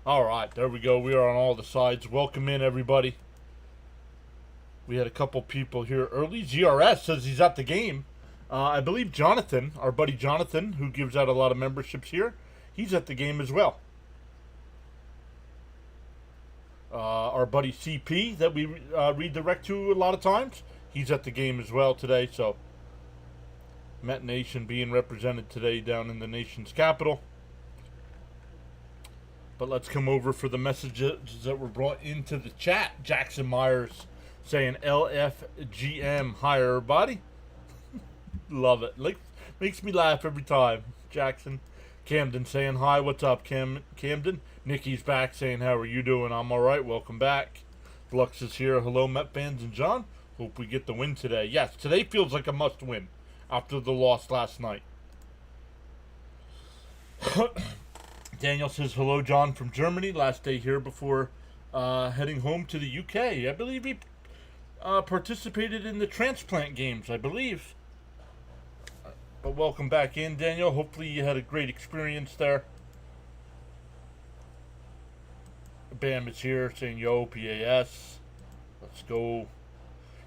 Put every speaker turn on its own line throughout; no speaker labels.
All right, there we go. We are on all the sides. Welcome in, everybody. We had a couple people here early. GRS says he's at the game. I believe Jonathan, our buddy Jonathan, who gives out a lot of memberships here, he's at the game as well. Our buddy CP, that we redirect to a lot of times, he's at the game as well today. So, Met Nation being represented today down in the nation's capital. But let's come over for the messages that were brought into the chat. Jackson Myers saying LFGM. Hi, everybody. Love it. Makes me laugh every time. Jackson. Camden saying hi. What's up, Camden? Nikki's back saying, how are you doing? I'm all right. Welcome back. Flux is here. Hello, Met fans and John. Hope we get the win today. Yes, today feels like a must win after the loss last night. Daniel says, hello, John from Germany. Last day here before heading home to the UK. I believe he participated in the transplant games, I believe. But welcome back in, Daniel. Hopefully you had a great experience there. Bam is here saying, yo, PAS. Let's go.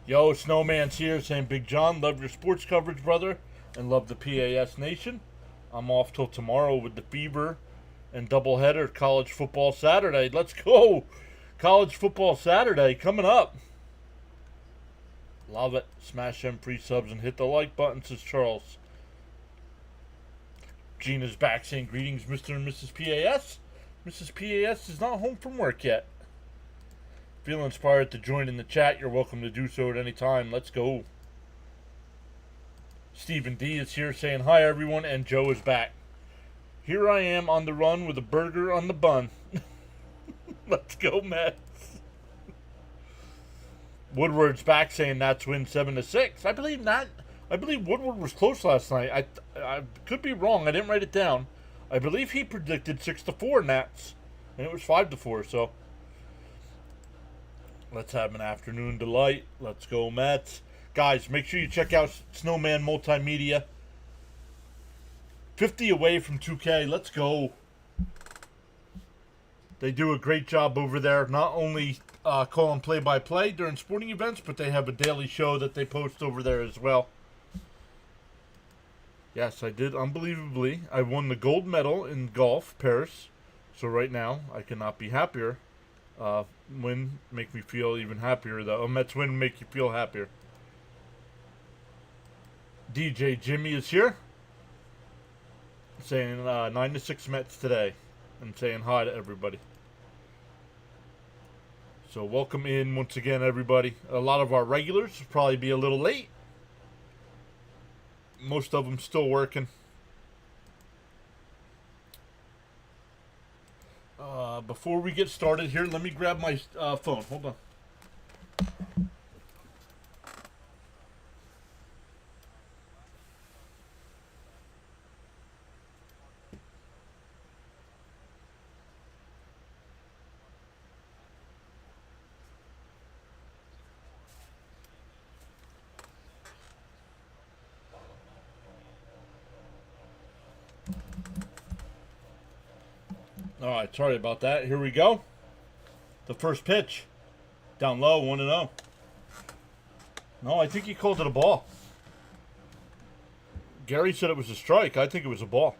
Yo, Snowman's here saying, Big John, love your sports coverage, brother. And love the PAS Nation. I'm off till tomorrow with the Fever and doubleheader college football Saturday. Let's go. College football Saturday coming up. Love it. Smash them free subs and hit the like button, says Charles. Gina's back saying, greetings, Mr. and Mrs. PAS. Mrs. PAS is not home from work yet. Feel inspired to join in the chat, you're welcome to do so at any time. Let's go. Stephen D is here saying hi, everyone, and Joe is back. Here I am on the run with a burger on the bun. Let's go, Mets. Woodward's back saying Nats win 7-6. I believe Woodward was close last night. I could be wrong. I didn't write it down. I believe he predicted 6-4 Nats, and it was 5-4. So let's have an afternoon delight. Let's go, Mets. Guys, make sure you check out Snowman Multimedia. 50 away from 2K. Let's go. They do a great job over there. Not only calling play-by-play during sporting events, but they have a daily show that they post over there as well. Yes, I did. Unbelievably, I won the gold medal in golf, Paris. So right now, I cannot be happier. Win make me feel even happier, though. Mets win make you feel happier. DJ Jimmy is here, saying 9-6 Mets today, and saying hi to everybody. So welcome in once again, everybody. A lot of our regulars will probably be a little late. Most of them still working. Before we get started here, let me grab my phone. Hold on. All right, sorry about that. Here we go. The first pitch. Down low, 1-0. No, I think he called it a ball. Gary said it was a strike. I think it was a ball.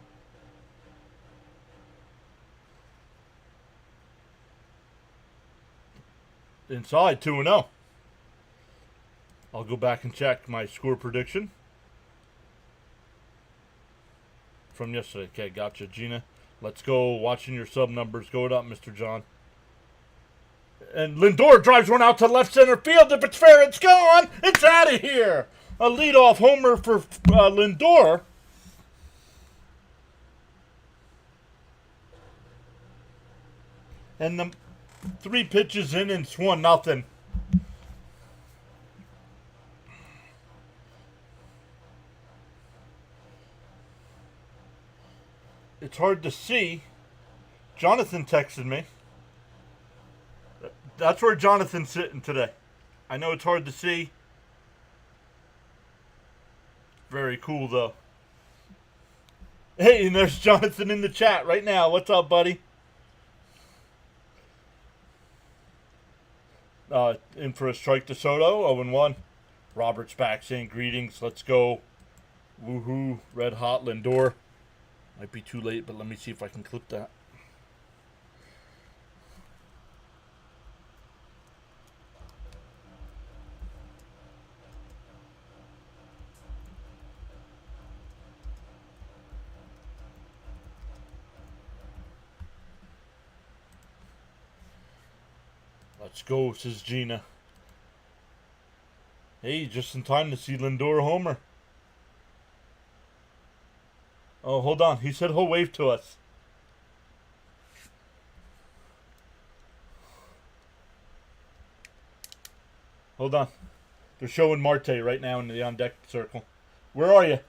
Inside, 2-0. I'll go back and check my score prediction from yesterday. Okay, gotcha, Gina. Let's go. Watching your sub numbers. Go it up, Mr. John. And Lindor drives one out to left center field. If it's fair, it's gone. It's out of here. A leadoff homer for Lindor. And the 3 pitches in, and it's 1-0. It's hard to see. Jonathan texted me. That's where Jonathan's sitting today. I know it's hard to see. Very cool, though. Hey, and there's Jonathan in the chat right now. What's up, buddy? in for a strike to Soto, 0-1. Robert's back saying greetings. Let's go. Woohoo. Red hot Lindor. Might be too late, but let me see if I can clip that. Let's go, says Gina. Hey, just in time to see Lindor homer. Oh, hold on. He said he'll wave to us. Hold on. They're showing Marte right now in the on deck circle. Where are you?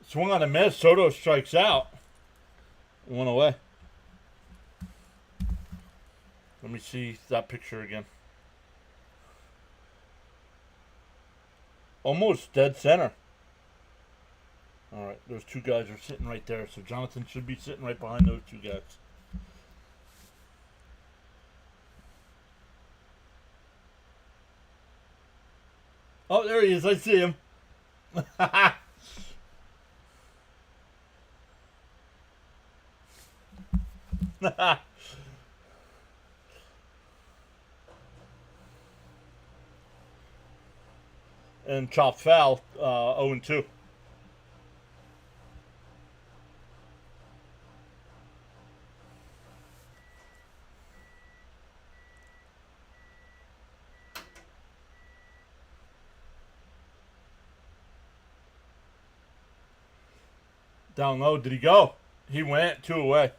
Swung on a miss. Soto strikes out. One away. Let me see that picture again. Almost dead center. Alright, those two guys are sitting right there. So Jonathan should be sitting right behind those two guys. Oh, there he is. I see him. And chop foul, 0-2. Down low, did he go? He went 2 away.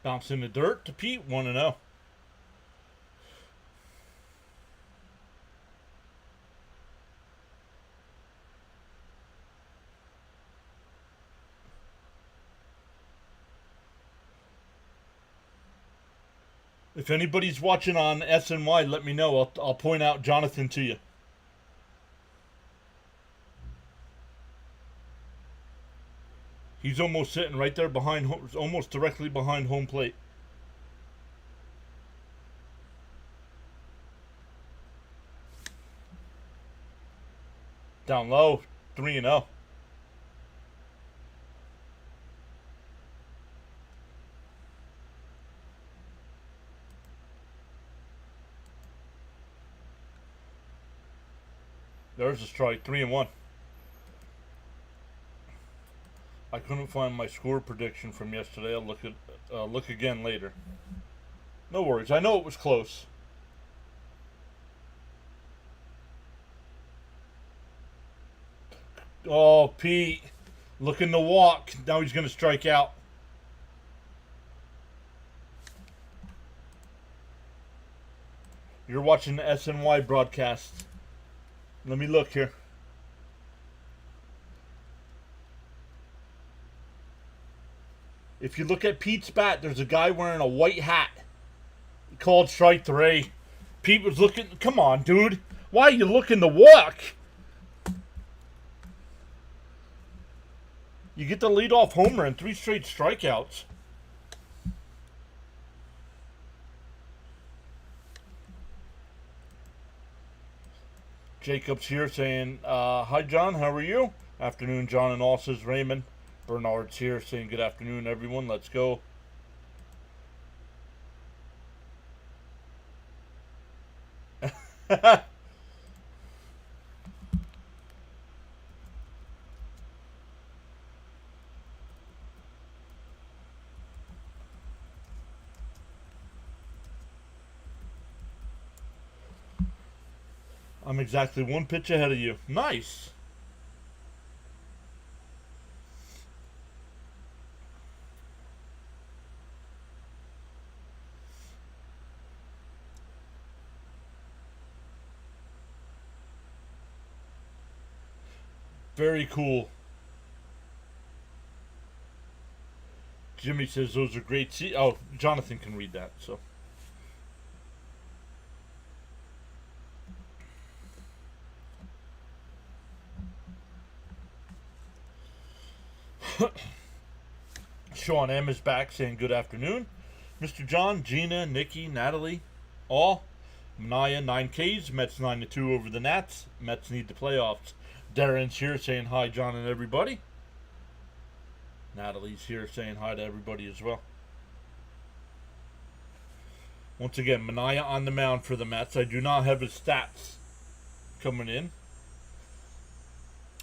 Bounce in the dirt to Pete, 1-0. If anybody's watching on SNY, let me know. I'll point out Jonathan to you. He's almost sitting right there behind, almost directly behind home plate. Down low, 3-0. There's a strike, 3-1. I couldn't find my score prediction from yesterday. I'll look again later. No worries. I know it was close. Oh, Pete, looking to walk. Now he's going to strike out. You're watching the SNY broadcast. Let me look here. If you look at Pete's bat, there's a guy wearing a white hat. Called strike 3. Pete was looking. Come on, dude. Why are you looking to walk? You get the leadoff homer and 3 straight strikeouts. Jacob's here saying, hi, John. How are you? Afternoon, John, and all, says Raymond. Bernard's here saying good afternoon, everyone. Let's go. I'm exactly 1 pitch ahead of you. Nice. Very cool. Jimmy says those are great. Oh, Jonathan can read that. So Sean M is back saying good afternoon. Mr. John, Gina, Nikki, Natalie, all. Mania 9Ks, Mets 9-2 over the Nats. Mets need the playoffs. Darren's here saying hi, John and everybody. Natalie's here saying hi to everybody as well. Once again, Mania on the mound for the Mets. I do not have his stats coming in.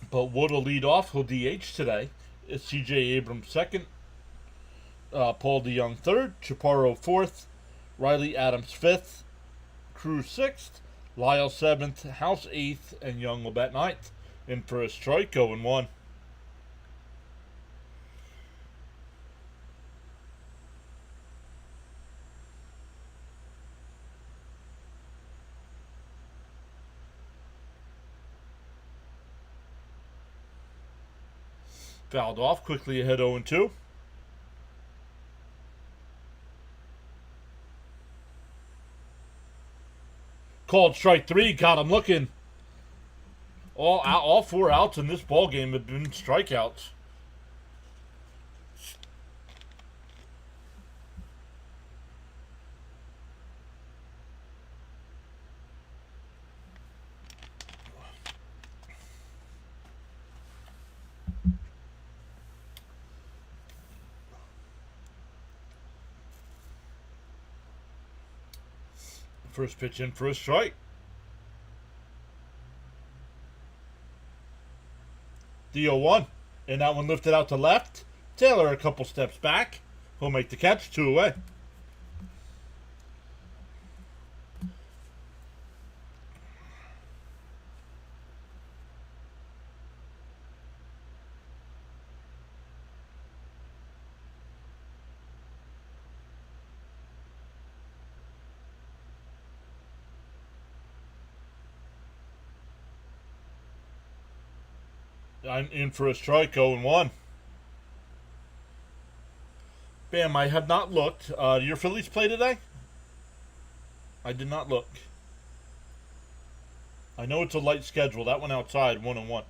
But Wood will lead off. He'll DH today. It's C.J. Abrams second. Paul DeYoung third. Chaparro fourth. Riley Adams fifth. Cruz sixth. Lyle seventh. House eighth. And Young will bat ninth. In for a strike, 0-1. Fouled off, quickly ahead 0-2. Called strike three, got him looking. All four outs in this ball game have been strikeouts. First pitch in for a strike. The 0-1. And that one lifted out to left. Taylor a couple steps back. He'll make the catch, 2 away. I'm in for a strike, 0-1. Bam, I have not looked. Your Phillies play today? I did not look. I know it's a light schedule. That one outside, 1-1.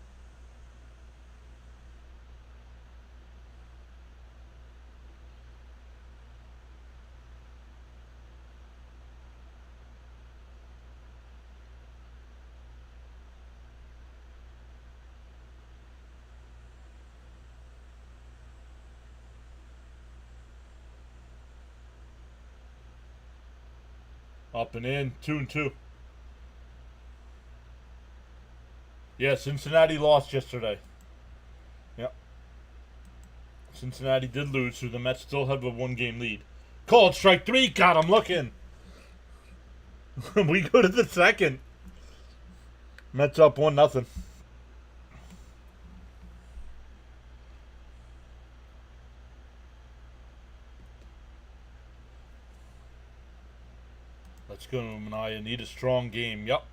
Up and in, 2-2. Yeah, Cincinnati lost yesterday. Yep. Cincinnati did lose, so the Mets still have a 1-game lead. Called strike three, got him looking. We go to the second. Mets up 1-0. Let's go, Mania. Need a strong game. Yep.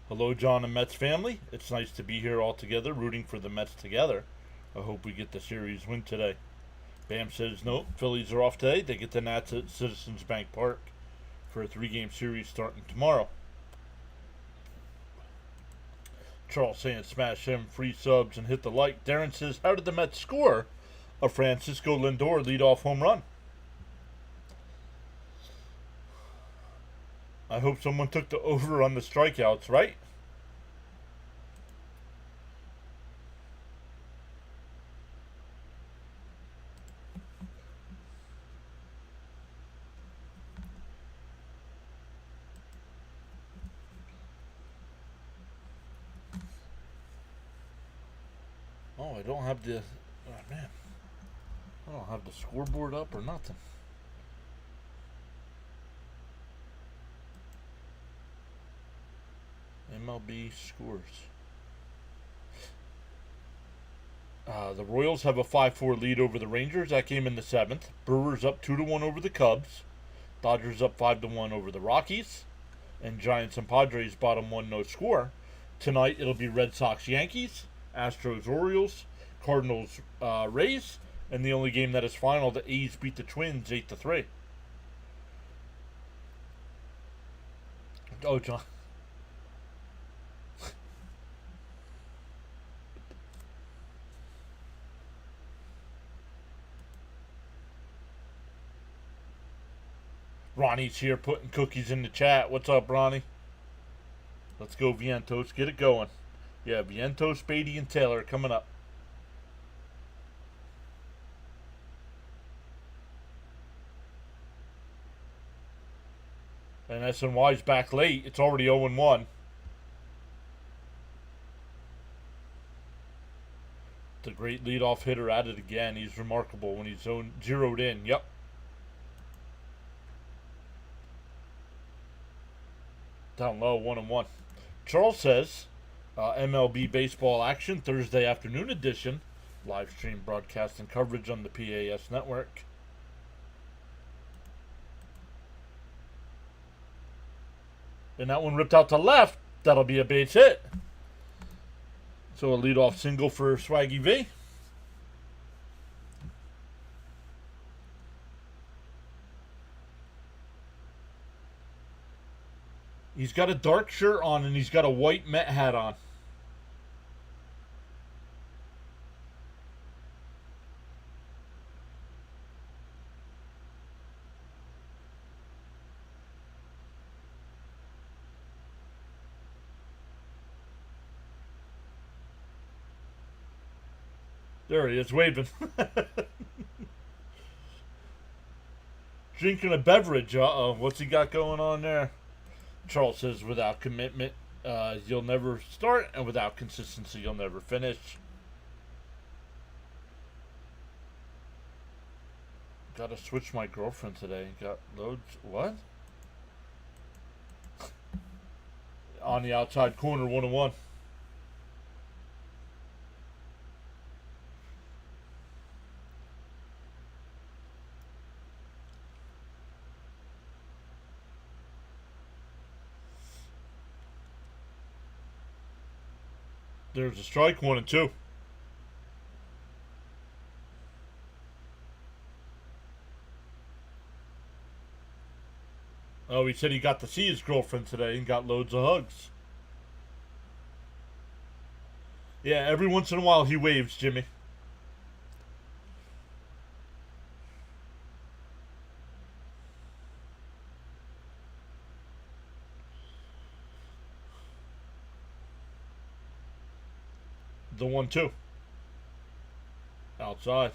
Hello, John and Mets family. It's nice to be here all together, rooting for the Mets together. I hope we get the series win today. Bam says, nope, Phillies are off today. They get the Nats at Citizens Bank Park for a 3-game series starting tomorrow. Charles saying, smash him, free subs, and hit the like. Darren says, how did the Mets score a Francisco Lindor leadoff home run? I hope someone took the over on the strikeouts, right? Oh, I don't have the... Oh, man. I don't have the scoreboard up or nothing. MLB scores. The Royals have a 5-4 lead over the Rangers. That came in the 7th. Brewers up 2-1 over the Cubs. Dodgers up 5-1 over the Rockies. And Giants and Padres bottom 1, no score. Tonight it'll be Red Sox Yankees. Astros Orioles, Cardinals Rays, and the only game that is final, the A's beat the Twins 8-3. Oh, John. Ronnie's here putting cookies in the chat. What's up, Ronnie? Let's go, Vientos. Get it going. Yeah, Vientos, Beatty, and Taylor coming up. And SNY's back late. It's already 0-1. The great leadoff hitter at it again. He's remarkable when he's zeroed in. Yep. Down low, 1-1. Charles says, MLB baseball action, Thursday afternoon edition. Live stream broadcast and coverage on the PAS network. And that one ripped out to left. That'll be a base hit. So a leadoff single for Swaggy V. He's got a dark shirt on and he's got a white Met hat on. There he is, waving. Drinking a beverage. Uh-oh. What's he got going on there? Charles says, without commitment, you'll never start, and without consistency, you'll never finish. Gotta switch my girlfriend today. Got loads. What? On the outside corner, 1-1. There's a strike, 1-2. Oh, he said he got to see his girlfriend today and got loads of hugs. Yeah, every once in a while he waves, Jimmy. The 1-2. Outside.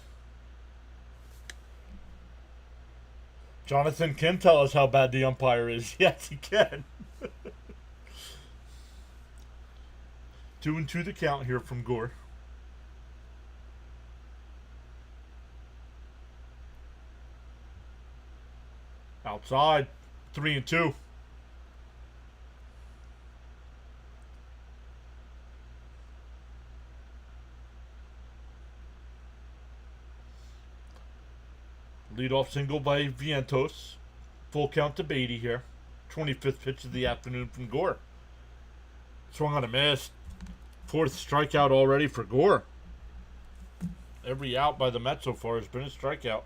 Jonathan can tell us how bad the umpire is. Yes, he can. 2-2 the count here from Gore. Outside. 3-2. Leadoff single by Vientos. Full count to Beatty here. 25th pitch of the afternoon from Gore. Swung on a miss. 4th strikeout already for Gore. Every out by the Mets so far has been a strikeout.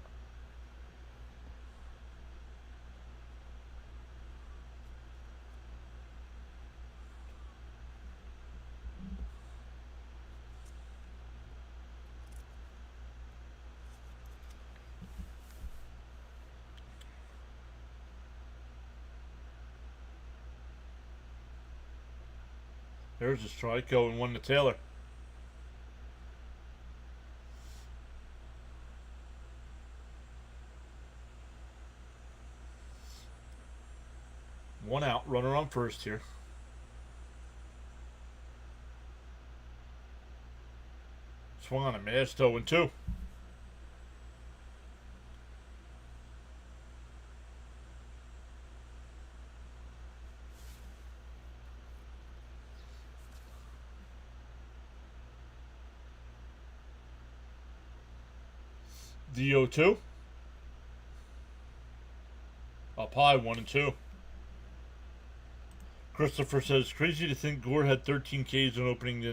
There's a strike, going 1 to Taylor. One out, runner on first here. Swung on a miss, 0-2. The 0-2. Up high, 1-2. Christopher says, crazy to think Gore had 13 Ks in opening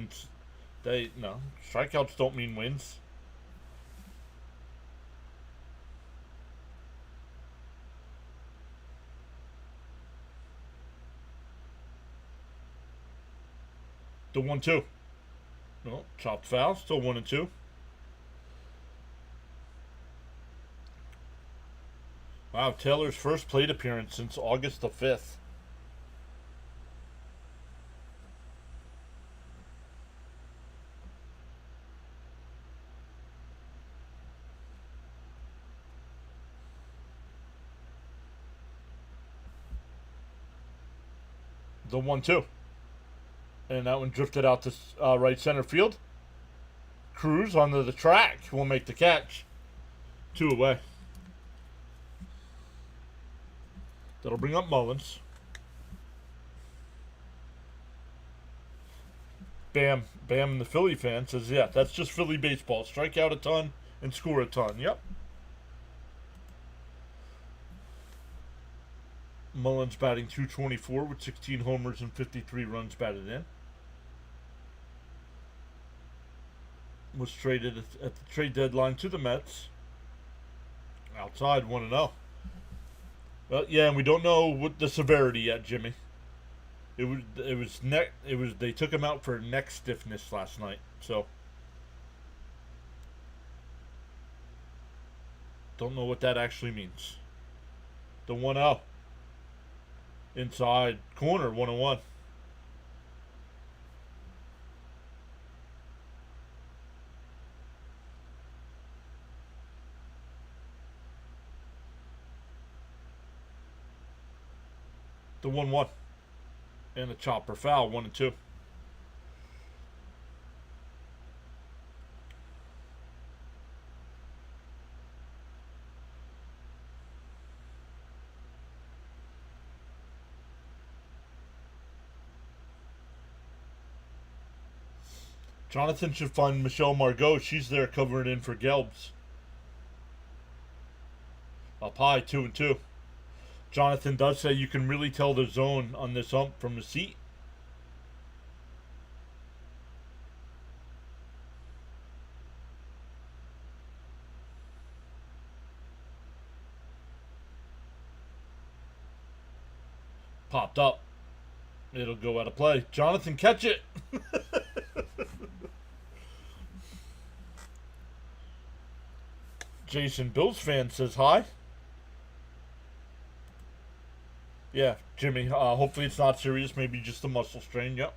No, strikeouts don't mean wins. The 1-2. No, chopped foul. Still 1-2. Wow, Taylor's first plate appearance since August the 5th. The 1-2. And that one drifted out to right center field. Cruz onto the track will make the catch. 2 away. That'll bring up Mullins. Bam. Bam, the Philly fan says, yeah, that's just Philly baseball. Strike out a ton and score a ton. Yep. Mullins batting .224 with 16 homers and 53 runs batted in. Was traded at the trade deadline to the Mets. Outside 1-0. Well, yeah, and we don't know what the severity yet, Jimmy. They took him out for neck stiffness last night, so don't know what that actually means. The 1-0. Inside corner, 1-1. The 1-1. And the chopper foul, 1-2. Jonathan should find Michelle Margot. She's there covering in for Gelbs. Up high, 2-2. Jonathan does say you can really tell the zone on this ump from the seat. Popped up. It'll go out of play. Jonathan, catch it. Jason, Bills fan, says hi. Yeah, Jimmy, hopefully it's not serious. Maybe just a muscle strain. Yep.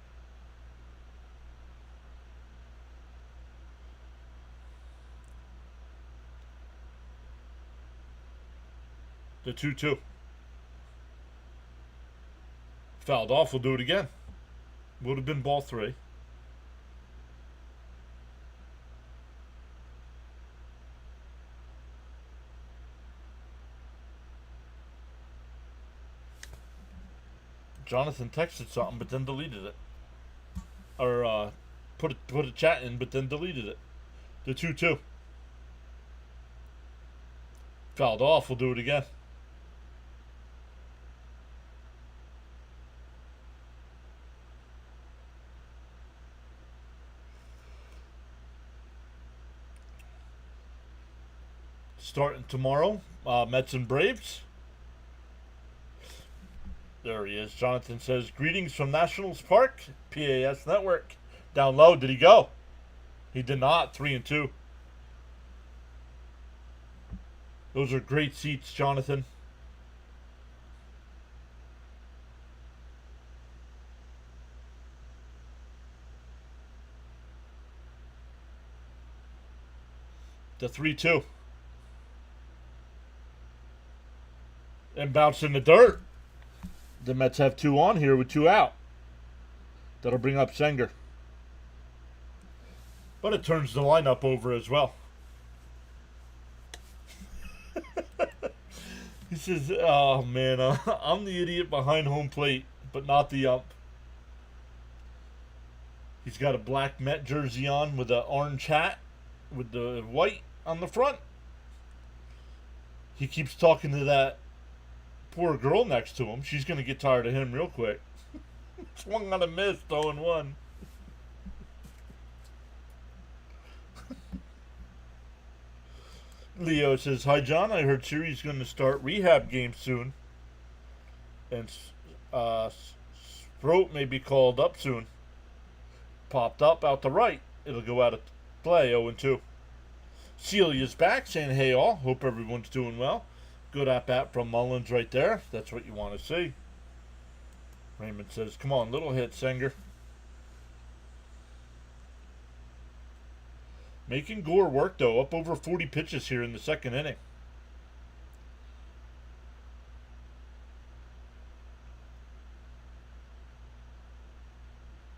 The 2-2. Fouled off. We'll do it again. Would have been ball 3. Jonathan texted something, but then deleted it. Or put a chat in, but then deleted it. The 2-2. Fouled off. We'll do it again. Starting tomorrow, Mets and Braves. There he is. Jonathan says, greetings from Nationals Park, PAS Network. Down low, did he go? He did not. 3-2. Those are great seats, Jonathan. The 3-2. And bounce in the dirt. The Mets have 2 on here with 2 out. That'll bring up Senger. But it turns the lineup over as well. He says, oh man, I'm the idiot behind home plate, but not the ump. He's got a black Met jersey on with an orange hat with the white on the front. He keeps talking to that poor girl next to him. She's going to get tired of him real quick. Swung on a miss, 0-1. Leo says, "Hi John, I heard Siri's going to start rehab games soon, and Sproat may be called up soon. Popped up out the right. It'll go out of play 0-2. Celia's back saying, "Hey all, hope everyone's doing well." Good at-bat from Mullins right there. That's what you want to see. Raymond says, "Come on, little hit, Senger." Making Gore work, though. Up over 40 pitches here in the second inning.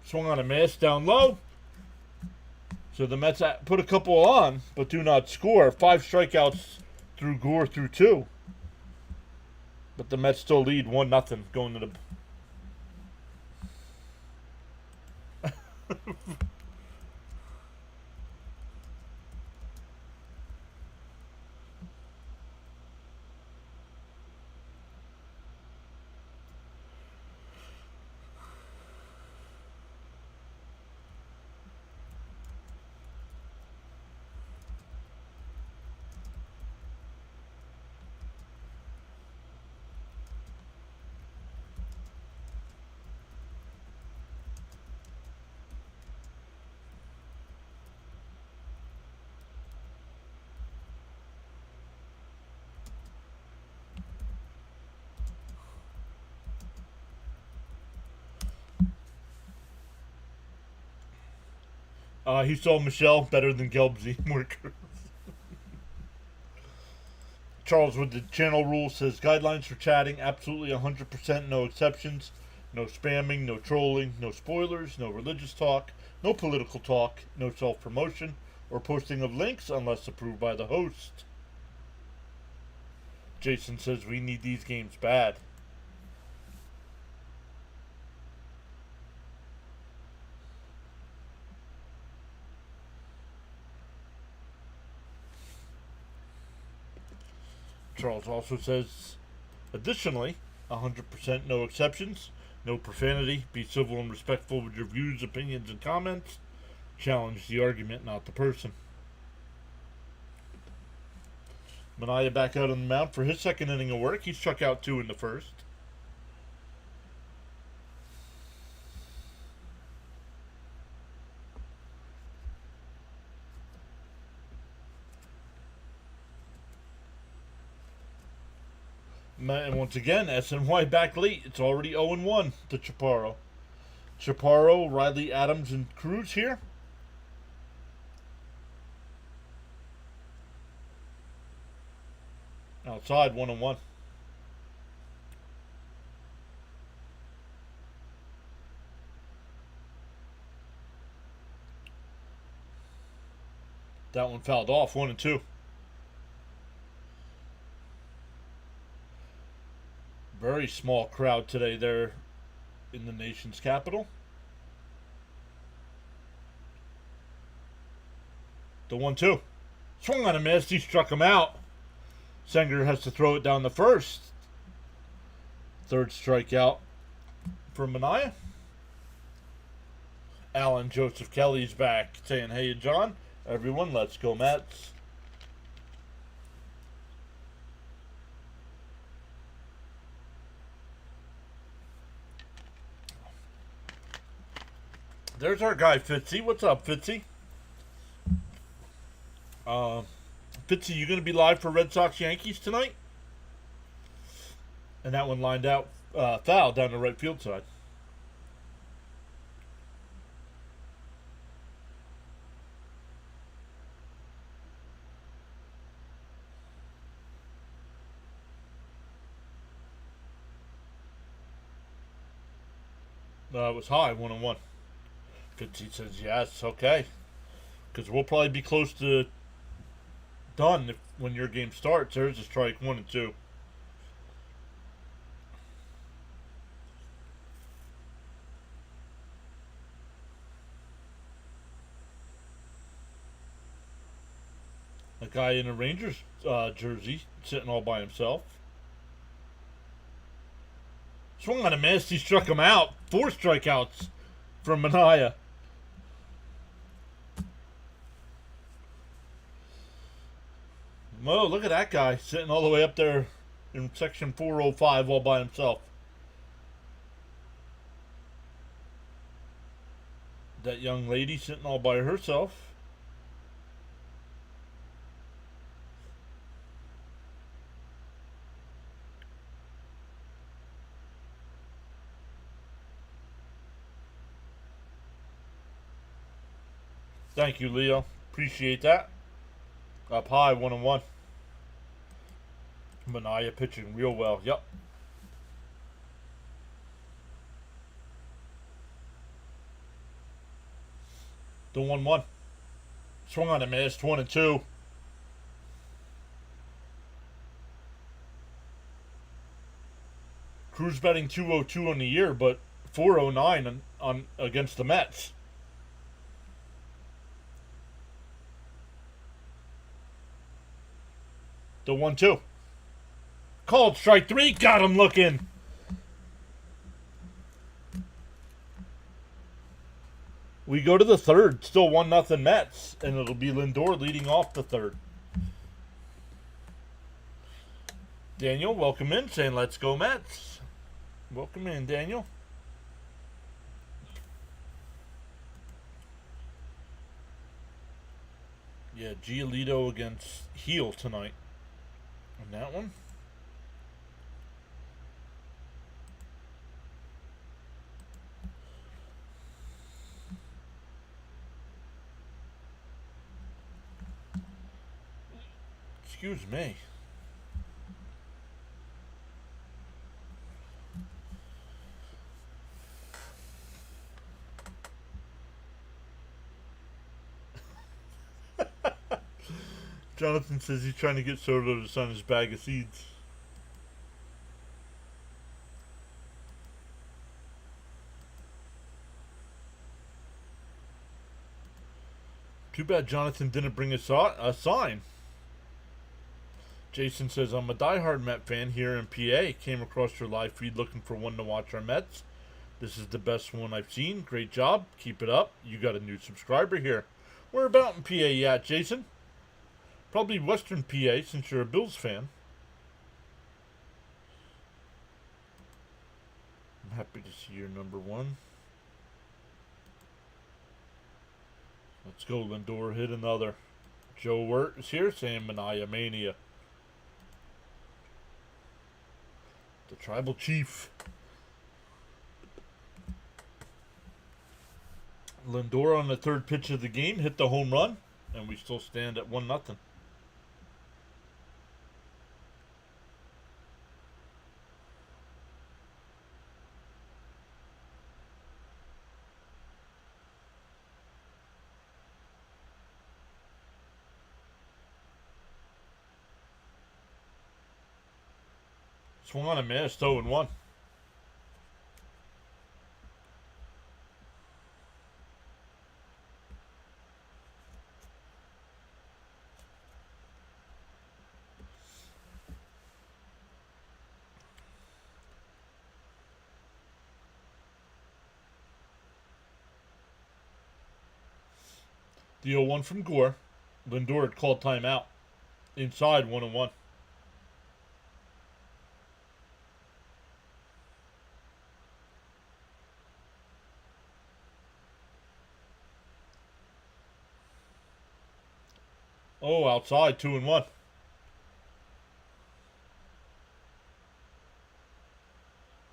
Swung on a miss down low. So the Mets put a couple on, but do not score. 5 strikeouts through Gore through 2. But the Mets still lead 1-0 going to the... he saw Michelle better than Gelbsy. Charles with the channel rule says, "Guidelines for chatting, absolutely 100%, no exceptions. No spamming, no trolling, no spoilers, no religious talk, no political talk, no self-promotion, or posting of links unless approved by the host." Jason says, "We need these games bad." Charles also says, "Additionally, 100% no exceptions, no profanity, be civil and respectful with your views, opinions, and comments. Challenge the argument, not the person." Manaea back out on the mound for his second inning of work. He struck out 2 in the first. And once again, SNY back late. It's already 0-1 to Chaparro. Chaparro, Riley, Adams, and Cruz here. Outside, 1-1. That one fouled off, 1-2. Very small crowd today there in the nation's capital. The 1-2. Swung on a miss. He struck him out. Senger has to throw it down the first. Third strikeout for Manaea. Alan Joseph Kelly's back saying, "Hey, John, everyone, let's go Mets." There's our guy, Fitzy. What's up, Fitzy? Fitzy, you going to be live for Red Sox Yankees tonight? And that one lined out foul down the right field side. It was high, 1-1. Fitzy says yes, okay. Because we'll probably be close to done when your game starts. There's a strike, 1-2. A guy in a Rangers jersey sitting all by himself. Swung on a miss. He struck him out. 4 strikeouts from Manaea. Whoa, look at that guy sitting all the way up there in section 405 all by himself. That young lady sitting all by herself. Thank you, Leo. Appreciate that. Up high, 1-1. Manaya pitching real well. Yep. The 1-1. Swung on a miss. 1-2. Cruz batting 202 on the year, but 409 on against the Mets. The 1-2. Called strike 3. Got him looking. We go to the third. Still 1-0 Mets. And it'll be Lindor leading off the third. Daniel, welcome in. Saying let's go Mets. Welcome in, Daniel. Yeah, Giolito against Heel tonight. On that one. Excuse me. Jonathan says he's trying to get Soto to sign his bag of seeds. Too bad Jonathan didn't bring a sign. Jason says, I'm a diehard Met fan here in PA. Came across your live feed looking for one to watch our Mets. This is the best one I've seen. Great job. Keep it up. You got a new subscriber here. Where about in PA you at, Jason? Probably Western PA since you're a Bills fan. I'm happy to see your number 1. Let's go, Lindor. Hit another. Joe Wirt is here saying Manaya Mania. The Tribal Chief. Lindor on the third pitch of the game hit the home run, and we still stand at 1-0. Swung on a miss, 0-1. The 0-1 from Gore. Lindor had called timeout. Inside, 1-1. Oh, outside, 2-1.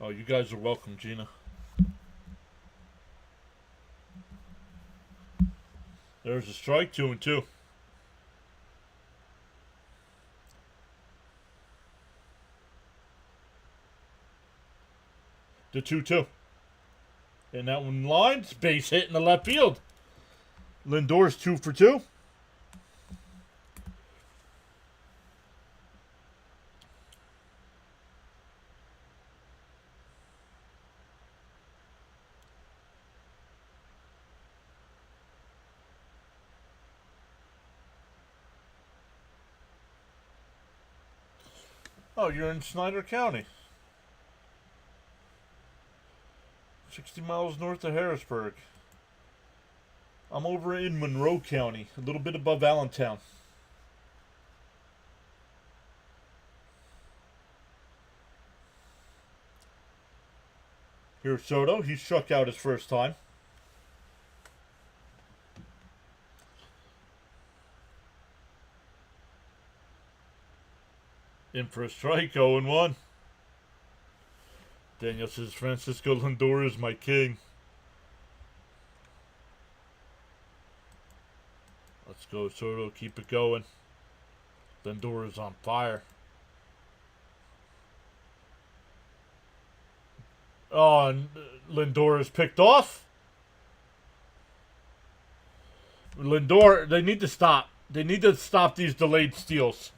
Oh, you guys are welcome, Gina. There's a strike, 2-2. The 2-2. And that one lines, base hit in the left field. Lindor's 2 for 2. Oh, you're in Snyder County. 60 miles north of Harrisburg. I'm over in Monroe County, a little bit above Allentown. Here's Soto. He struck out his first time. In for a strike, 0-1. Daniel says, Francisco Lindor is my king. Let's go, Soto. Keep it going. Lindor is on fire. Oh, and Lindor is picked off. Lindor, they need to stop. They need to stop these delayed steals.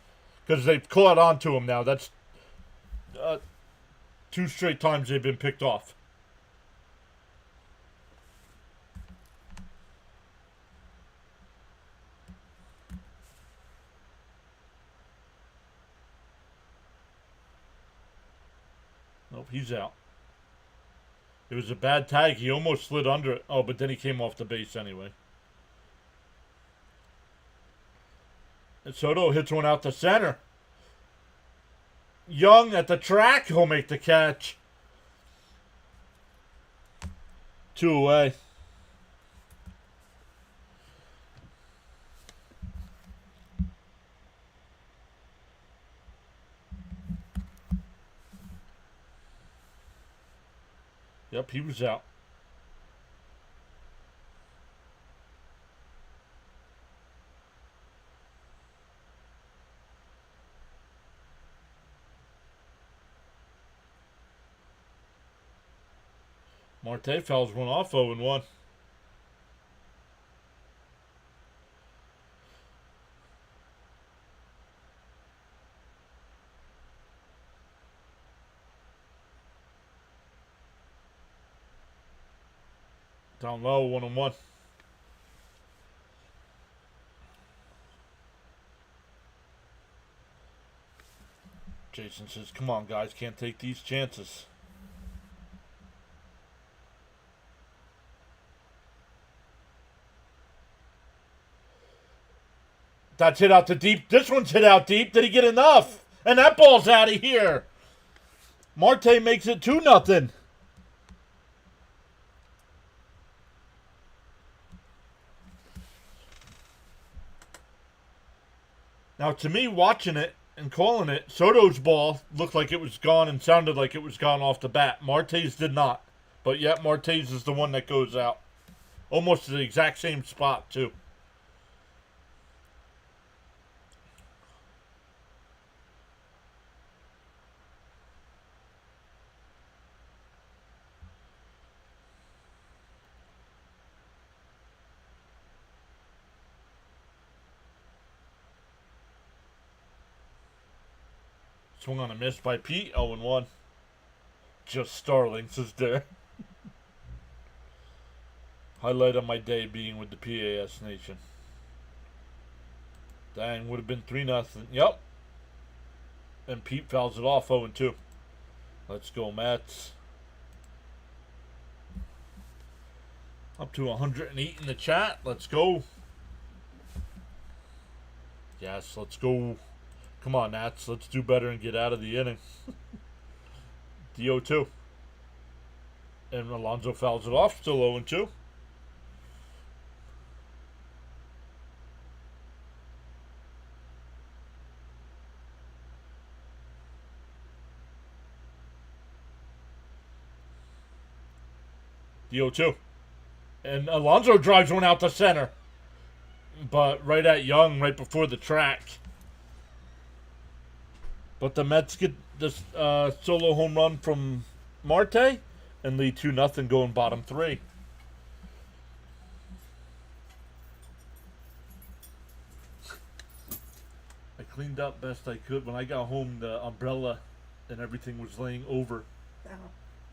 Because they've caught on to him now. That's 2 straight times they've been picked off. Nope, he's out. It was a bad tag. He almost slid under it. Oh, but then he came off the base anyway. And Soto hits one out to center. Young at the track. He'll make the catch. 2 away. Yep, he was out. Marte fouls one off, 0-1. Down low, 1-1. Jason says, come on, guys, can't take these chances. That's hit out to deep. This one's hit out deep. Did he get enough? And that ball's out of here. Marte makes it 2-0. Now, to me, watching it and calling it, Soto's ball looked like it was gone and sounded like it was gone off the bat. Marte's did not. But yet, Marte's is the one that goes out. Almost the exact same spot, too. Swung on a miss by Pete, 0-1. Just Starlings is there. Highlight of my day being with the PAS Nation. Dang, would have been 3-0. Yep. And Pete fouls it off, 0-2. Let's go, Mets. Up to 108 in the chat. Let's go. Yes, let's go. Come on, Nats. Let's do better and get out of the inning. The 0-2. And Alonso fouls it off. Still 0-2. The 0-2. And Alonso drives one out to center. But right at Young, right before the track. But the Mets get this solo home run from Marte and lead 2-0 going bottom 3. I cleaned up best I could. When I got home, the umbrella and everything was laying over. Oh.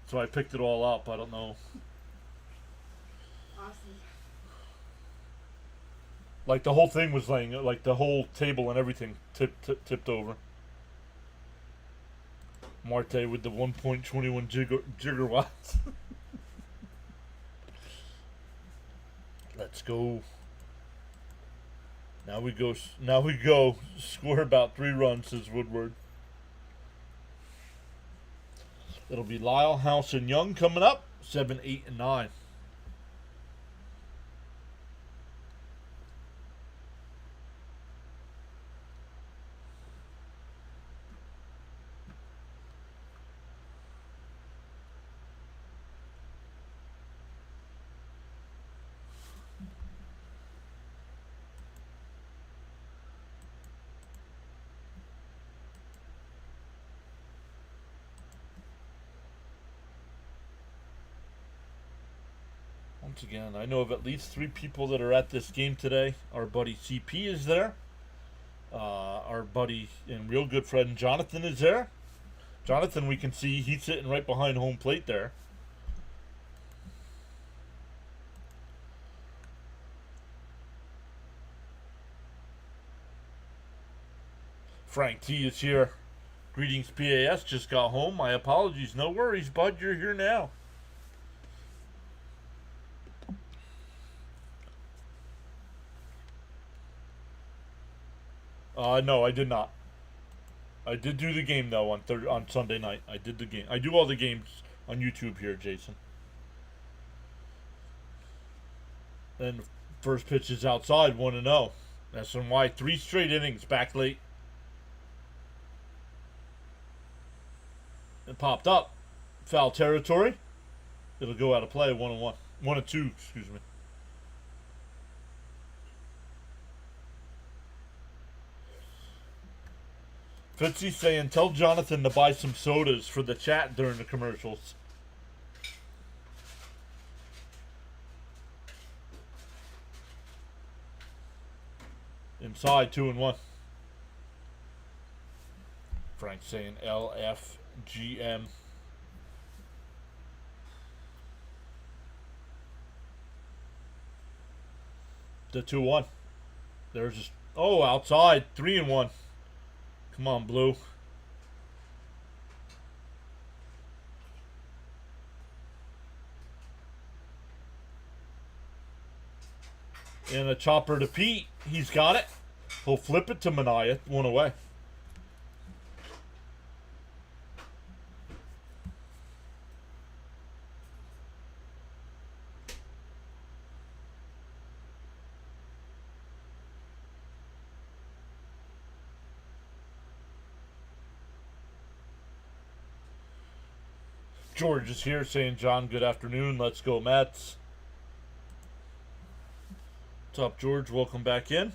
So I picked it all up. I don't know. Awesome. Like the whole thing was laying, like the whole table and everything tipped over. Marte with the 1.21 gigawatts. Let's go. Now we go. Score about 3 runs, says Woodward. It'll be Lyle, House, and Young coming up. 7, 8, and 9. Once again, I know of at least 3 people that are at this game today. Our buddy CP is there. Our buddy and real good friend Jonathan is there. Jonathan, we can see he's sitting right behind home plate there. Frank T is here. Greetings, PAS. Just got home. My apologies. No worries, bud. You're here now. No, I did not. I did do the game though on Sunday night. I did the game. I do all the games on YouTube here, Jason. And first pitch is outside, 1-0. SNY 3 straight innings, back late. It popped up, foul territory. It'll go out of play, 1-1, 1-2, excuse me. Fitzy saying, tell Jonathan to buy some sodas for the chat during the commercials. Inside, 2-1. Frank saying LFGM. The 2-1. There's just, oh, outside, 3-1. Come on, Blue. And a chopper to Pete. He's got it. He'll flip it to Mania. 1 away. George is here saying, John, good afternoon. Let's go, Mets. What's up, George? Welcome back in.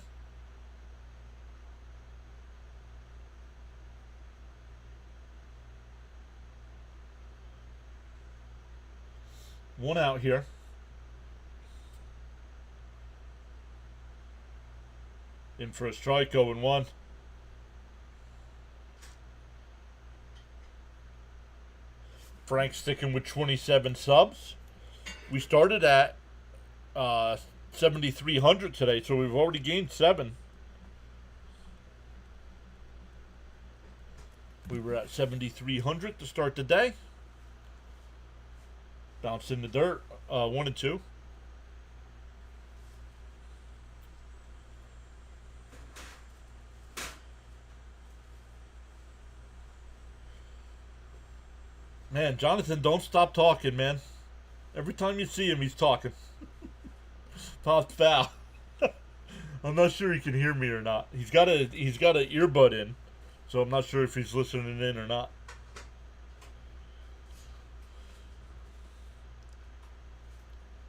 One out here. In for a strike, 0-1. Frank sticking with 27 subs. We started at 7,300 today, so we've already gained 7. We were at 7,300 to start the day. Bounced in the dirt, 1-2. Man, Jonathan, don't stop talking, man. Every time you see him, he's talking. Popped foul. I'm not sure he can hear me or not. He's got an earbud in, so I'm not sure if he's listening in or not.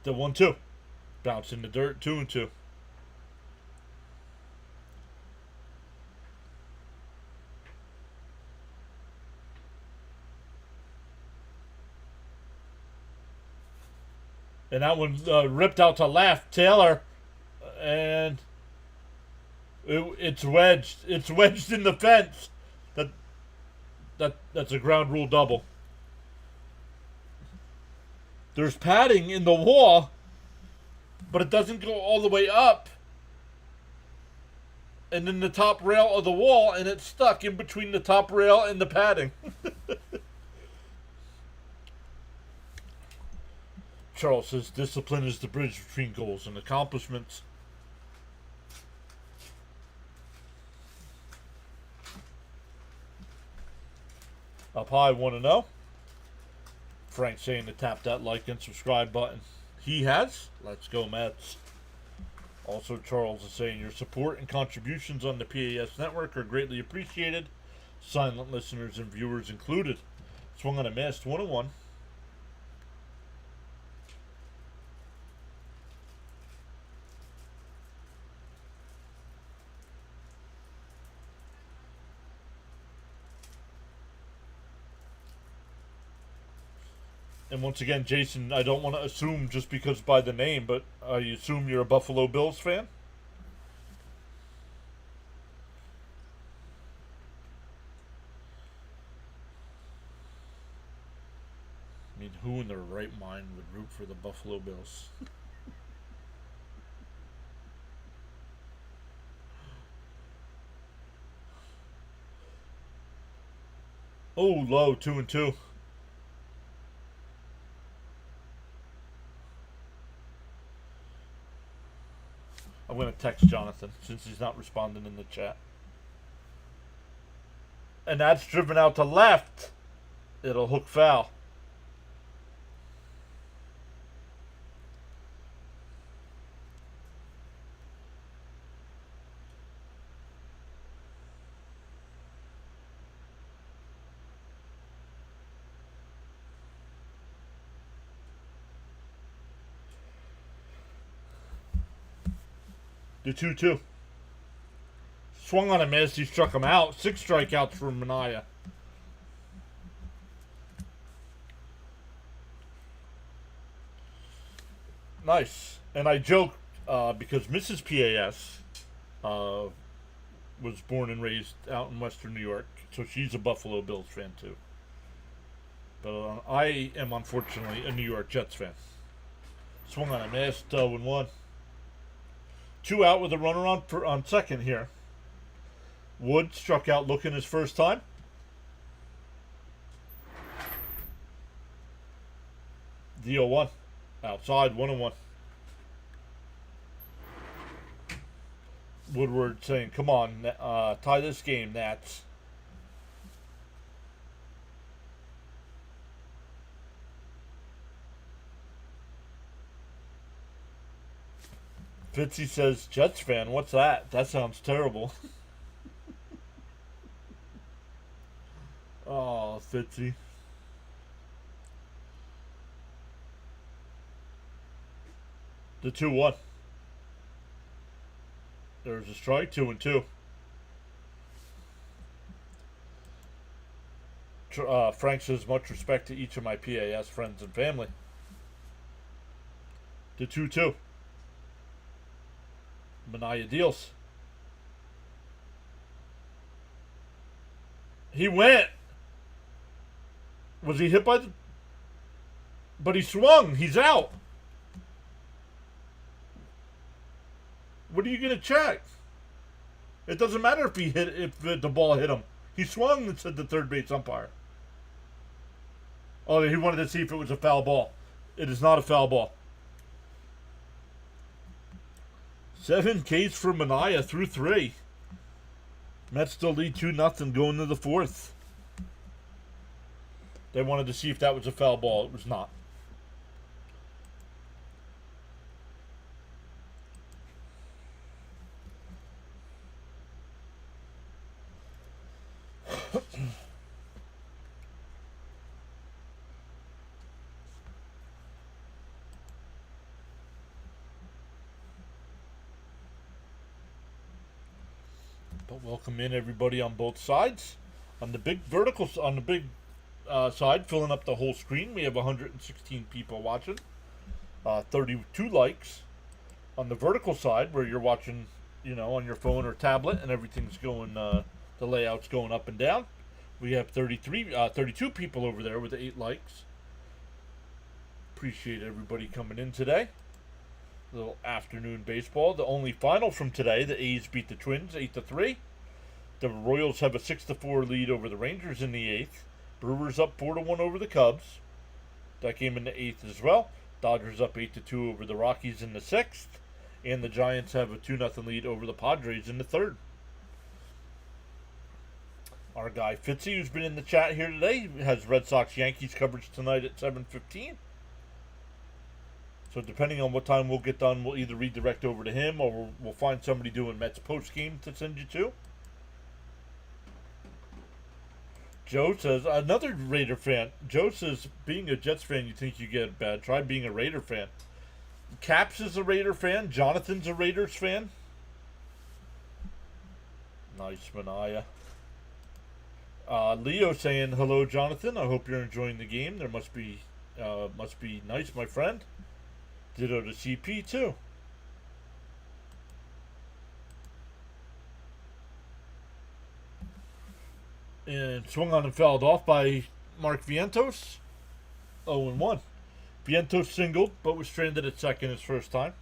The 1-2. Bounce in the dirt, 2-2. And that one ripped out to left. Taylor. And it's wedged. It's wedged in the fence. That's a ground rule double. There's padding in the wall, but it doesn't go all the way up. And then the top rail of the wall, and it's stuck in between the top rail and the padding. Charles says discipline is the bridge between goals and accomplishments. Up high, 1-0. Frank saying to tap that like and subscribe button. He has. Let's go, Mets. Also, Charles is saying your support and contributions on the PAS network are greatly appreciated. Silent listeners and viewers included. Swung on a missed 101. And once again, Jason, I don't want to assume just because by the name, but I assume you're a Buffalo Bills fan? I mean, who in their right mind would root for the Buffalo Bills? Oh, low, 2-2. I'm going to text Jonathan since he's not responding in the chat. And that's driven out to left. It'll hook foul. The 2-2. Swung on a miss. He struck him out. 6 strikeouts for Mania. Nice. And I joked because Mrs. PAS was born and raised out in Western New York, so she's a Buffalo Bills fan too. But I am unfortunately a New York Jets fan. Swung on a miss. 0-1. 2 out with a runner on second here. Wood struck out looking his first time. The 0-1. Outside, 1-1. Woodward saying, come on, tie this game, Nats. Fitzy says, Jets fan, what's that? That sounds terrible. Oh, Fitzy. The 2-1. There's a strike, 2-2. Frank says, much respect to each of my PAS friends and family. The 2-2. Mania deals. He went. Was he hit by the... But he swung. He's out. What are you going to check? It doesn't matter if the ball hit him. He swung and said the third base umpire. Oh, he wanted to see if it was a foul ball. It is not a foul ball. 7 Ks for Mania through 3. Mets still lead 2-0 going to the 4th. They wanted to see if that was a foul ball. It was not. But welcome in everybody on both sides. On the big side, filling up the whole screen, we have 116 people watching. 32 likes. On the vertical side, where you're watching, on your phone or tablet, and everything's going, the layout's going up and down. We have 32 people over there with 8 likes. Appreciate everybody coming in today. Little afternoon baseball. The only final from today, the A's beat the Twins 8-3. The Royals have a 6-4 lead over the Rangers in the 8th. Brewers up 4-1 over the Cubs. That game in the 8th as well. Dodgers up 8-2 over the Rockies in the 6th. And the Giants have a 2-0 lead over the Padres in the 3rd. Our guy Fitzy, who's been in the chat here today, has Red Sox Yankees coverage tonight at 7:15. So depending on what time we'll get done, we'll either redirect over to him or we'll find somebody doing Mets post game to send you to. Joe says, another Raider fan. Joe says, being a Jets fan, you think you get bad. Try being a Raider fan. Caps is a Raider fan. Jonathan's a Raiders fan. Nice, Manaya. Leo saying, hello, Jonathan. I hope you're enjoying the game. There must be nice, my friend. Ditto to CP, too. And swung on and fouled off by Mark Vientos. 0-1. Vientos singled, but was stranded at second his first time.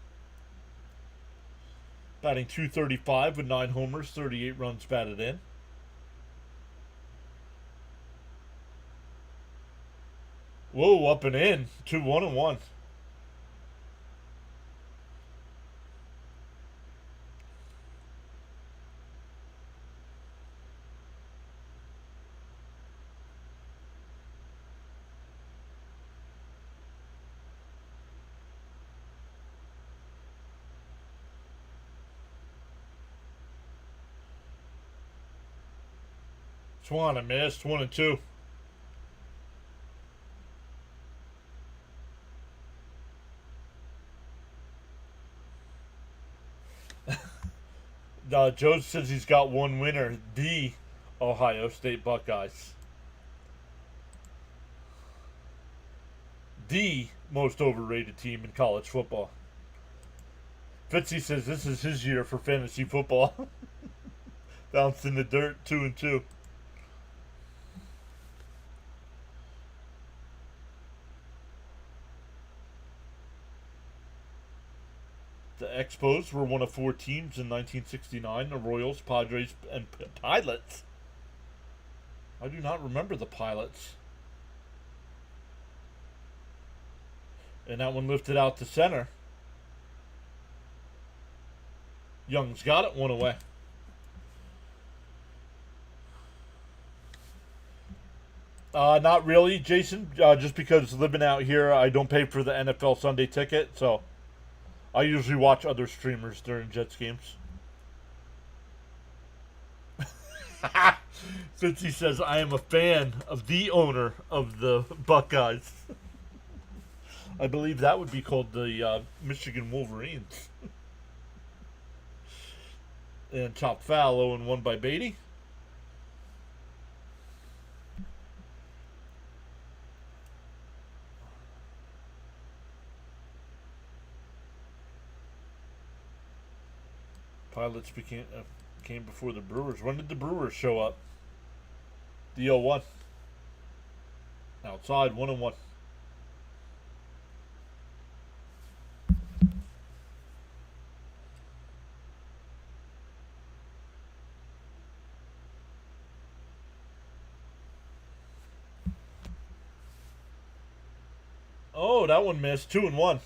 Batting .235 with 9 homers, 38 runs batted in. Whoa, up and in. 2-1-1. Swung and missed. 1-2. Joe says he's got one winner, the Ohio State Buckeyes. The most overrated team in college football. Fitzy says this is his year for fantasy football. Bounced in the dirt, 2-2. The Expos were one of 4 teams in 1969, the Royals, Padres, and Pilots. I do not remember the Pilots. And that one lifted out to center. Young's got it, 1 away. Not really, Jason. Just because living out here, I don't pay for the NFL Sunday ticket, so I usually watch other streamers during Jets games. Fitzy says, I am a fan of the owner of the Buckeyes. I believe that would be called the Michigan Wolverines. And chopped foul, 0-1 by Beatty. Pilots came before the Brewers. When did the Brewers show up? The 0-1. Outside, 1-1. Oh, that one missed. 2-1.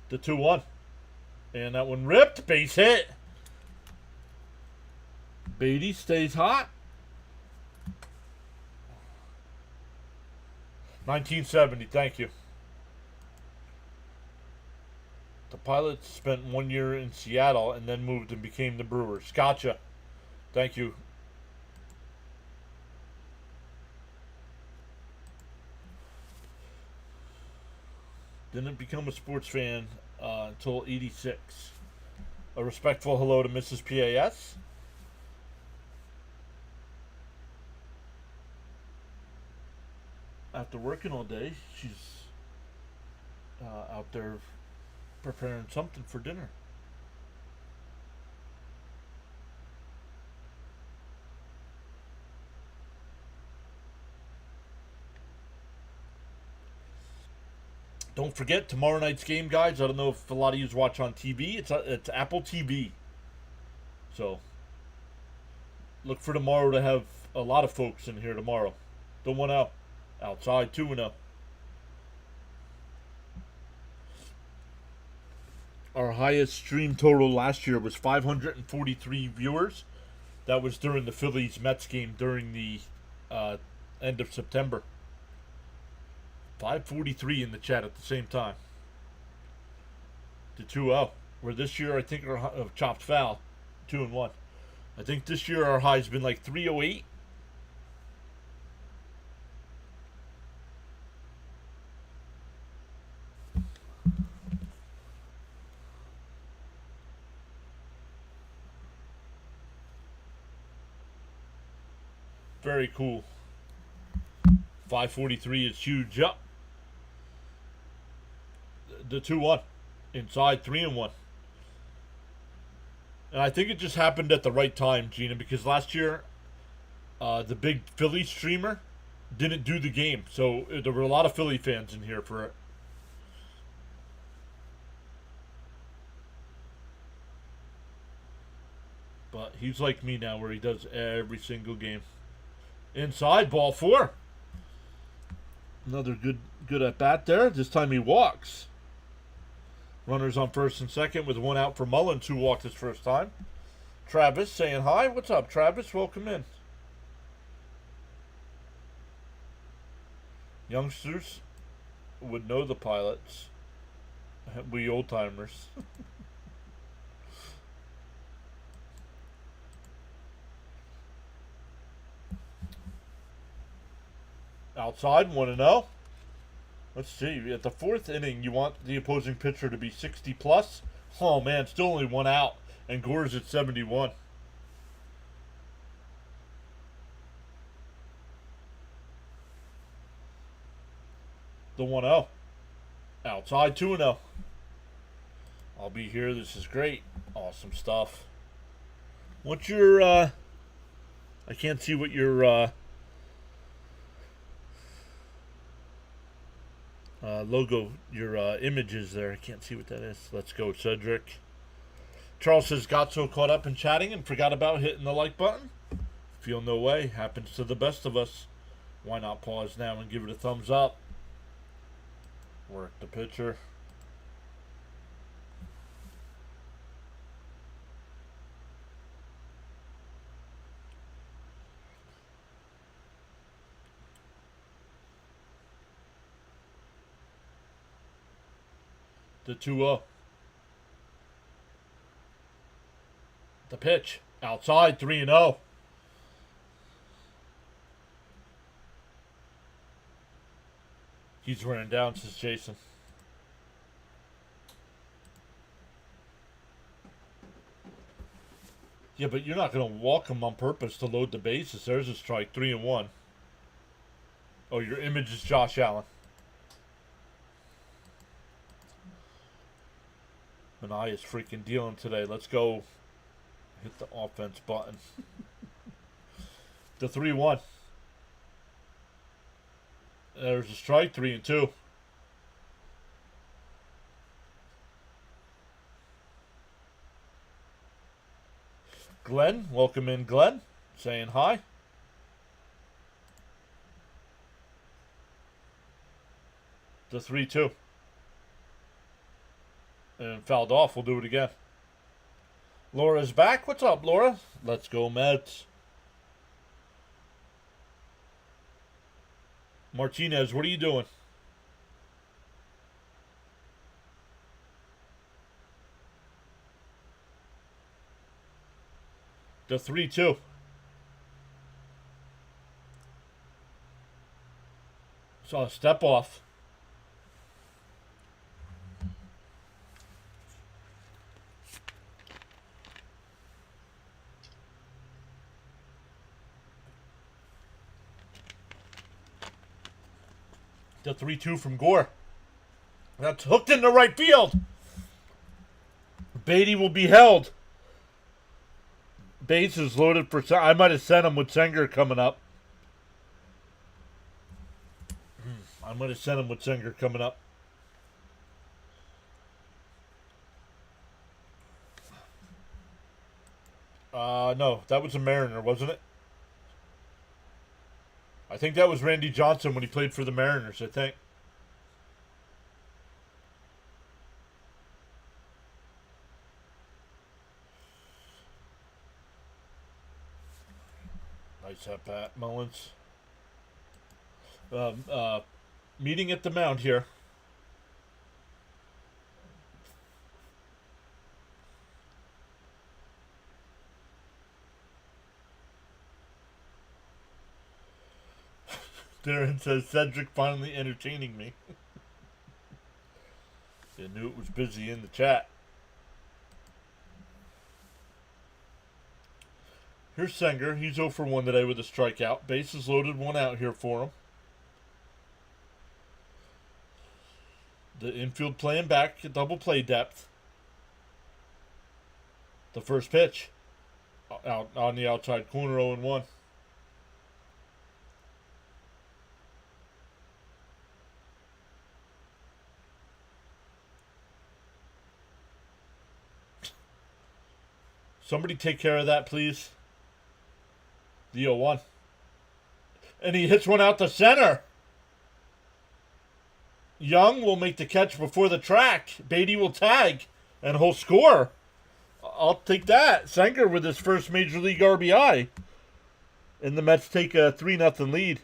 The 2-1. And that one ripped. Base hit. Beatty stays hot. 1970. Thank you. The Pilots spent 1 year in Seattle and then moved and became the Brewers. Gotcha. Thank you. Didn't become a sports fan until 86. A respectful hello to Mrs. PAS. After working all day, she's out there preparing something for dinner. Don't forget tomorrow night's game, guys. I don't know if a lot of you watch on TV. It's Apple TV. So look for tomorrow to have a lot of folks in here tomorrow. The 1-0. Outside 2-0. Our highest stream total last year was 543 viewers. That was during the Phillies Mets game during the end of September. 543 in the chat at the same time. To 2-0. Where this year I think our chopped foul, 2-1. I think this year our high's been like 308. Very cool. 543 is huge up. The 2-1. Inside 3-1. And I think it just happened at the right time, Gina, because last year the big Philly streamer didn't do the game. So there were a lot of Philly fans in here for it. But he's like me now where he does every single game. Inside, ball 4. Another good at bat there. This time he walks. Runners on first and second with 1 out for Mullins, who walked his first time. Travis saying hi. What's up, Travis? Welcome in. Youngsters would know the pilots. We old timers. Outside, 1-0. Let's see. At the 4th inning, you want the opposing pitcher to be 60 plus. Oh man, still only 1 out, and Gore's at 71. The 1-0. Outside, 2-0. I'll be here. This is great. Awesome stuff. What's your I can't see what your logo, your image is there. I can't see what that is. Let's go, Cedric. Charles says, got so caught up in chatting and forgot about hitting the like button. Feel no way. Happens to the best of us. Why not pause now and give it a thumbs up? Work the pitcher. The 2-0. The pitch. Outside, 3-0. He's running down, says Jason. Yeah, but you're not going to walk him on purpose to load the bases. There's a strike, 3-1. Oh, your image is Josh Allen. Manai is freaking dealing today. Let's go hit the offense button. The 3-1. There's a strike, 3-2. Glenn, welcome in, Glenn. Saying hi. The 3-2. And fouled off. We'll do it again. Laura's back. What's up, Laura? Let's go, Mets. Martinez, what are you doing? The 3-2. Saw a step off. The 3-2 from Gore. That's hooked into right field. Beatty will be held. Bates is loaded for... I might have sent him with Senger coming up. I might have sent him with Senger coming up. No, that was a Mariner, wasn't it? I think that was Randy Johnson when he played for the Mariners, I think. Nice at bat, Mullins. Meeting at the mound here. Darren says, Cedric finally entertaining me. I knew it was busy in the chat. Here's Senger. He's 0 for 1 today with a strikeout. Bases loaded, 1 out here for him. The infield playing back, double play depth. The first pitch. Out on the outside corner, 0 and 1. Somebody take care of that, please. The 0-1. And he hits one out to center. Young will make the catch before the track. Beatty will tag, and he'll score. I'll take that. Sanger with his first Major League RBI. And the Mets take a 3-0 lead.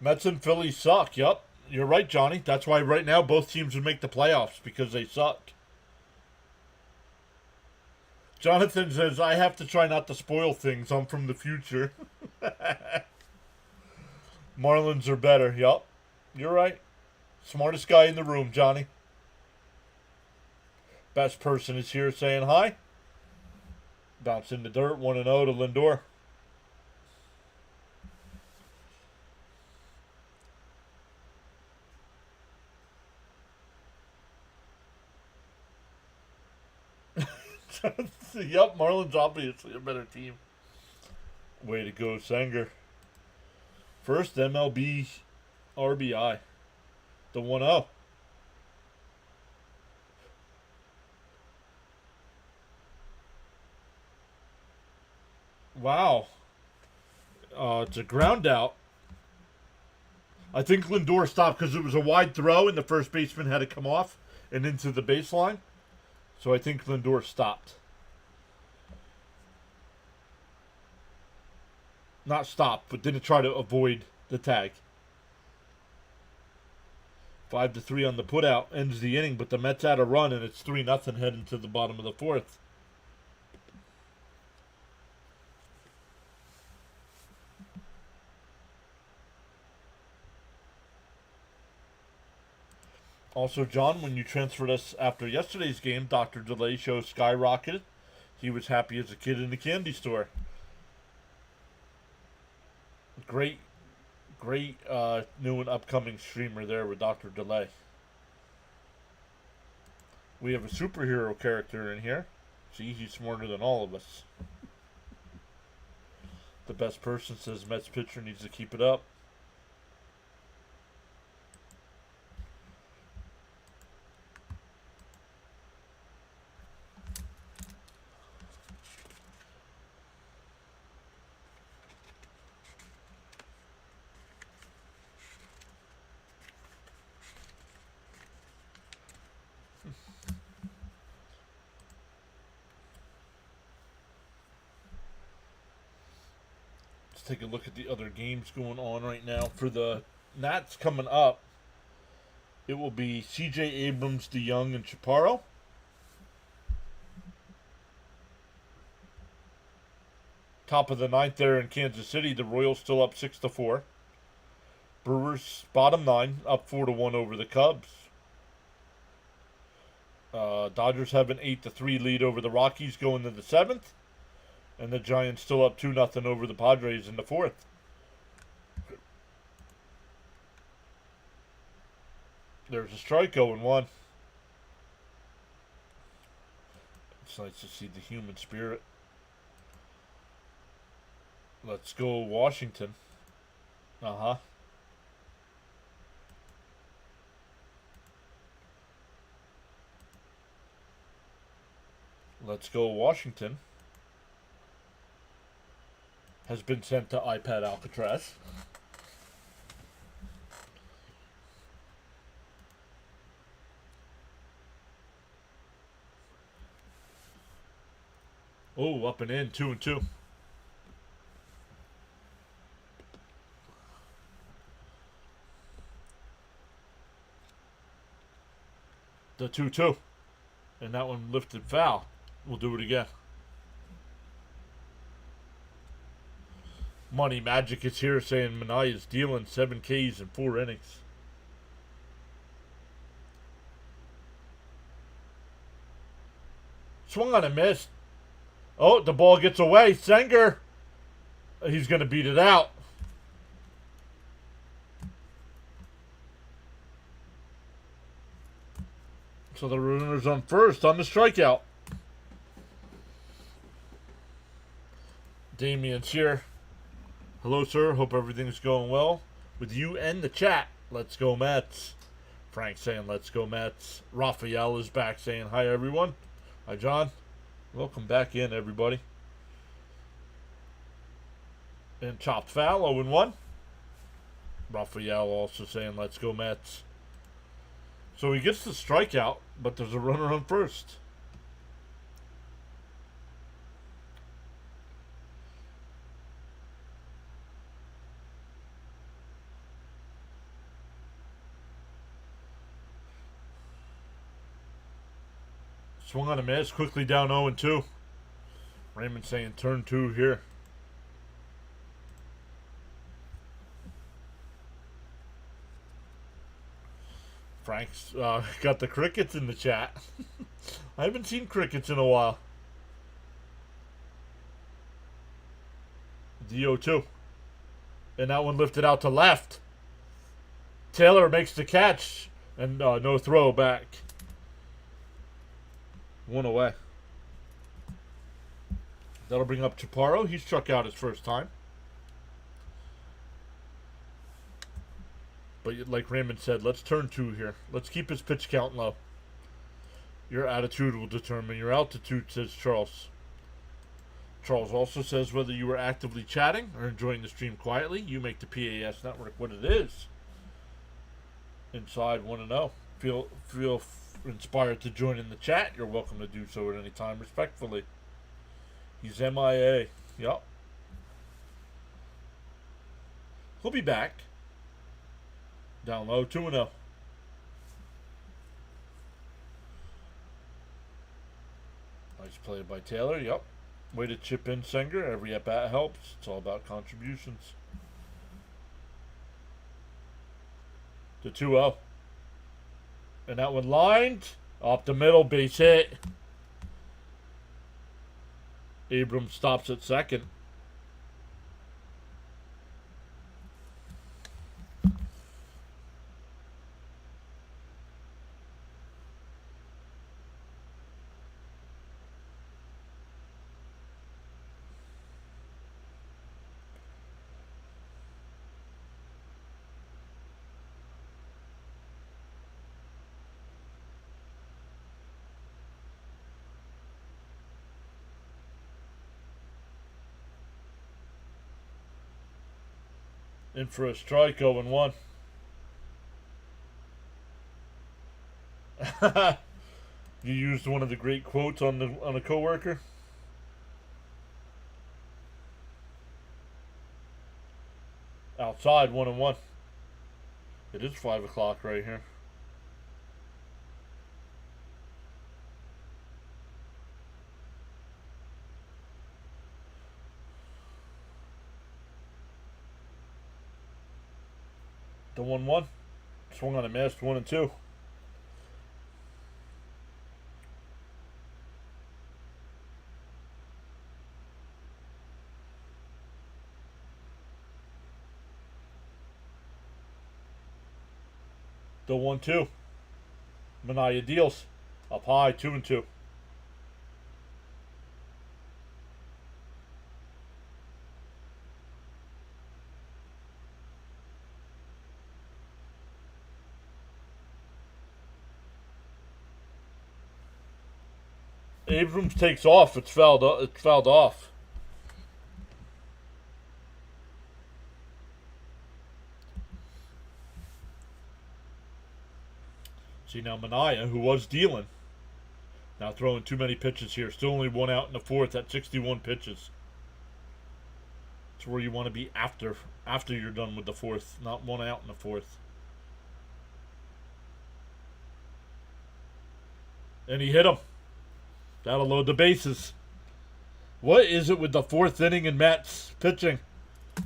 Mets and Phillies suck. Yup, you're right, Johnny. That's why right now both teams would make the playoffs, because they suck. Jonathan says, I have to try not to spoil things. I'm from the future. Marlins are better. Yup, you're right. Smartest guy in the room, Johnny. Best person is here saying hi. Bounce in the dirt, 1-0 to Lindor. Yup, Marlins obviously a better team. Way to go, Sanger. First MLB RBI. The 1-0. Wow. It's a ground out. I think Lindor stopped because it was a wide throw and the first baseman had to come off and into the baseline. So I think Lindor stopped. Not stopped, but didn't try to avoid the tag. 5-3 on the putout ends the inning, but the Mets had a run and it's 3-0 heading to the bottom of the fourth. Also, John, when you transferred us after yesterday's game, Dr. Delay show skyrocketed. He was happy as a kid in the candy store. Great new and upcoming streamer there with Dr. Delay. We have a superhero character in here. See, he's smarter than all of us. The best person says Mets pitcher needs to keep it up. Take a look at the other games going on right now. For the Nats coming up, it will be C.J. Abrams, DeYoung, and Chaparro. Top of the ninth there in Kansas City. The Royals still up 6-4. Brewers bottom 9, up 4-1 over the Cubs. Dodgers have an 8-3 lead over the Rockies going to the 7th. And the Giants still up 2-0 over the Padres in the 4th. There's a strike going 1. It's nice to see the human spirit. Let's go Washington. Uh-huh. Let's Go Washington has been sent to iPad Alcatraz. Oh, up and in, 2-2. The 2-2. And that one lifted foul. We'll do it again. Money Magic is here saying Manaya's dealing 7 Ks in 4 innings. Swung on and missed. Oh, the ball gets away. Senger. He's going to beat it out. So the runner's on first on the strikeout. Damien's here. Hello, sir. Hope everything's going well with you and the chat. Let's go Mets. Frank saying let's go Mets. Raphael is back saying hi, everyone. Hi, John. Welcome back in, everybody. And chopped foul, 0-1. Raphael also saying let's go Mets. So he gets the strikeout, but there's a runner on first. Swung on a miss, quickly down 0-2. Raymond saying turn 2 here. Frank's got the crickets in the chat. I haven't seen crickets in a while. DO2. And that one lifted out to left. Taylor makes the catch. And no throw back. 1 away. That'll bring up Chaparro. He struck out his first time. But like Raymond said, let's turn 2 here. Let's keep his pitch count low. Your attitude will determine your altitude, says Charles. Charles also says whether you were actively chatting or enjoying the stream quietly, you make the PAS network what it is. Inside 1-0. Feel inspired to join in the chat. You're welcome to do so at any time, respectfully. He's MIA. Yup. He'll be back. Down low, 2-0. Nice play by Taylor, yep. Way to chip in Senger. Every at-bat helps. It's all about contributions. The 2-0. And that one lined. Off the middle, base hit. Abrams stops at second. In for a strike, 0-1. You used one of the great quotes on a coworker. Outside, 1-1. It is 5 o'clock right here. The 1-1. Swung on a missed, 1-2. The 1-2. Manaya deals. Up high, 2-2. Abrams takes off. It's fouled off. See now Mania, who was dealing, now throwing too many pitches here. Still only 1 out in the 4th at 61 pitches. It's where you want to be after you're done with the 4th, not 1 out in the 4th. And he hit him. That'll load the bases. What is it with the 4th inning and Mets pitching? I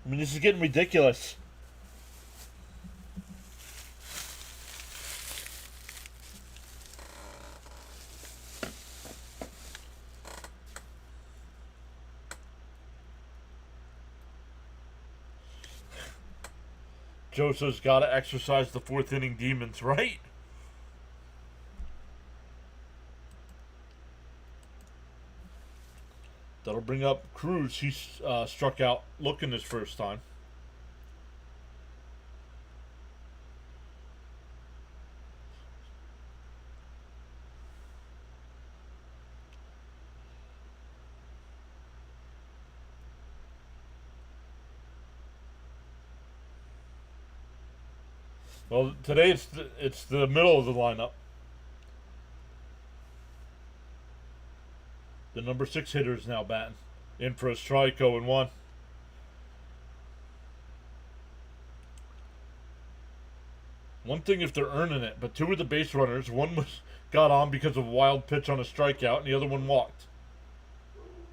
mean, this is getting ridiculous. Joseph's got to exercise the 4th inning demons, right? That'll bring up Cruz. He struck out looking his first time. Well, today it's the middle of the lineup. The number 6 hitter is now batting. In for a strike, 0-1. One thing if they're earning it, but 2 of the base runners, one got on because of a wild pitch on a strikeout, and the other one walked.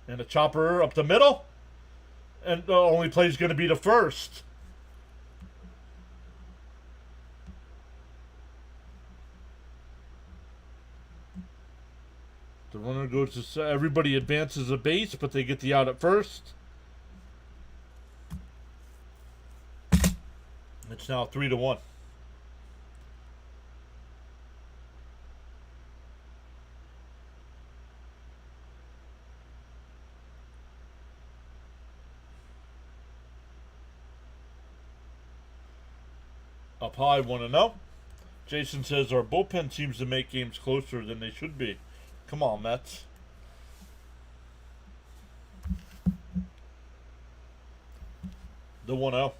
And a chopper up the middle, and the only play is going to be the first. The runner goes to everybody advances a base, but they get the out at first. It's now 3-1. Up high, 1-0. Jason says our bullpen seems to make games closer than they should be. Come on, Mets. The 1-0.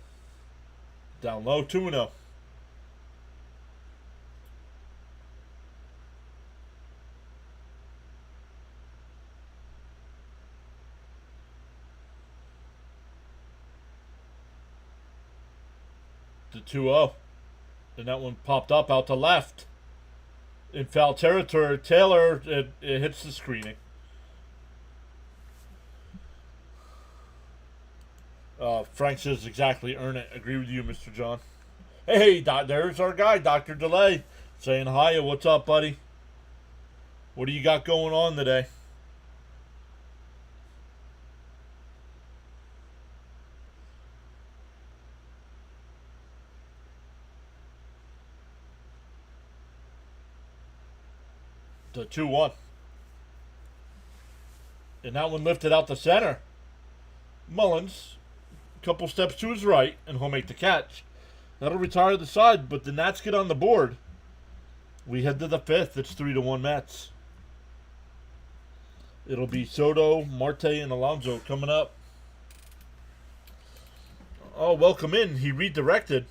Down low, 2-0. The 2-0. And that one popped up out to left. In foul territory, Taylor, it hits the screening. Frank says exactly, earn it. Agree with you, Mr. John. Hey, there's our guy, Dr. Delay, saying hi. What's up, buddy? What do you got going on today? The 2-1. And that one lifted out the center. Mullins, a couple steps to his right, and he'll make the catch. That'll retire the side, but the Nats get on the board. We head to the 5th. It's 3-1 Mets. It'll be Soto, Marte, and Alonso coming up. Oh, welcome in. He redirected.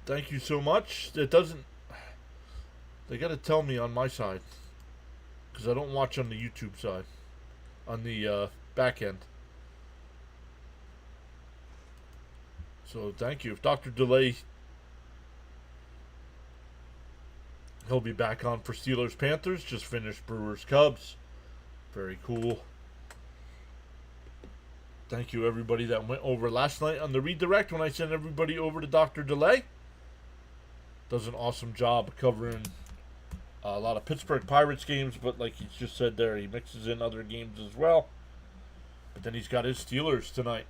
Thank you so much. It doesn't... They got to tell me on my side, because I don't watch on the YouTube side, on the back end. So thank you. If Dr. Delay, he'll be back on for Steelers Panthers. Just finished Brewers Cubs. Very cool. Thank you everybody that went over last night on the redirect when I sent everybody over to Dr. Delay. Does an awesome job covering a lot of Pittsburgh Pirates games, but like he just said there, he mixes in other games as well. But then he's got his Steelers tonight.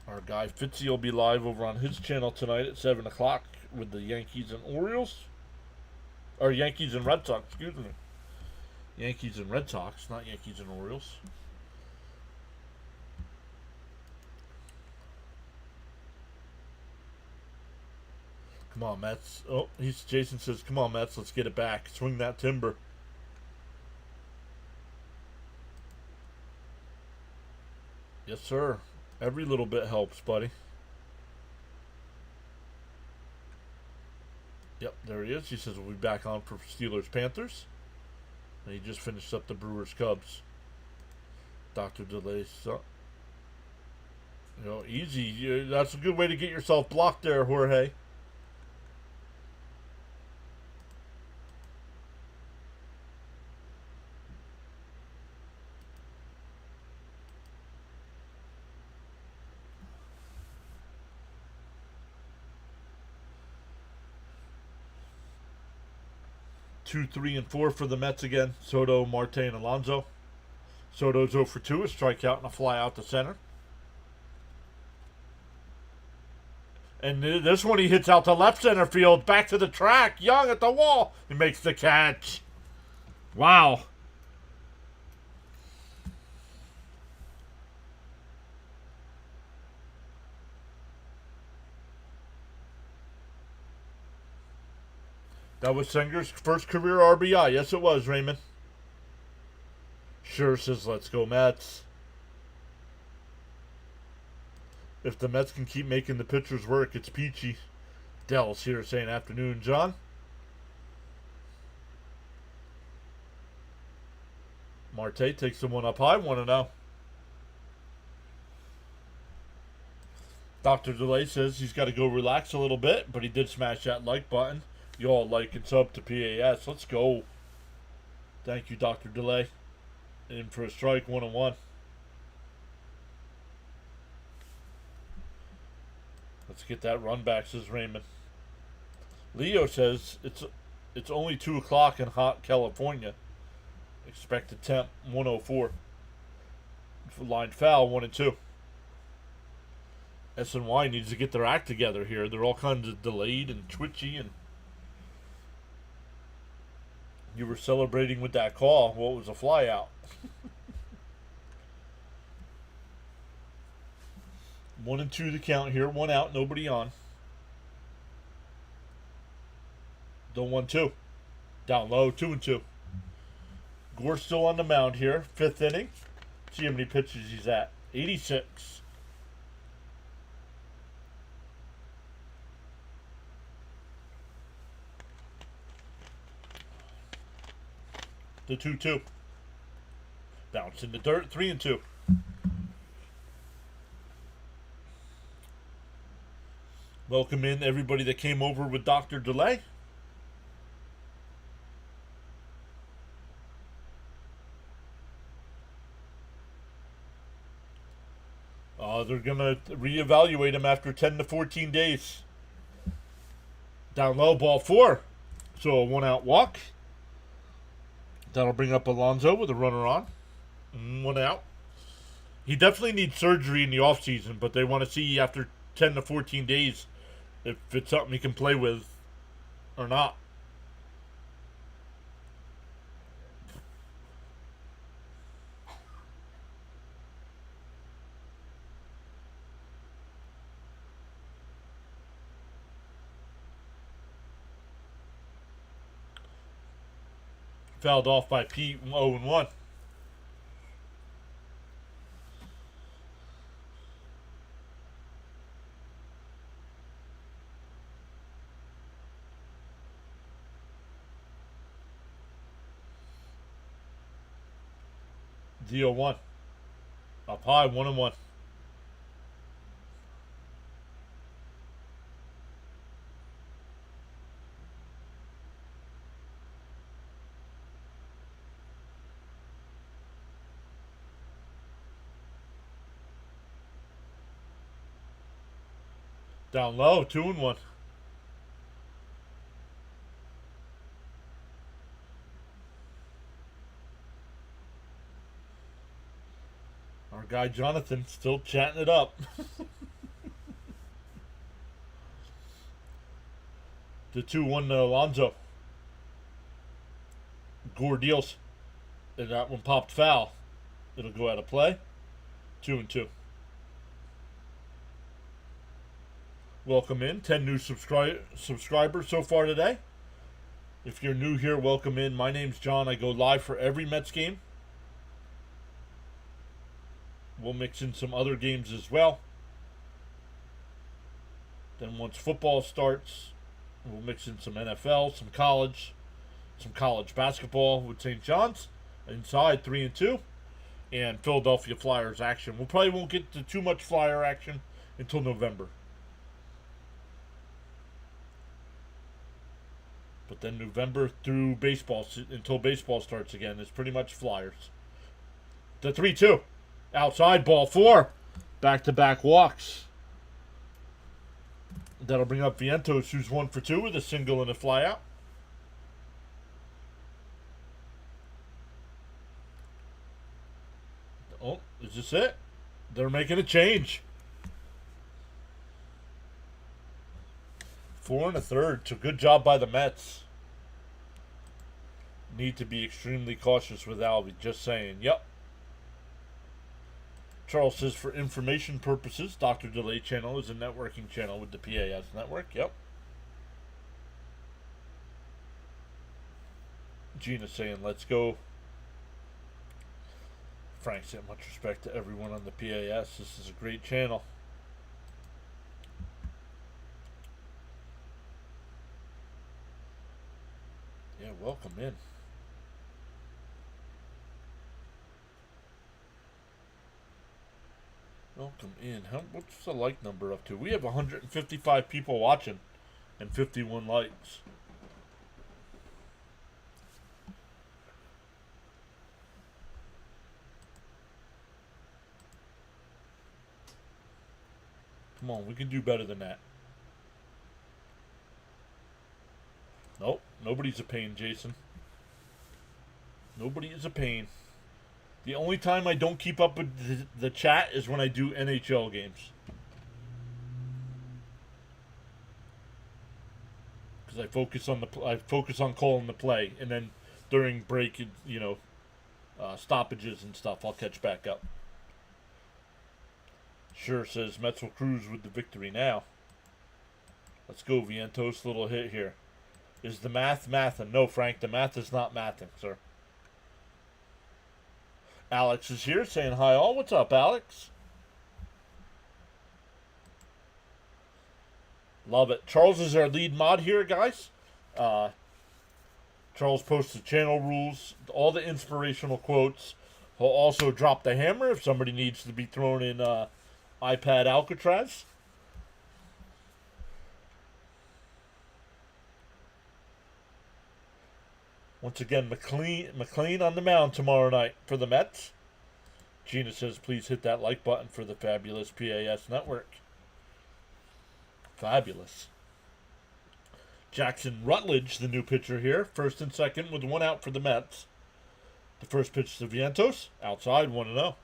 Our guy Fitzy will be live over on his channel tonight at 7 o'clock with the Yankees and Orioles. Or Yankees and Red Sox, excuse me. Yankees and Red Sox, not Yankees and Orioles. Come on, Mets. Oh, Jason says, come on, Mets, let's get it back. Swing that timber. Yes, sir. Every little bit helps, buddy. Yep, there he is. He says we'll be back on for Steelers Panthers. And he just finished up the Brewers Cubs. Dr. Delay. So, easy. That's a good way to get yourself blocked there, Jorge. Two, 3, and 4 for the Mets again. Soto, Marte, and Alonso. Soto's 0 for 2, a strikeout and a fly out to center. And this one he hits out to left center field, back to the track. Young at the wall. He makes the catch. Wow. That was Senger's first career RBI. Yes, it was, Raymond. Sure says, let's go, Mets. If the Mets can keep making the pitchers work, it's peachy. Dell's here saying afternoon, John. Marte takes the one up high, 1-0. Dr. Delay says he's got to go relax a little bit, but he did smash that like button. You all like and sub to PAS. Let's go. Thank you, Dr. Delay. In for a strike, 1-1. Let's get that run back, says Raymond. Leo says it's only 2 o'clock in hot California. Expected temp 104. Line foul 1 and 2. SNY needs to get their act together here. They're all kinds of delayed and twitchy, and you were celebrating with that call. Well, it was a fly out. 1 and 2 the count here. 1 out, nobody on. The 1-2. Down low, 2 and 2. Gore still on the mound here. 5th inning. See how many pitches he's at. 86. The 2-2. Bounce in the dirt. 3 and 2. Welcome in everybody that came over with Dr. Delay. They're going to reevaluate him after 10 to 14 days. Down low, ball 4. So a 1 out walk. That'll bring up Alonso with a runner on. 1 out. He definitely needs surgery in the offseason, but they want to see after 10 to 14 days if it's something he can play with or not. Fouled off by Pete, 0-1. The 0-1. Up high, 1-1. Down low, 2-1. Our guy Jonathan still chatting it up. The 2-1 to Alonso. Gore deals. And that one popped foul. It'll go out of play. 2 and 2. Welcome in. 10 new subscribers so far today. If you're new here, welcome in. My name's John. I go live for every Mets game. We'll mix in some other games as well. Then once football starts, we'll mix in some NFL, some college basketball with St. John's, inside 3 and 2, and Philadelphia Flyers action. We probably won't get to too much Flyer action until November. But then November through baseball, until baseball starts again, is pretty much Flyers. The 3-2. Outside, ball 4. Back-to-back walks. That'll bring up Vientos, who's 1 for 2 with a single and a flyout. Oh, is this it? They're making a change. 4 1/3. So good job by the Mets. Need to be extremely cautious with Alvey. Just saying. Yep. Charles says for information purposes, Dr. Delay channel is a networking channel with the PAS network. Yep. Gina saying let's go. Frank said much respect to everyone on the PAS. This is a great channel. Yeah, welcome in. Welcome in. What's the like number up to? We have 155 people watching and 51 likes. Come on, we can do better than that. Nope, nobody's a pain, Jason. Nobody is a pain. The only time I don't keep up with the chat is when I do NHL games. Because I focus on calling the play, and then during break, stoppages and stuff, I'll catch back up. Sure says Mets will cruise with the victory now. Let's go, Vientos. Little hit here. Is the math mathin'? No, Frank, the math is not mathing, sir. Alex is here saying hi all. What's up, Alex? Love it. Charles is our lead mod here, guys. Charles posts the channel rules, all the inspirational quotes. He'll also drop the hammer if somebody needs to be thrown in iPad Alcatraz. Once again, McLean on the mound tomorrow night for the Mets. Gina says, please hit that like button for the fabulous PAS network. Fabulous. Jackson Rutledge, the new pitcher here. First and second with 1 out for the Mets. The first pitch to Vientos. Outside, 1-0.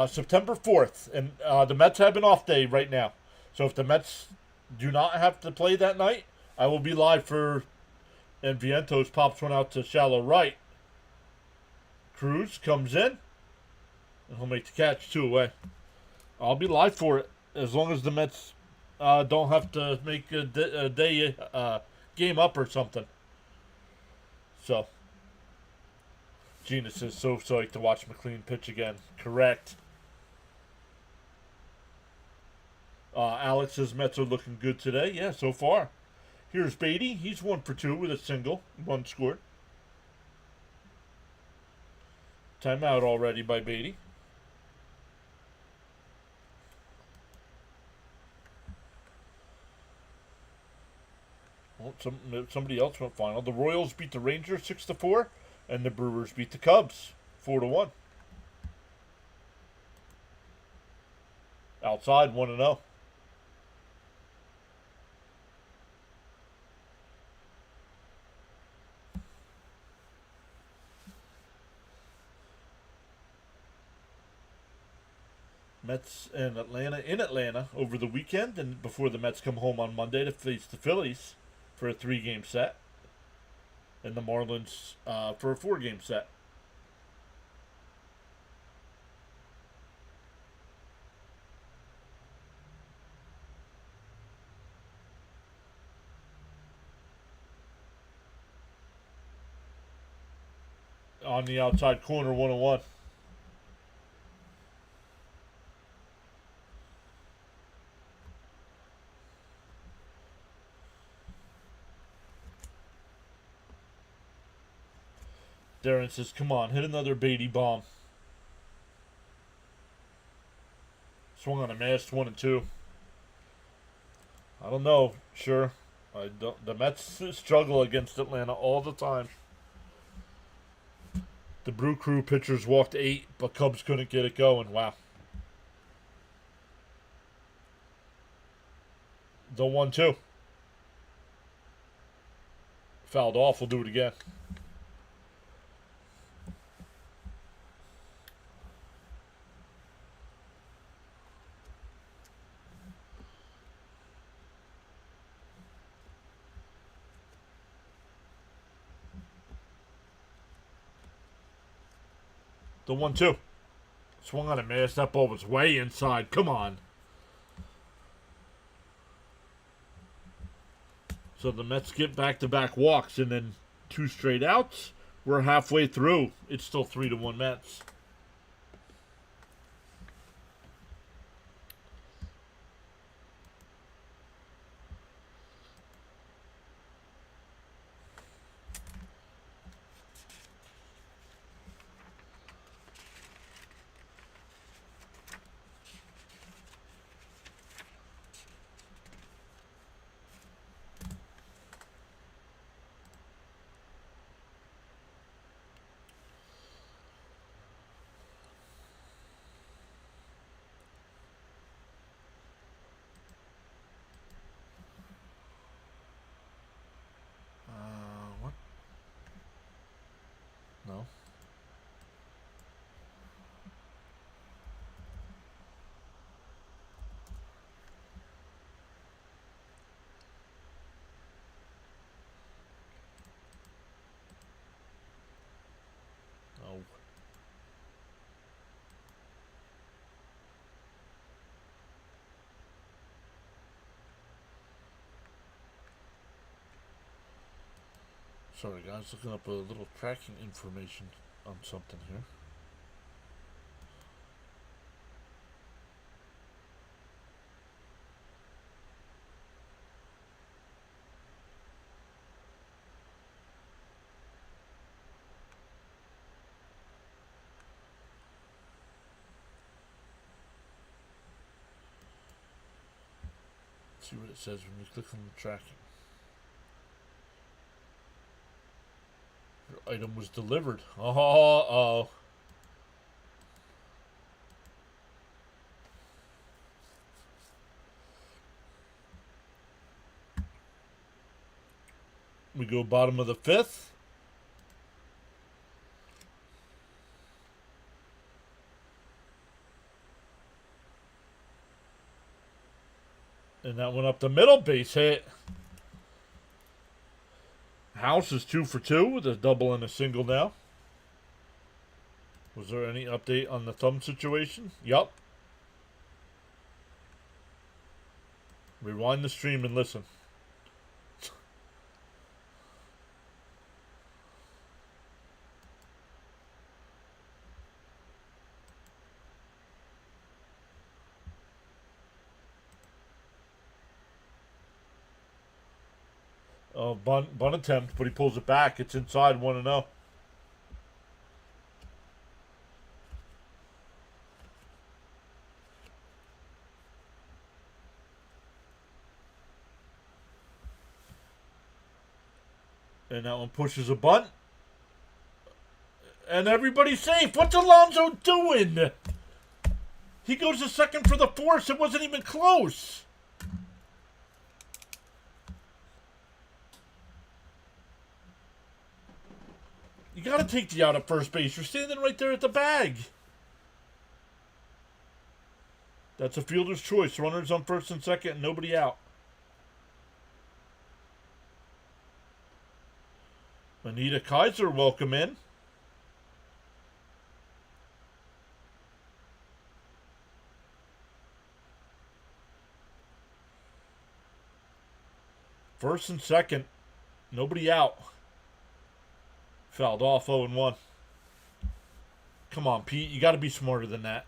September 4th, and the Mets have an off day right now. So if the Mets do not have to play that night, I will be live for, and Vientos pops one out to shallow right. Cruz comes in, and he'll make the catch, 2 away. I'll be live for it, as long as the Mets don't have to make a day game up or something. So, Gina says, so psyched to watch McLean pitch again. Correct. Alex says Mets are looking good today. Yeah, so far. Here's Beatty. He's 1 for 2 with a single. 1 scored. Timeout already by Beatty. Well, somebody else went final. The Royals beat the Rangers 6-4, and the Brewers beat the Cubs 4-1. Outside, 1-0. Mets and Atlanta in Atlanta over the weekend, and before the Mets come home on Monday to face the Phillies for a 3-game set, and the Marlins for a 4-game set. on the outside corner, 101. Darren says, come on, hit another Beatty bomb. Swung on a mast, 1 and 2. I don't know. Sure. I don't. The Mets struggle against Atlanta all the time. The Brew Crew pitchers walked 8, but Cubs couldn't get it going. Wow. The 1-2. Fouled off. We'll do it again. The 1-2. Swung on a miss. That ball was way inside. Come on. So the Mets get back-to-back walks and then 2 straight outs. We're halfway through. It's still 3-1 Mets. What? No. No. Sorry guys, looking up a little tracking information on something here. Let's see what it says when you click on the tracking. Your item was delivered. Oh. We go bottom of the 5th. And that went up the middle, base hit. House is 2 for 2 with a double and a single now. Was there any update on the thumb situation? Yup. Rewind the stream and listen. Bunt attempt, but he pulls it back. It's inside 1-0. And that one pushes a bunt. And everybody's safe. What's Alonso doing? He goes to second for the force. It wasn't even close. You got to take the out at first base. You're standing right there at the bag. That's a fielder's choice. Runners on first and second and nobody out. Anita Kaiser, welcome in. First and second, nobody out. Fouled off 0-1. Come on, Pete. You got to be smarter than that.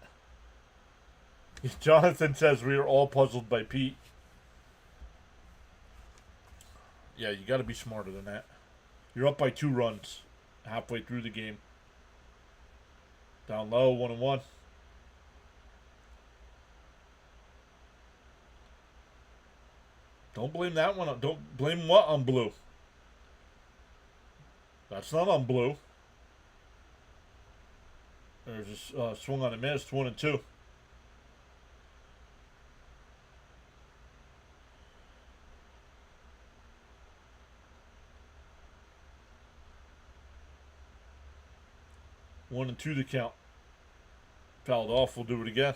Jonathan says we are all puzzled by Pete. Yeah, you got to be smarter than that. You're up by 2 runs halfway through the game. Down low, 1-1. Don't blame that one. Don't blame what on blue. That's not on blue. There's a swing on a miss, 1-2. One and two to count. Fouled off. We'll do it again.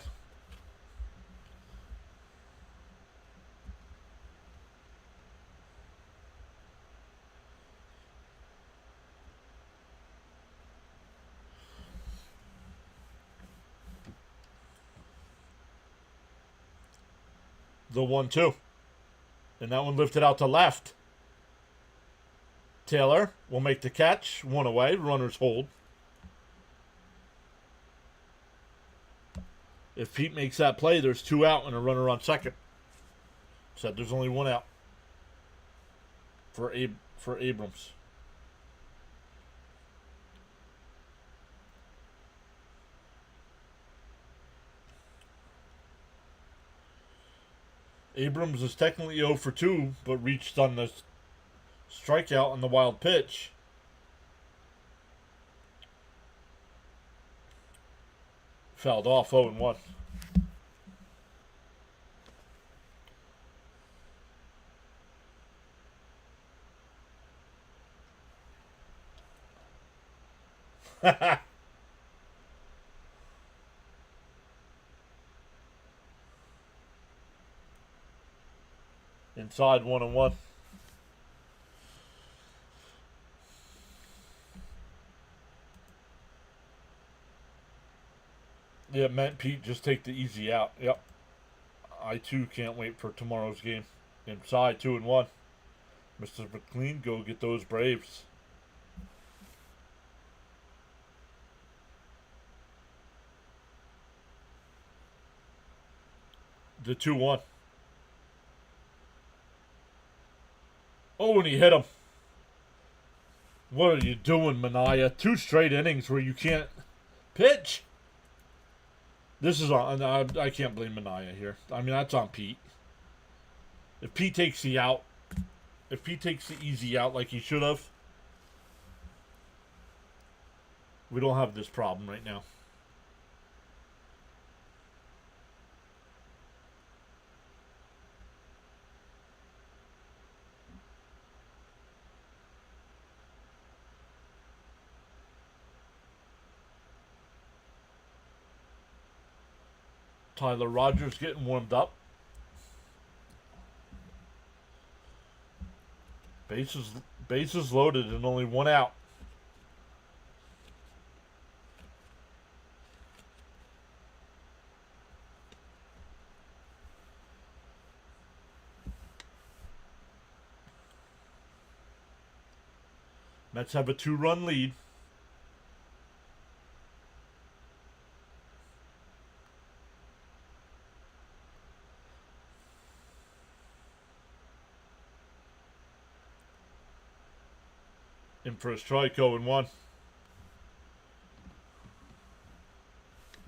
The 1-2. And that one lifted out to left. Taylor will make the catch. One away. Runners hold. If Pete makes that play, there's 2 out and a runner on second. Said there's only 1 out for Abrams. Abrams is technically 0 for 2, but reached on the strikeout on the wild pitch. Fouled off, 0-1. Inside, 1-1. Yeah, meant Pete, just take the easy out. Yep. I too can't wait for tomorrow's game. Inside, 2-1. Mr. McLean, go get those Braves. The 2-1. Oh, and he hit him. What are you doing, Mania? 2 straight innings where you can't pitch. This is on. I can't blame Mania here. I mean, that's on Pete. If Pete takes the out, if Pete takes the easy out like he should have, we don't have this problem right now. Tyler Rogers getting warmed up. Bases loaded and only 1 out. Mets have a 2-run lead. In for a strike, 0-1.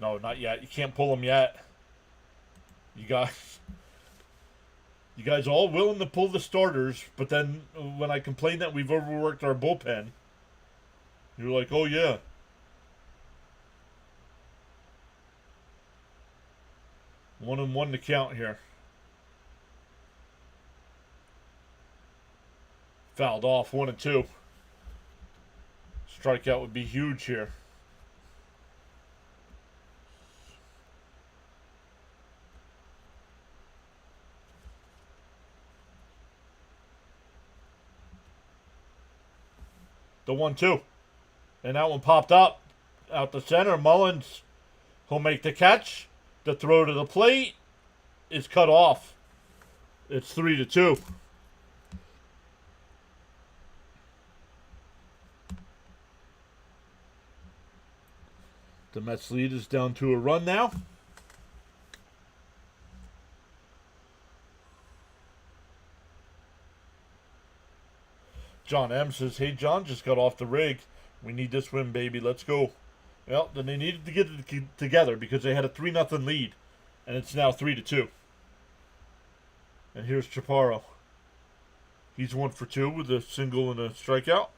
No, not yet. You can't pull him yet. You guys all willing to pull the starters, but then when I complain that we've overworked our bullpen, you're like, oh yeah. One and one to count here. Fouled off, 1-2. Strikeout would be huge here. The 1-2. And that one popped up out the center. Mullins will make the catch. The throw to the plate is cut off. It's 3-2. The Mets lead is down to a run now. John M says, "Hey John, just got off the rig. We need this win, baby. Let's go." Well, then they needed to get it together because they had a 3-0 lead, and it's now 3-2. And here's Chaparro. He's 1 for 2 with a single and a strikeout.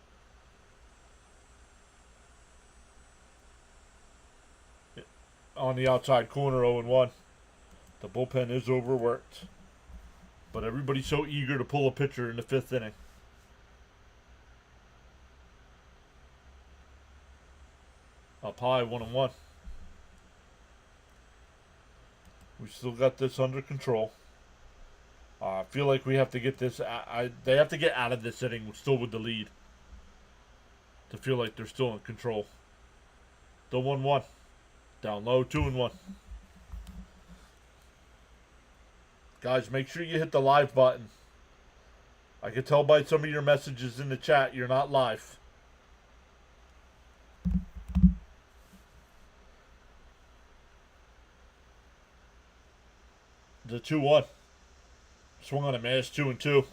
On the outside corner, 0-1. The bullpen is overworked. But everybody's so eager to pull a pitcher in the 5th inning. Up high, 1-1. We still got this under control. I feel like we have to get this. They have to get out of this inning still with the lead to feel like they're still in control. The 1-1. Down low, 2-1. Guys, make sure you hit the live button. I can tell by some of your messages in the chat you're not live. The 2-1. Swung on a miss, 2-2.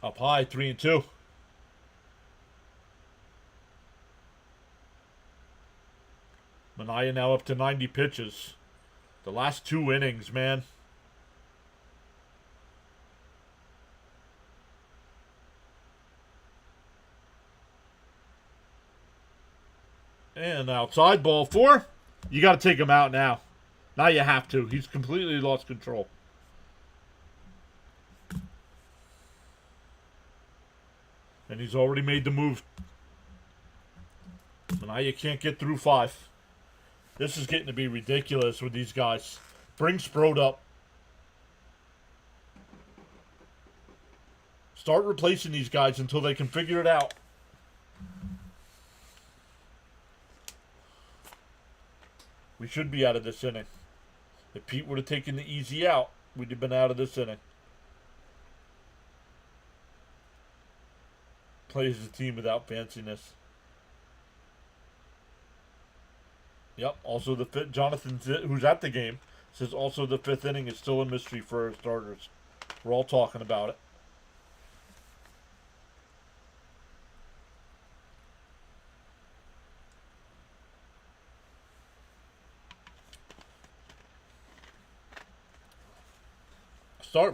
Up high, 3-2. Minaya now up to 90 pitches. The last 2 innings, man. And outside, ball 4. You got to take him out now. Now you have to. He's completely lost control. And he's already made the move. So now you can't get through 5. This is getting to be ridiculous with these guys. Bring Sprode up. Start replacing these guys until they can figure it out. We should be out of this inning. If Pete would have taken the easy out, we'd have been out of this inning. Plays the team without fanciness. Yep, also the fifth, Jonathan, who's at the game, says also the 5th inning is still a mystery for our starters. We're all talking about it.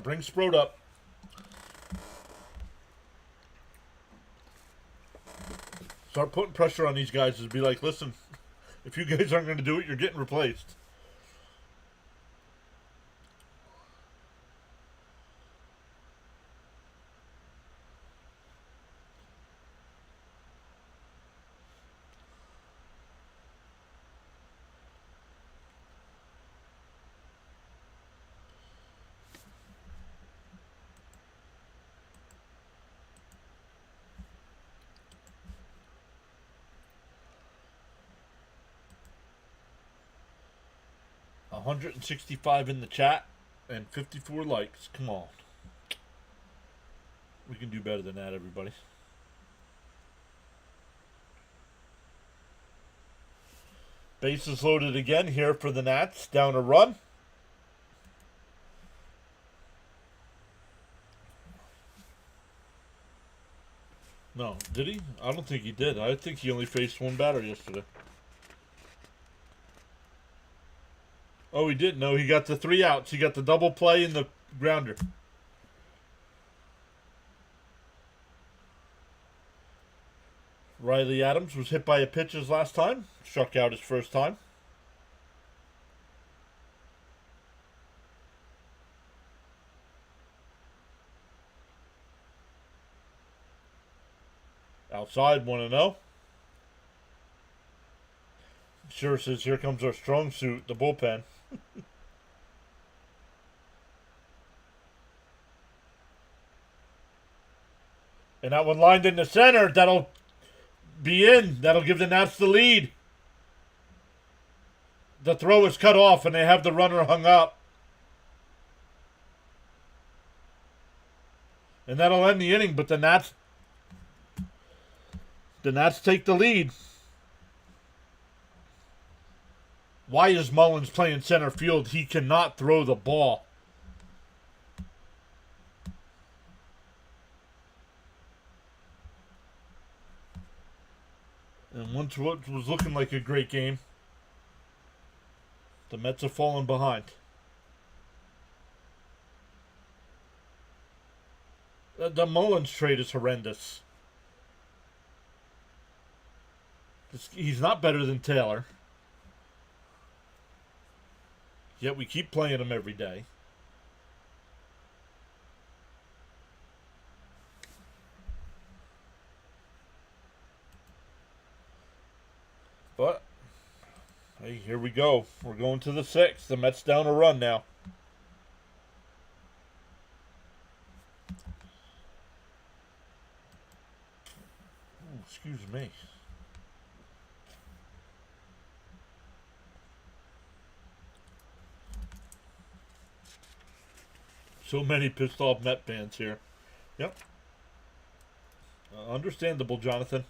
Bring Sprode up. Start putting pressure on these guys to be like, listen, if you guys aren't going to do it, you're getting replaced. $165 in the chat and 54 likes. Come on. We can do better than that, everybody. Bases loaded again here for the Nats. Down a run. No, did he? I don't think he did. I think he only faced 1 batter yesterday. Oh, he did. No, he got the 3 outs. He got the double play and the grounder. Riley Adams was hit by a pitch his last time. Struck out his first time. Outside, 1-0. Sure says, here comes our strong suit, the bullpen. And that one lined in the center. That'll be in. That'll give the Nats the lead. The throw is cut off and they have the runner hung up. And that'll end the inning, but the Nats take the lead. Why is Mullins playing center field? He cannot throw the ball. And once what was looking like a great game, the Mets have fallen behind. The Mullins trade is horrendous. He's not better than Taylor. Yet we keep playing him every day. But, hey, here we go. We're going to the 6th. The Mets down a run now. Ooh, excuse me. So many pissed off Met fans here. Yep. Understandable, Jonathan.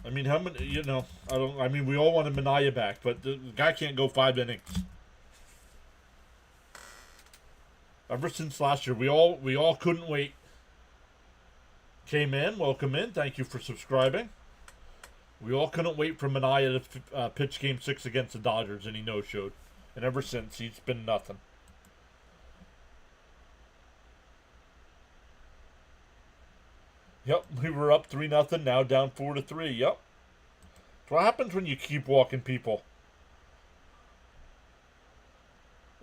I mean, how many? You know, I mean, we all wanted Minaya back, but the guy can't go 5 innings. Ever since last year, we all couldn't wait. Came in, welcome in. Thank you for subscribing. We all couldn't wait for Minaya to pitch Game 6 against the Dodgers, and he no-showed. And ever since, he's been nothing. Yep, we were up 3-0, now down 4-3. Yep. That's what happens when you keep walking people.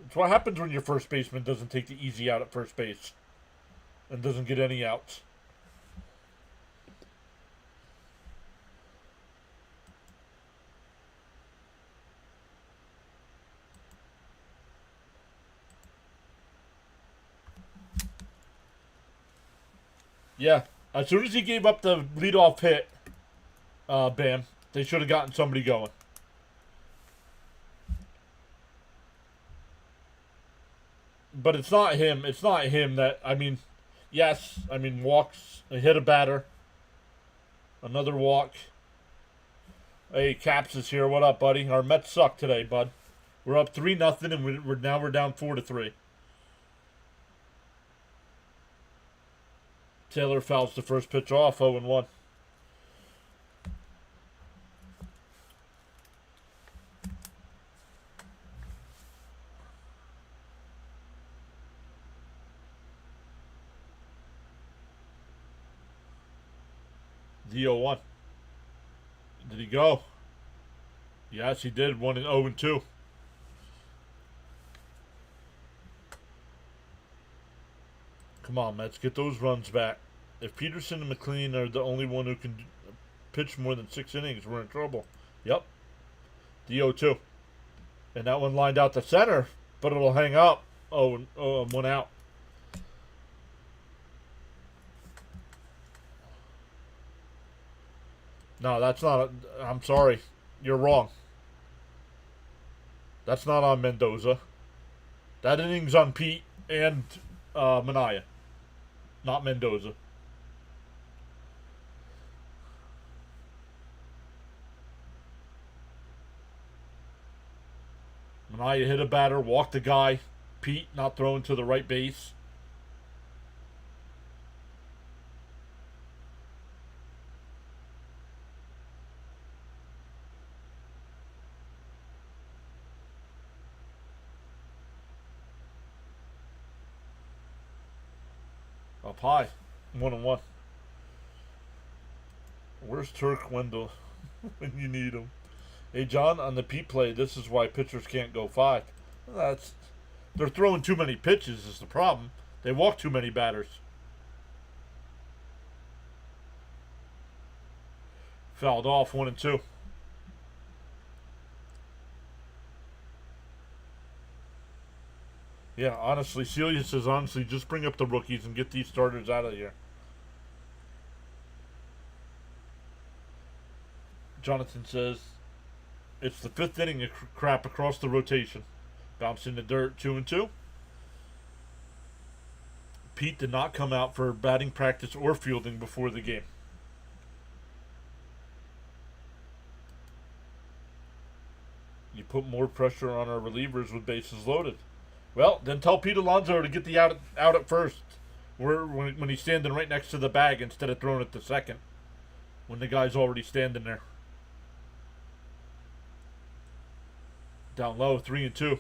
It's what happens when your first baseman doesn't take the easy out at first base and doesn't get any outs. Yeah. As soon as he gave up the leadoff hit, Bam, they should have gotten somebody going. But it's not him. It's not him that, I mean, yes, I mean, walks, hit a batter. Another walk. Hey, Caps is here. What up, buddy? Our Mets suck today, bud. We're up 3-0, and we're down 4-3. Taylor fouls the first pitch off, 0-1. The 0-1. Did he go? Yes, he did. 0-2. Come on, Mets, get those runs back. If Peterson and McLean are the only one who can pitch more than 6 innings, we're in trouble. Yep. The 0-2. And that one lined out the center, but it'll hang up. Oh, 1 out. No, that's not. I'm sorry. You're wrong. That's not on Mendoza. That inning's on Pete and Minaya. Not Mendoza. Minaya hit a batter, walked the guy. Pete not throwing to the right base. Up high. 1-1. Where's Turk Wendell when you need him? Hey, John, on the Pete play, this is why pitchers can't go 5. They're throwing too many pitches is the problem. They walk too many batters. Fouled off, 1-2. Yeah, honestly, Celia says, honestly, just bring up the rookies and get these starters out of here. Jonathan says, It's the fifth inning of crap across the rotation. Bouncing the dirt, 2-2. Pete did not come out for batting practice or fielding before the game. You put more pressure on our relievers with bases loaded. Well, then tell Pete Alonso to get the out at first, when he's standing right next to the bag instead of throwing it to second, when the guy's already standing there. Down low, 3-2.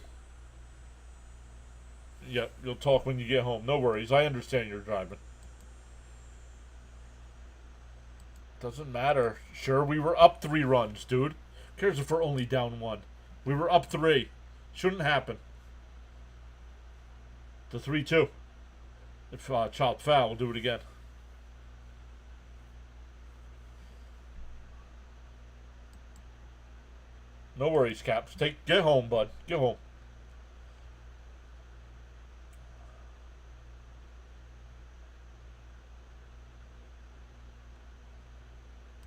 Yep, you'll talk when you get home. No worries, I understand you're driving. Doesn't matter. Sure, we were up 3 runs, dude. Who cares if we're only down 1? We were up 3. Shouldn't happen. The 3-2. If chopped foul, we'll do it again. No worries, Caps. Get home, bud. Get home.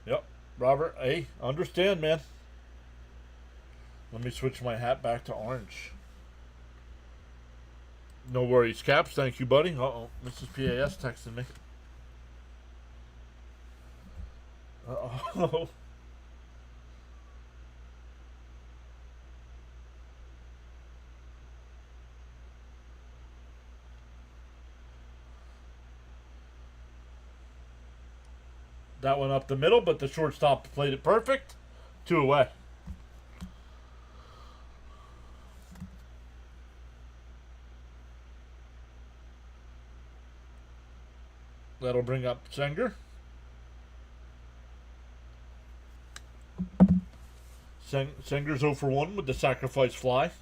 Yep, Robert. Hey, understand, man. Let me switch my hat back to orange. No worries, Caps. Thank you, buddy. Uh-oh. Mrs. PAS texting me. Uh-oh. That went up the middle, but the shortstop played it perfect. 2 away. That'll bring up Senger. Senger's 0 for 1 with the sacrifice fly,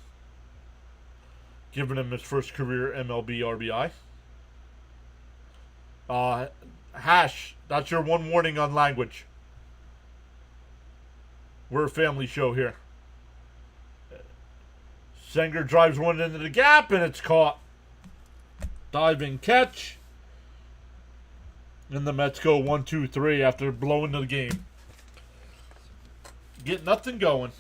giving him his first career MLB RBI. Hash, that's your one warning on language. We're a family show here. Senger drives one into the gap, and it's caught. Diving catch. And the Mets go 1-2-3 after blowing the game. Get nothing going.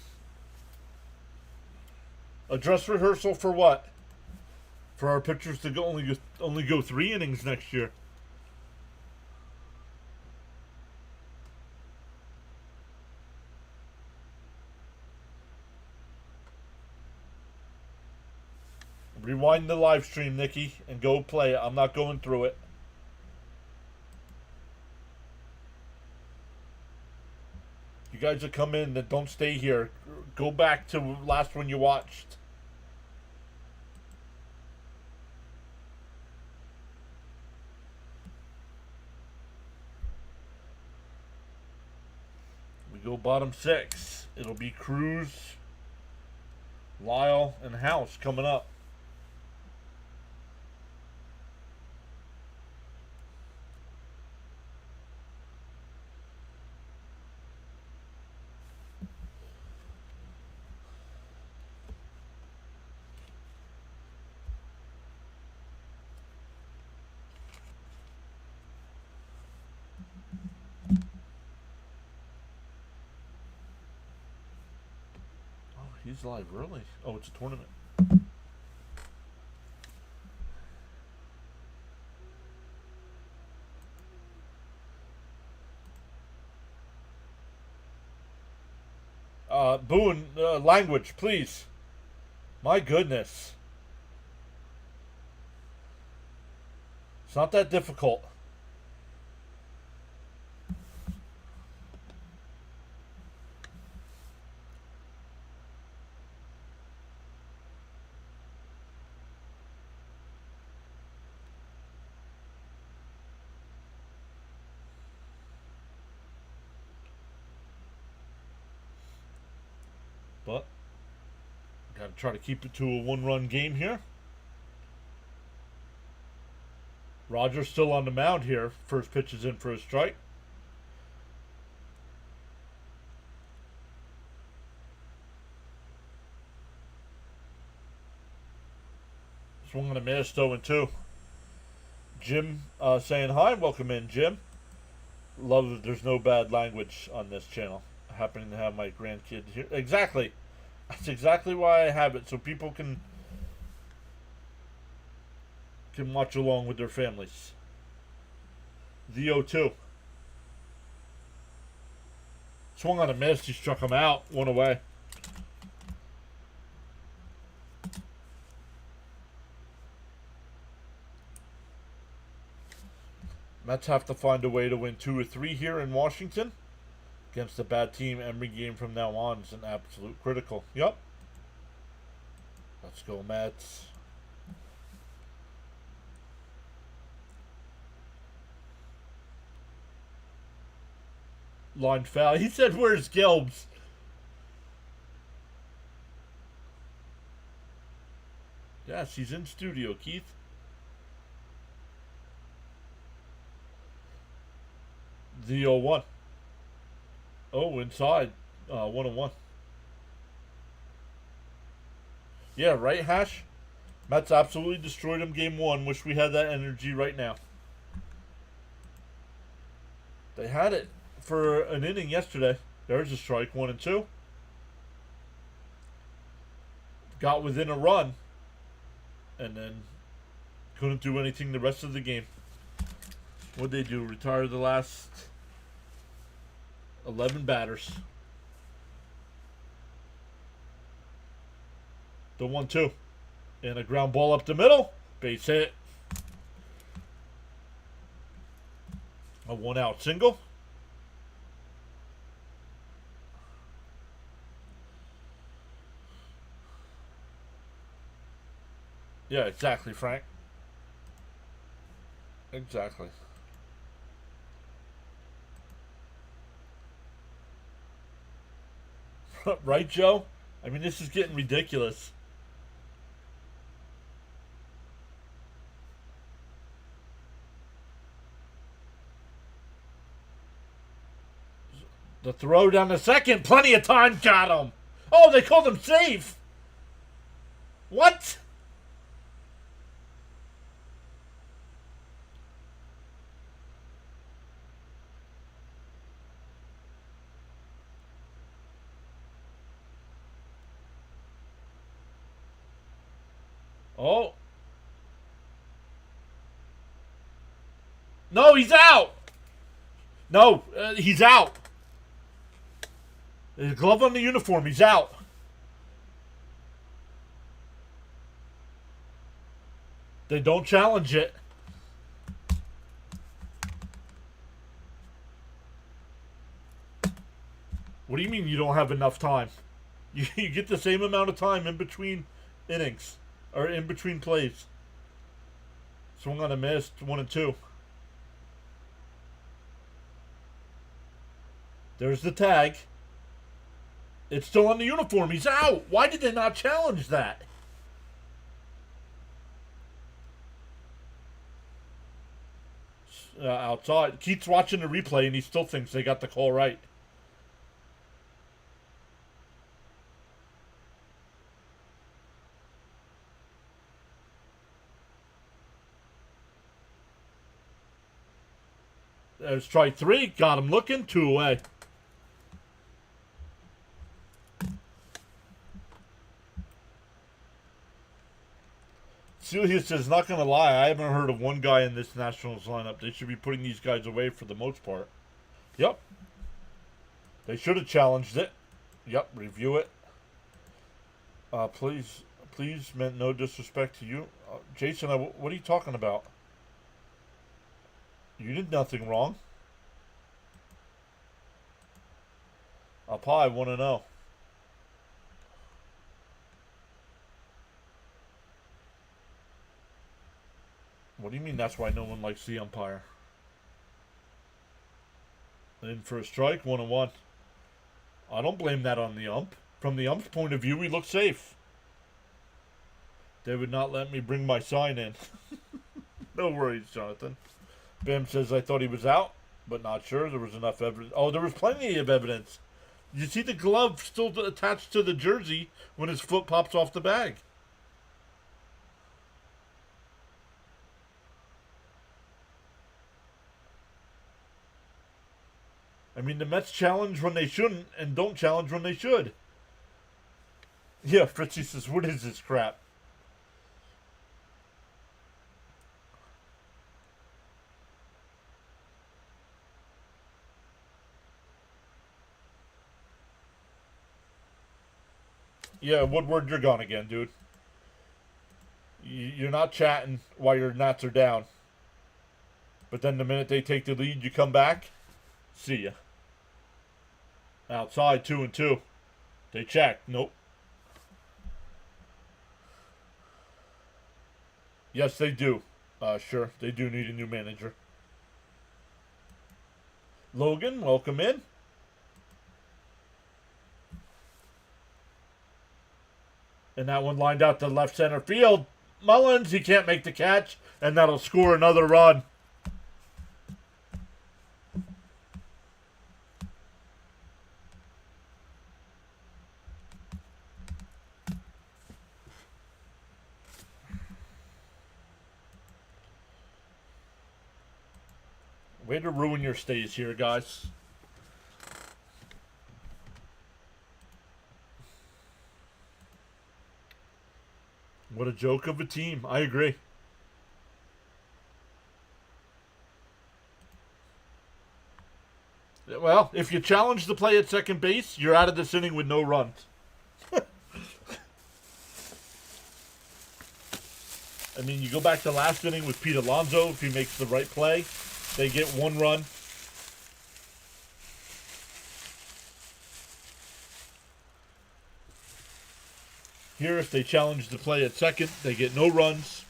A dress rehearsal for what? For our pitchers to only go 3 innings next year. Rewind the live stream, Nikki, and go play it. I'm not going through it. You guys that come in that don't stay here, go back to last one you watched. We go bottom 6. It'll be Cruz, Lyle, and House coming up. He's live, really? Oh, it's a tournament. Boone, language, please. My goodness. It's not that difficult. But got to try to keep it to a 1-run game here. Rogers still on the mound here. First pitch is in for a strike. Swung on a miss, 0-2. Jim saying hi. Welcome in, Jim. Love that there's no bad language on this channel. happening to have my grandkids here. Exactly. That's exactly why I have it, so people can watch along with their families. The O2. Swung on a miss. He struck him out. One away. Mets have to find a way to win 2 or 3 here in Washington. Against a bad team, every game from now on is an absolute critical. Yep. Let's go, Mets. Line foul. He said, "Where's Gelbs?" Yes, he's in studio, Keith. The 0-1. Oh, inside. 1-1. Yeah, right, Hash? Mets absolutely destroyed him game 1. Wish we had that energy right now. They had it for an inning yesterday. There's a strike, 1-2. Got within a run. And then couldn't do anything the rest of the game. What'd they do? Retire the last 11 batters. The 1-2. And a ground ball up the middle. Base hit. A 1-out single. Yeah, exactly, Frank. Exactly. Right, Joe? I mean, this is getting ridiculous. The throw down the second. Plenty of time. Got him. Oh, they called him safe. What? Oh. No, he's out. No, he's out. There's a glove on the uniform. He's out. They don't challenge it. What do you mean you don't have enough time? You get the same amount of time in between innings. Or in between plays. Swung on a miss. 1-2. There's the tag. It's still on the uniform. He's out. Why did they not challenge that? Outside. Keith's watching the replay and he still thinks they got the call right. There's strike 3. Got him looking. 2 away. Celia says, not going to lie, I haven't heard of one guy in this Nationals lineup. They should be putting these guys away for the most part. Yep. They should have challenged it. Yep, review it. Please, meant no disrespect to you. Jason, what are you talking about? You did nothing wrong. I want to know. What do you mean that's why no one likes the umpire? In for a strike, 1-1. I don't blame that on the ump. From the ump's point of view, we look safe. They would not let me bring my sign in. No worries, Jonathan. Bam says, I thought he was out, but not sure. There was enough evidence. Oh, there was plenty of evidence. You see the glove still attached to the jersey when his foot pops off the bag. I mean, the Mets challenge when they shouldn't and don't challenge when they should. Yeah, Fritzy says, what is this crap? Yeah, Woodward, you're gone again, dude. You're not chatting while your Nats are down. But then the minute they take the lead, you come back. See ya. Outside, 2-2. They check. Nope. Yes, they do. Sure, they do need a new manager. Logan, welcome in. And that one lined out to left center field. Mullins, he can't make the catch, and that'll score another run. Way to ruin your stays here, guys. What a joke of a team. I agree. Well, if you challenge the play at second base, you're out of this inning with no runs. I mean, you go back to last inning with Pete Alonso. If he makes the right play, they get one run. Here, if they challenge the play at second, they get no runs.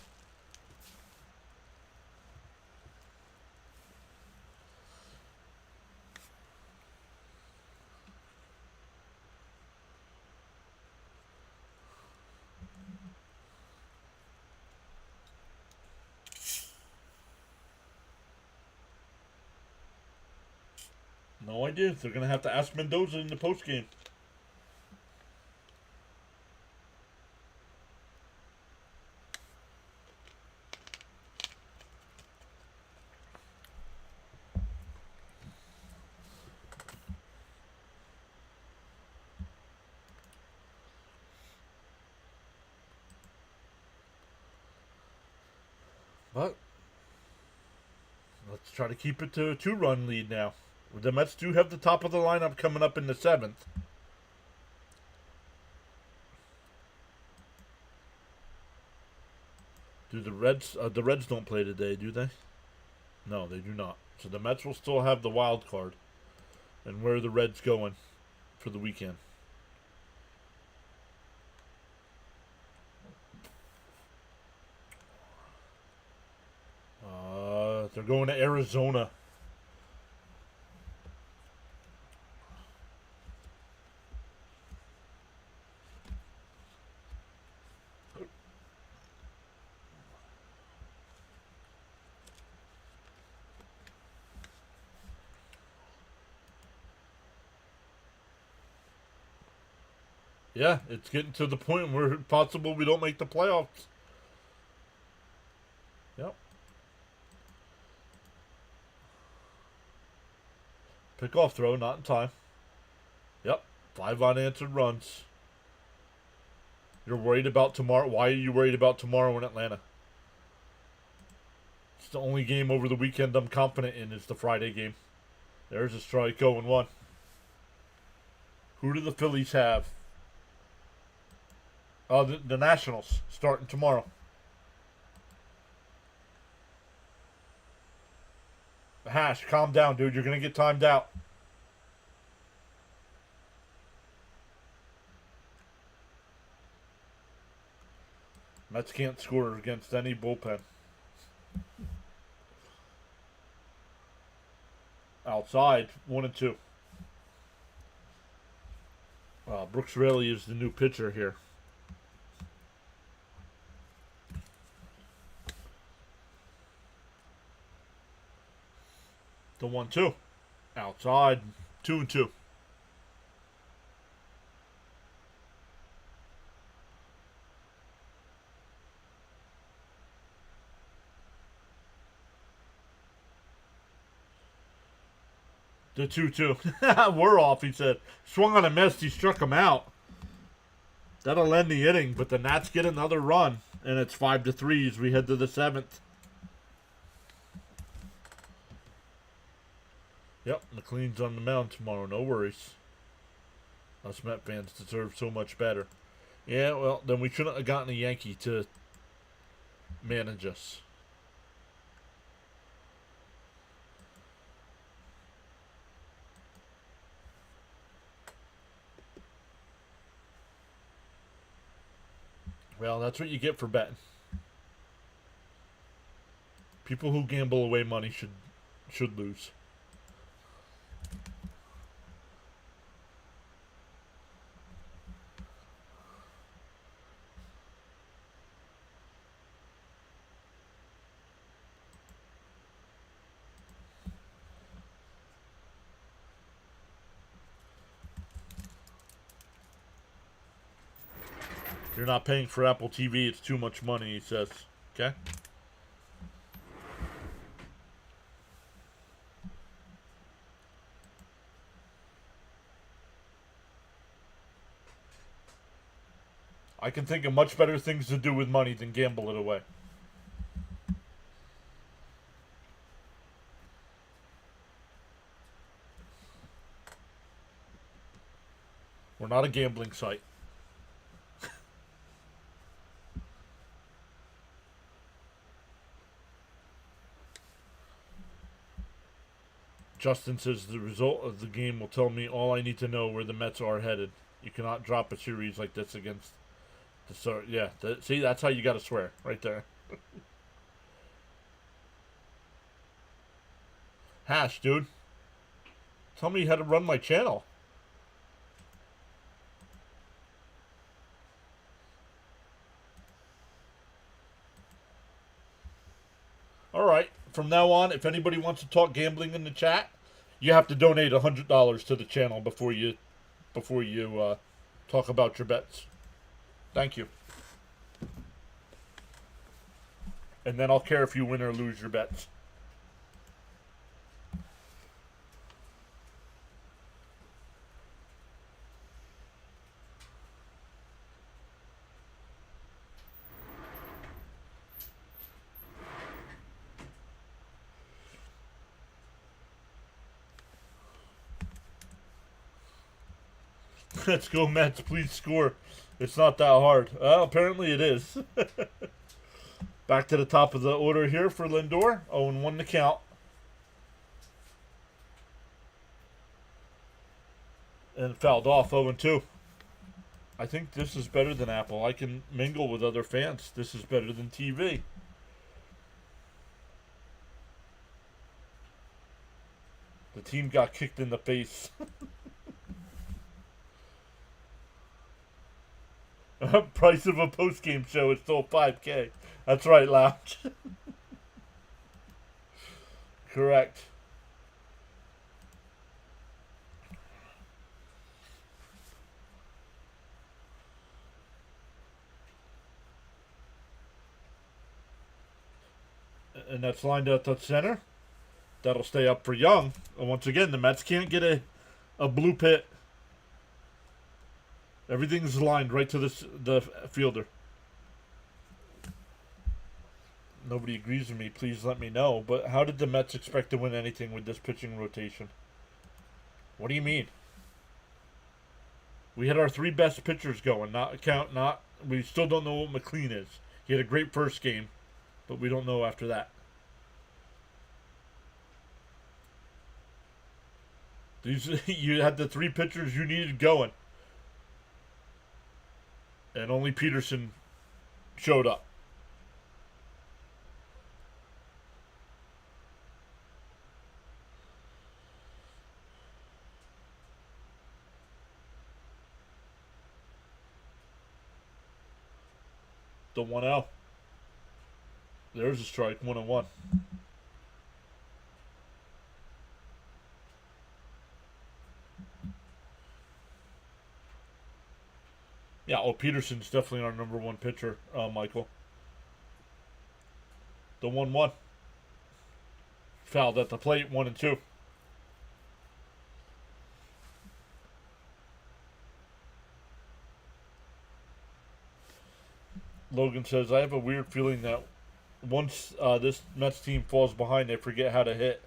No idea. They're going to have to ask Mendoza in the postgame. But let's try to keep it to a 2-run lead now. The Mets do have the top of the lineup coming up in the 7th. Do the Reds don't play today, do they? No, they do not. So the Mets will still have the wild card. And where are the Reds going for the weekend? They're going to Arizona. Yeah, it's getting to the point where it's possible we don't make the playoffs. Yep. Pickoff throw, not in time. Yep. 5 unanswered runs. You're worried about tomorrow? Why are you worried about tomorrow in Atlanta? It's the only game over the weekend I'm confident in is the Friday game. There's a strike, 0-1. Who do the Phillies have? The Nationals starting tomorrow. Hash, calm down, dude. You're going to get timed out. Mets can't score against any bullpen. Outside, 1-2. Brooks Raley is the new pitcher here. The 1-2. Outside, 2-2. The 2-2. We're off, he said. Swung on a miss. He struck him out. That'll end the inning, but the Nats get another run, and it's 5-3 as we head to the 7th. Yep, McLean's on the mound tomorrow. No worries. Us Met fans deserve so much better. Yeah, well, then we shouldn't have gotten a Yankee to manage us. Well, that's what you get for betting. People who gamble away money should lose. You're not paying for Apple TV. It's too much money, he says. Okay? I can think of much better things to do with money than gamble it away. We're not a gambling site. Justin says the result of the game will tell me all I need to know where the Mets are headed. You cannot drop a series like this against the start. Yeah, see, that's how you got to swear right there. Hash, dude. Tell me how to run my channel. All right. From now on, if anybody wants to talk gambling in the chat, you have to donate $100 to the channel before you talk about your bets. Thank you. And then I'll care if you win or lose your bets. Let's go, Mets. Please score. It's not that hard. Well, apparently it is. Back to the top of the order here for Lindor. 0-1 to count. And fouled off 0-2. I think this is better than Apple. I can mingle with other fans. This is better than TV. The team got kicked in the face. Price of a post-game show is still $5K. That's right, Lounge. Correct. And that's lined out to center. That'll stay up for Young. And once again, the Mets can't get a blue pit. Everything's lined right to the fielder. Nobody agrees with me. Please let me know. But how did the Mets expect to win anything with this pitching rotation? What do you mean? We had our three best pitchers going. We still don't know what McLean is. He had a great first game, but we don't know after that. You had the three pitchers you needed going. And only Peterson showed up. The 1-0. There's a strike, 1-1. Yeah, Peterson's definitely our number one pitcher, Michael. The 1-1. Fouled at the plate, 1-2. Logan says, I have a weird feeling that once this Mets team falls behind, they forget how to hit.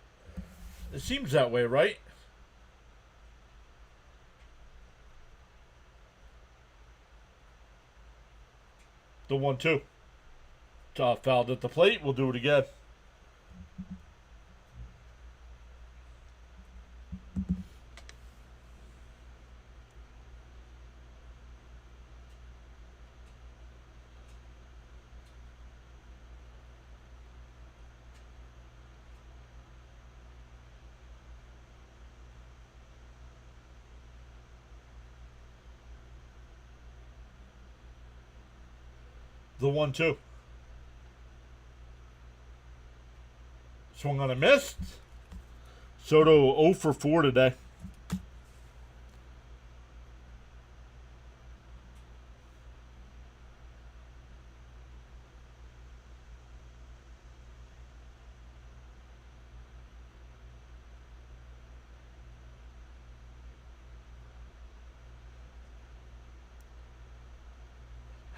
It seems that way, right? The 1-2. Fouled at the plate. We'll do it again. The 1-2. Swung on a miss. Soto 0 for 4 today.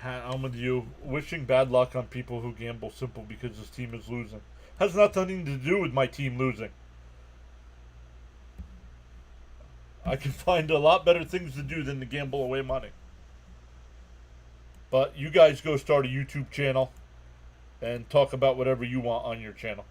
I'm with you. Wishing bad luck on people who gamble simple because this team is losing. Has nothing to do with my team losing. I can find a lot better things to do than to gamble away money. But you guys go start a YouTube channel and talk about whatever you want on your channel.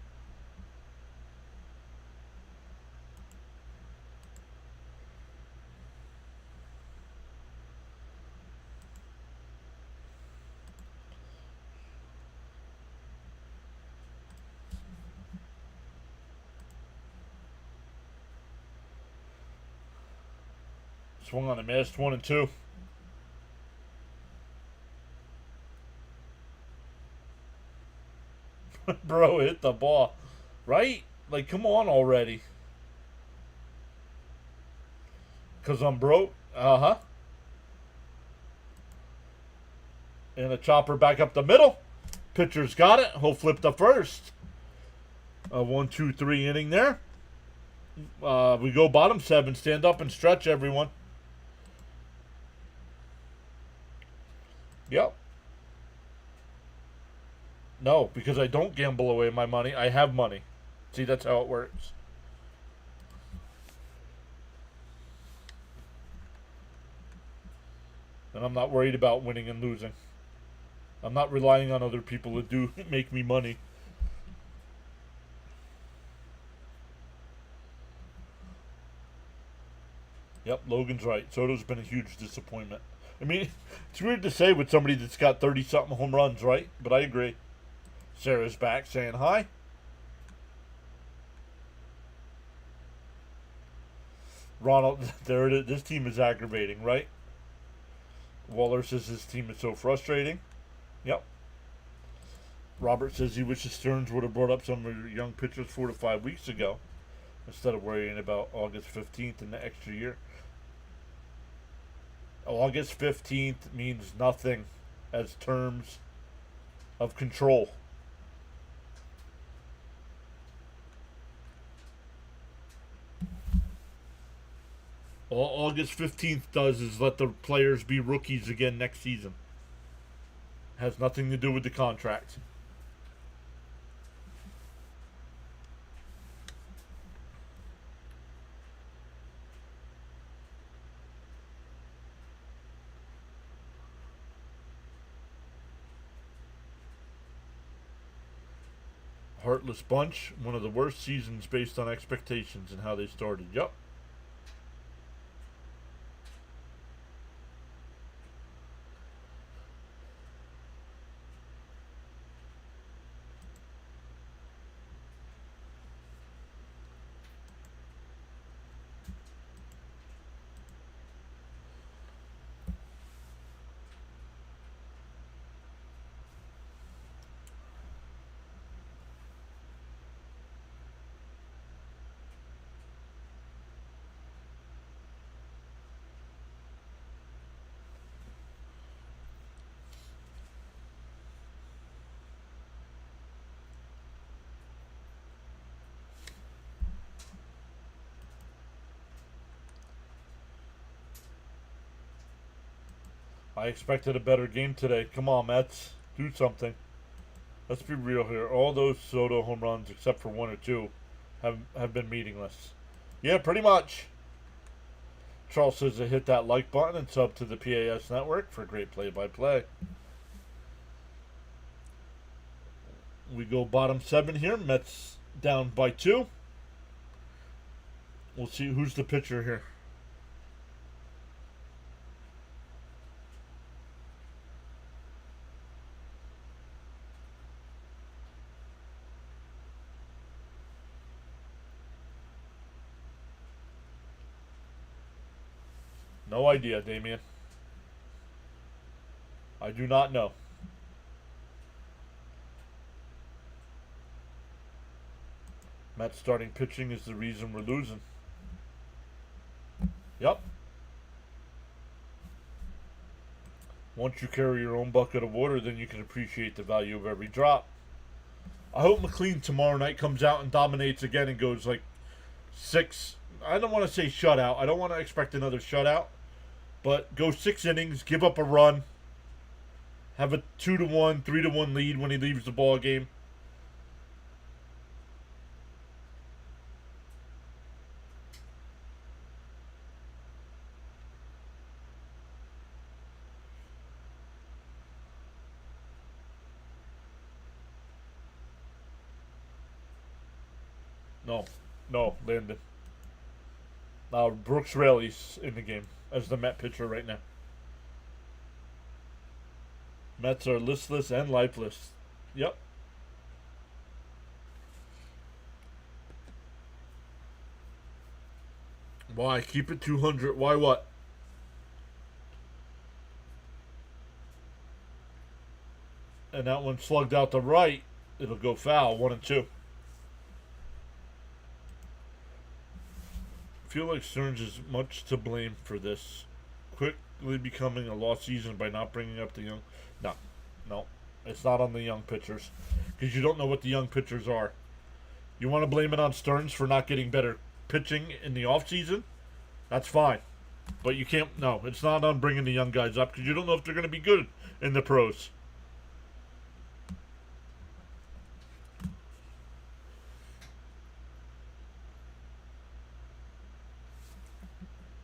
Swung on a miss, 1-2. Bro, hit the ball. Right? Like, come on already. Because I'm broke. Uh-huh. And a chopper back up the middle. Pitcher's got it. He'll flip the first. 1-2-3 inning there. We go bottom 7. Stand up and stretch, everyone. Yep. No, because I don't gamble away my money. I have money. See, that's how it works. And I'm not worried about winning and losing. I'm not relying on other people to do make me money. Yep, Logan's right. Soto's been a huge disappointment. I mean, it's weird to say with somebody that's got 30-something home runs, right? But I agree. Sarah's back saying hi. Ronald, there it is. This team is aggravating, right? Waller says his team is so frustrating. Yep. Robert says he wishes Stearns would have brought up some of your young pitchers 4 to 5 weeks ago instead of worrying about August 15th and the extra year. August 15th means nothing as terms of control. All August 15th does is let the players be rookies again next season. Has nothing to do with the contract. Heartless bunch. One of the worst seasons based on expectations and how they started. Yup. I expected a better game today. Come on, Mets. Do something. Let's be real here. All those Soto home runs, except for one or two, have been meaningless. Yeah, pretty much. Charles says to hit that like button and sub to the PAS network for great play-by-play. We go bottom 7 here. Mets down by 2. We'll see who's the pitcher here. No idea, Damien. I do not know. Mets starting pitching is the reason we're losing. Yep. Once you carry your own bucket of water, then you can appreciate the value of every drop. I hope McLean tomorrow night comes out and dominates again and goes like 6. I don't want to say shutout. I don't want to expect another shutout. But go 6 innings, give up a run, have a 2-1, 3-1 lead when he leaves the ball game. No, Landon. Brooks Raley's in the game as the Met pitcher right now. Mets are listless and lifeless. Yep. Why? Keep it 200. Why what? And that one slugged out the right. It'll go foul. 1-2. I feel like Stearns is much to blame for this. Quickly becoming a lost season by not bringing up the young. No. It's not on the young pitchers. Because you don't know what the young pitchers are. You want to blame it on Stearns for not getting better pitching in the offseason? That's fine. But you can't. No, it's not on bringing the young guys up because you don't know if they're going to be good in the pros.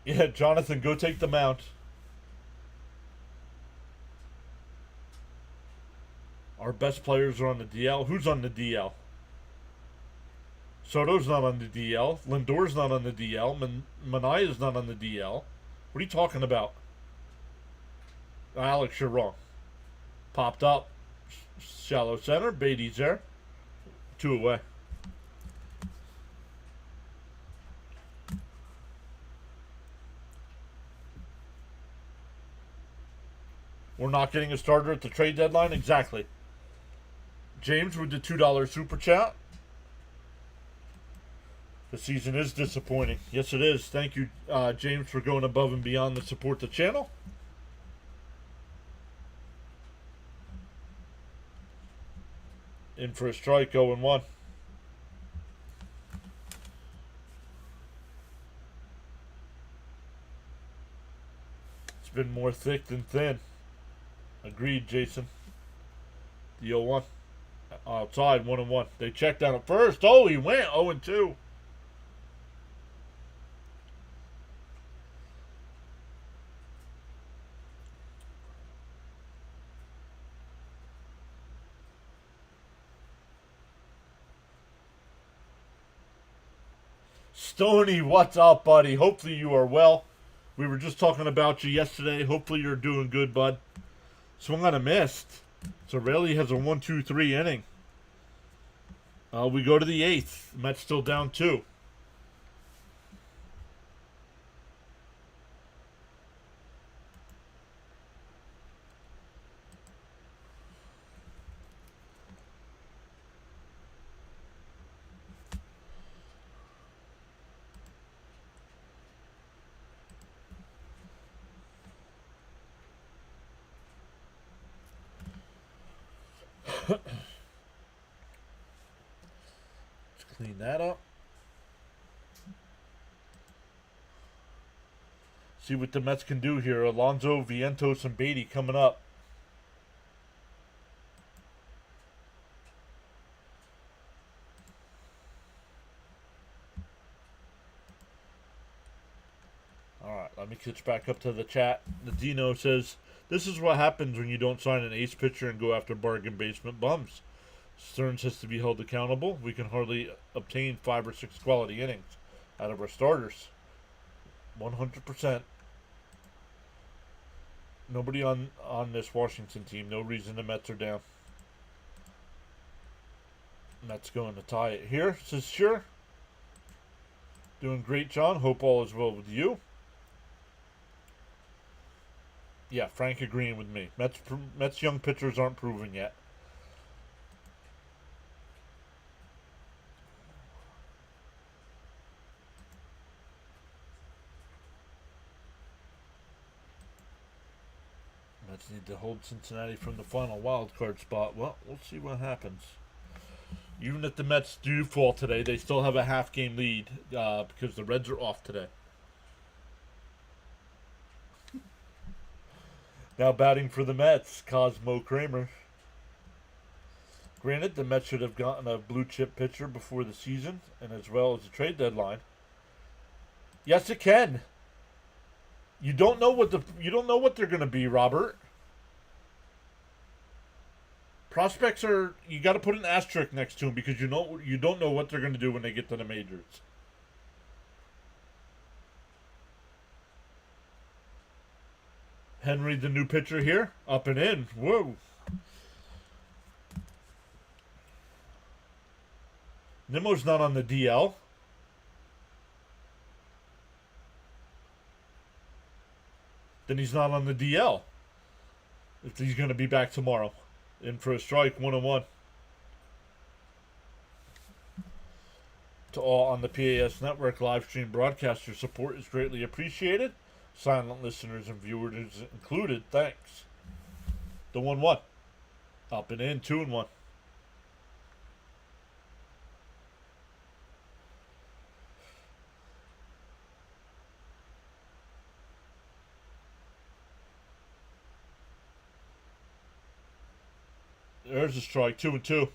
Yeah, Jonathan, go take the mound. Our best players are on the DL. Who's on the DL? Soto's not on the DL. Lindor's not on the DL. Manaya's not on the DL. What are you talking about? Alex, you're wrong. Popped up. Shallow center. Beatty's there. 2 away. We're not getting a starter at the trade deadline? Exactly. James with the $2 super chat. The season is disappointing. Yes, it is. Thank you, James, for going above and beyond to support the channel. In for a strike, 0-1. It's been more thick than thin. Agreed, Jason. The 0-1. Outside, 1-1. They checked down at first. Oh, he went 0-2. Stoney, what's up, buddy? Hopefully you are well. We were just talking about you yesterday. Hopefully you're doing good, bud. Swung on a missed. So Raley has a 1-2-3 inning. We go to the 8th. Mets still down 2. Let's clean that up. See what the Mets can do here. Alonso, Vientos, and Beatty coming up. Let me catch back up to the chat. The Dino says, "This is what happens when you don't sign an ace pitcher and go after bargain basement bums. Stearns has to be held accountable. We can hardly obtain 5 or 6 quality innings out of our starters." 100%. Nobody on this Washington team. No reason the Mets are down. Mets going to tie it here. Says, "Sure. Doing great, John. Hope all is well with you." Yeah, Frank agreeing with me. Mets young pitchers aren't proven yet. Mets need to hold Cincinnati from the final wild card spot. Well, we'll see what happens. Even if the Mets do fall today, they still have a half-game lead because the Reds are off today. Now batting for the Mets, Cosmo Kramer. Granted, the Mets should have gotten a blue-chip pitcher before the season and as well as the trade deadline. Yes, it can. You don't know what they're going to be, Robert. Prospects are, you got to put an asterisk next to them because you don't know what they're going to do when they get to the majors. Henry, the new pitcher here, up and in. Whoa. Nimmo's not on the DL. Then he's not on the DL. If he's going to be back tomorrow. In for a strike, 1-1. To all on the PAS Network live stream broadcaster support is greatly appreciated. Silent listeners and viewers included, thanks. The 1-1. Up and in, 2-1. There's a strike, 2-2.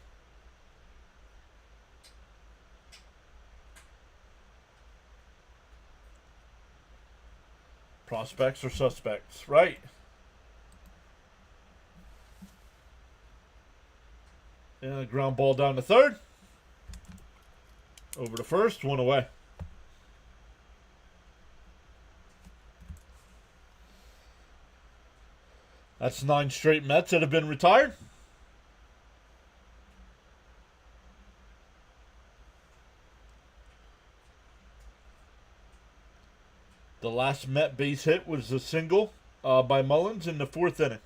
Prospects or suspects, right? And a ground ball down to third. Over to first, 1 away. That's 9 straight Mets that have been retired. The last Met base hit was a single by Mullins in the 4th inning.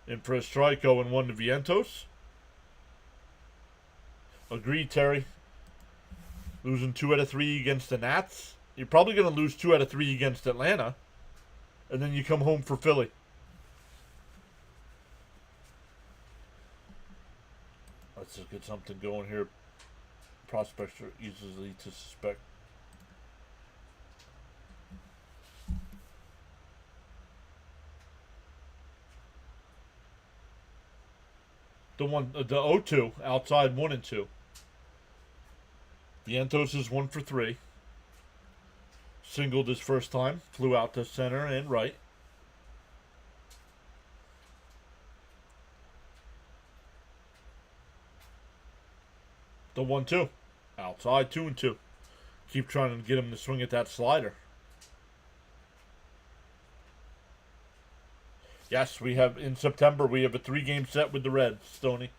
In for a strike, 0-1 to Vientos. Agreed, Terry. Losing 2 out of 3 against the Nats. You're probably going to lose 2 out of 3 against Atlanta. And then you come home for Philly. Let's just get something going here. Prospects are easily to suspect. The 0-2 outside 1-2. Vientos is 1 for 3. Singled his first time, flew out to center and right. The 1-2. Outside, 2-2. Keep trying to get him to swing at that slider. Yes, we have, in September, we have a 3-game set with the Reds, Stoney.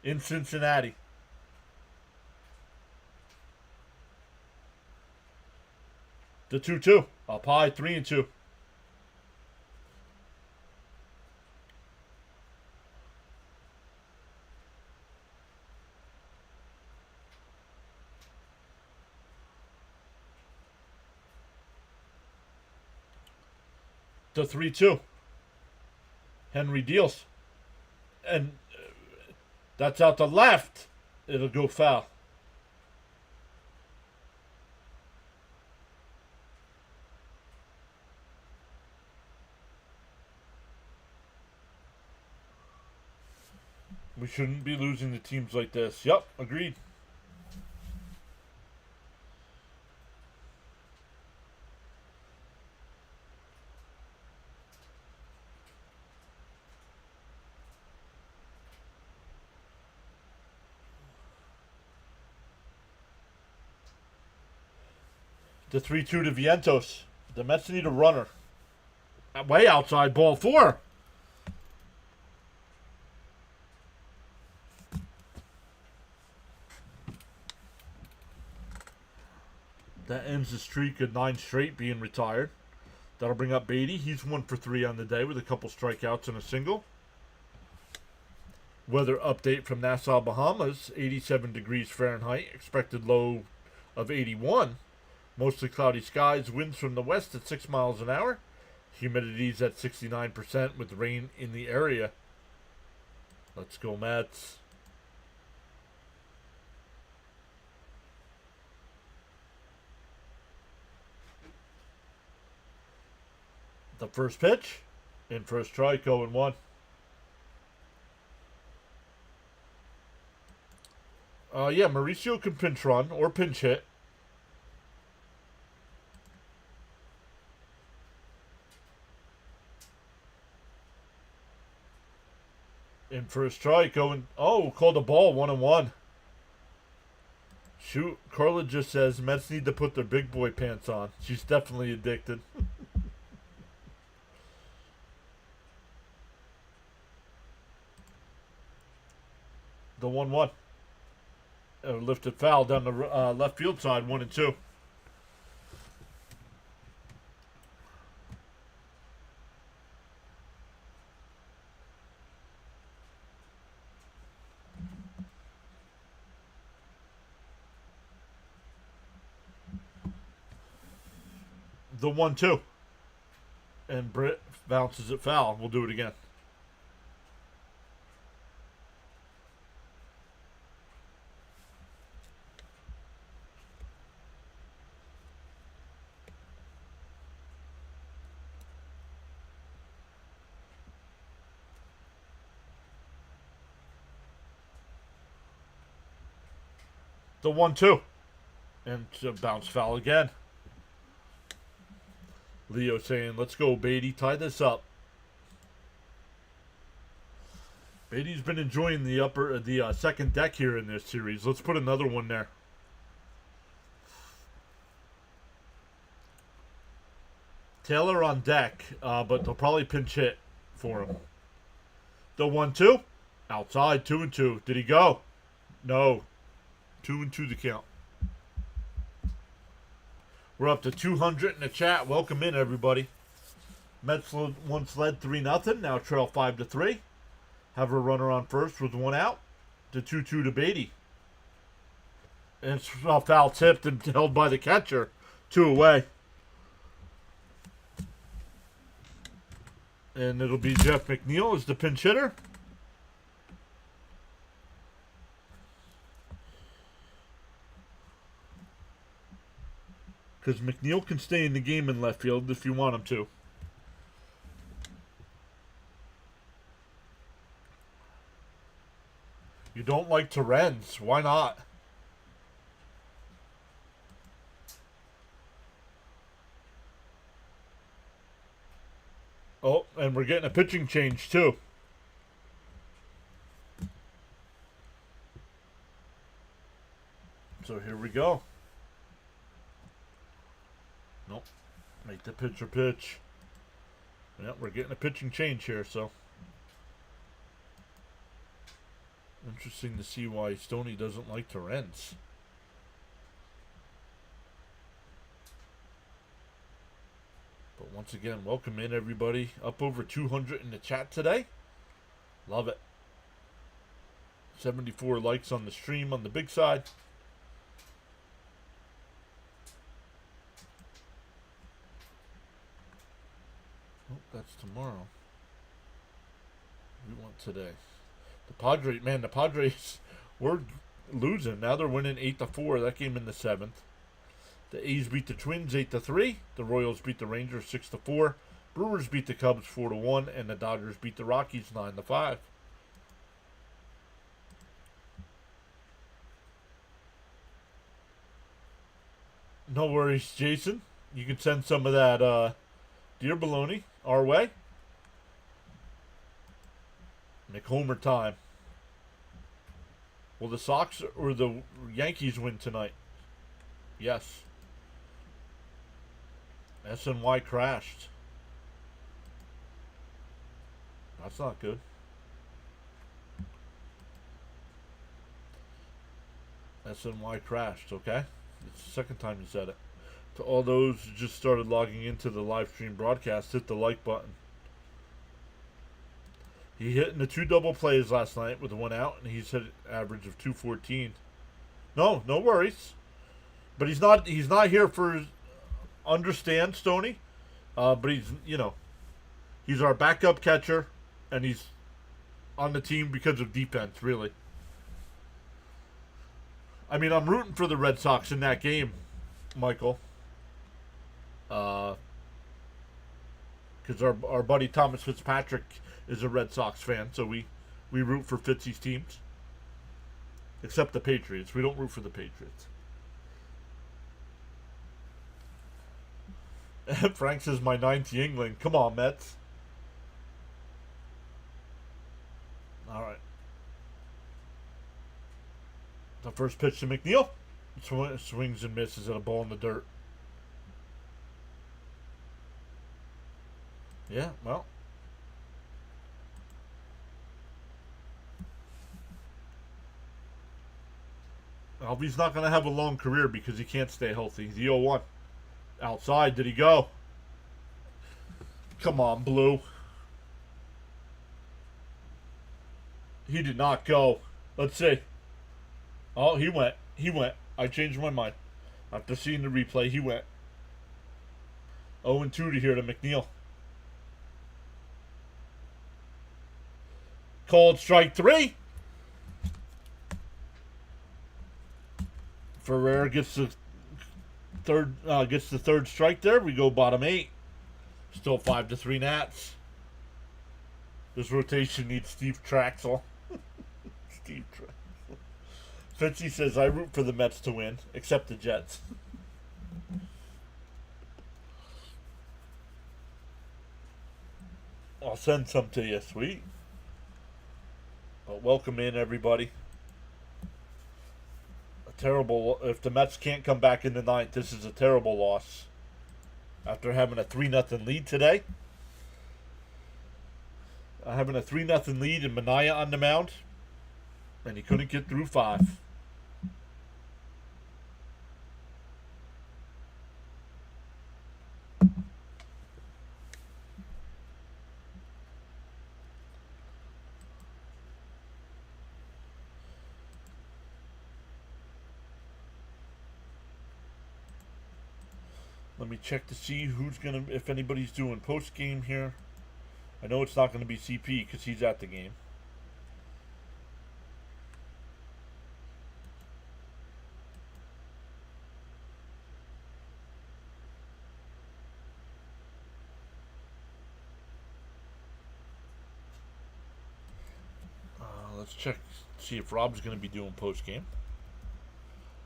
In Cincinnati. The 2-2. Up high, 3-2. The 3-2. Henry deals. And that's out to left. It'll go foul. We shouldn't be losing to teams like this. Yep, agreed. The 3-2 to Vientos. The Mets need a runner. Way outside, ball 4. That ends the streak of 9 straight being retired. That'll bring up Beatty. He's 1 for 3 on the day with a couple strikeouts and a single. Weather update from Nassau, Bahamas. 87 degrees Fahrenheit. Expected low of 81. Mostly cloudy skies. Winds from the west at 6 miles an hour. Humidity's at 69% with rain in the area. Let's go, Mets. The first pitch. In first strike, 0-1. Yeah, Mauricio can pinch run or pinch hit. In first strike, going. Oh, called a ball, 1-1. Shoot, Carla just says Mets need to put their big boy pants on. She's definitely addicted. The 1-1. Lifted foul down the left field side, 1-2. The 1-2. And Britt bounces it foul. We'll do it again. The 1-2. And bounce foul again. Leo saying, let's go, Beatty. Tie this up. Beatty's been enjoying the second deck here in this series. Let's put another one there. Taylor on deck, but they'll probably pinch hit for him. The 1-2. Outside, 2-2. Did he go? No. 2-2 the count. We're up to 200 in the chat. Welcome in, everybody. Mets once led 3-0. Now trail 5-3. Have a runner on first with 1 out. The 2-2 to Beatty. And it's foul tipped and held by the catcher. 2 away. And it'll be Jeff McNeil as the pinch hitter. Because McNeil can stay in the game in left field if you want him to. You don't like Terrence. Why not? Oh, and we're getting a pitching change too. So here we go. Nope. Make the pitcher pitch. Yep, we're getting a pitching change here, so. Interesting to see why Stoney doesn't like Terrence. But once again, welcome in, everybody. Up over 200 in the chat today. Love it. 74 likes on the stream on the big side. Oh, that's tomorrow. We want today. The Padres were losing. Now they're winning 8-4. That game in the 7th. The A's beat the Twins 8-3. The Royals beat the Rangers 6-4. Brewers beat the Cubs 4-1, and the Dodgers beat the Rockies 9-5. No worries, Jason. You can send some of that deer bologna our way. Make homer time. Will the Sox or the Yankees win tonight? Yes. SNY crashed. That's not good. SNY crashed, okay? It's the second time you said it. To all those who just started logging into the live stream broadcast, hit the like button. He hit in the 2 double plays last night with 1 out, and he's hit an average of 214. No worries. But he's not here for, understand, Stoney. But he's our backup catcher, and he's on the team because of defense, really. I mean, I'm rooting for the Red Sox in that game, Michael. Because our buddy Thomas Fitzpatrick is a Red Sox fan, so we root for Fitzy's teams. Except the Patriots. We don't root for the Patriots. Frank says my 90 England. Come on, Mets. All right. The first pitch to McNeil. Swings and misses at a ball in the dirt. Yeah, well. Alvy's not going to have a long career because he can't stay healthy. The 0-1. Outside, did he go? Come on, Blue. He did not go. Let's see. Oh, he went. I changed my mind. After seeing the replay, he went. 0-2 to here to McNeil. Called strike 3. Ferrer gets the third strike there. We go bottom 8. Still 5-3 Nats. This rotation needs Steve Traxel. Steve Traxel. Fitzy says I root for the Mets to win, except the Jets. I'll send some to you, sweet. But welcome in, everybody. Terrible. If the Mets can't come back in the 9th, this is a terrible loss. After having a 3-0 lead today. Having a 3-0 lead and Minaya on the mound. And he couldn't get through 5. Let me check to see if anybody's doing post game here. I know it's not going to be CP because he's at the game. Let's check, see if Rob's going to be doing post game.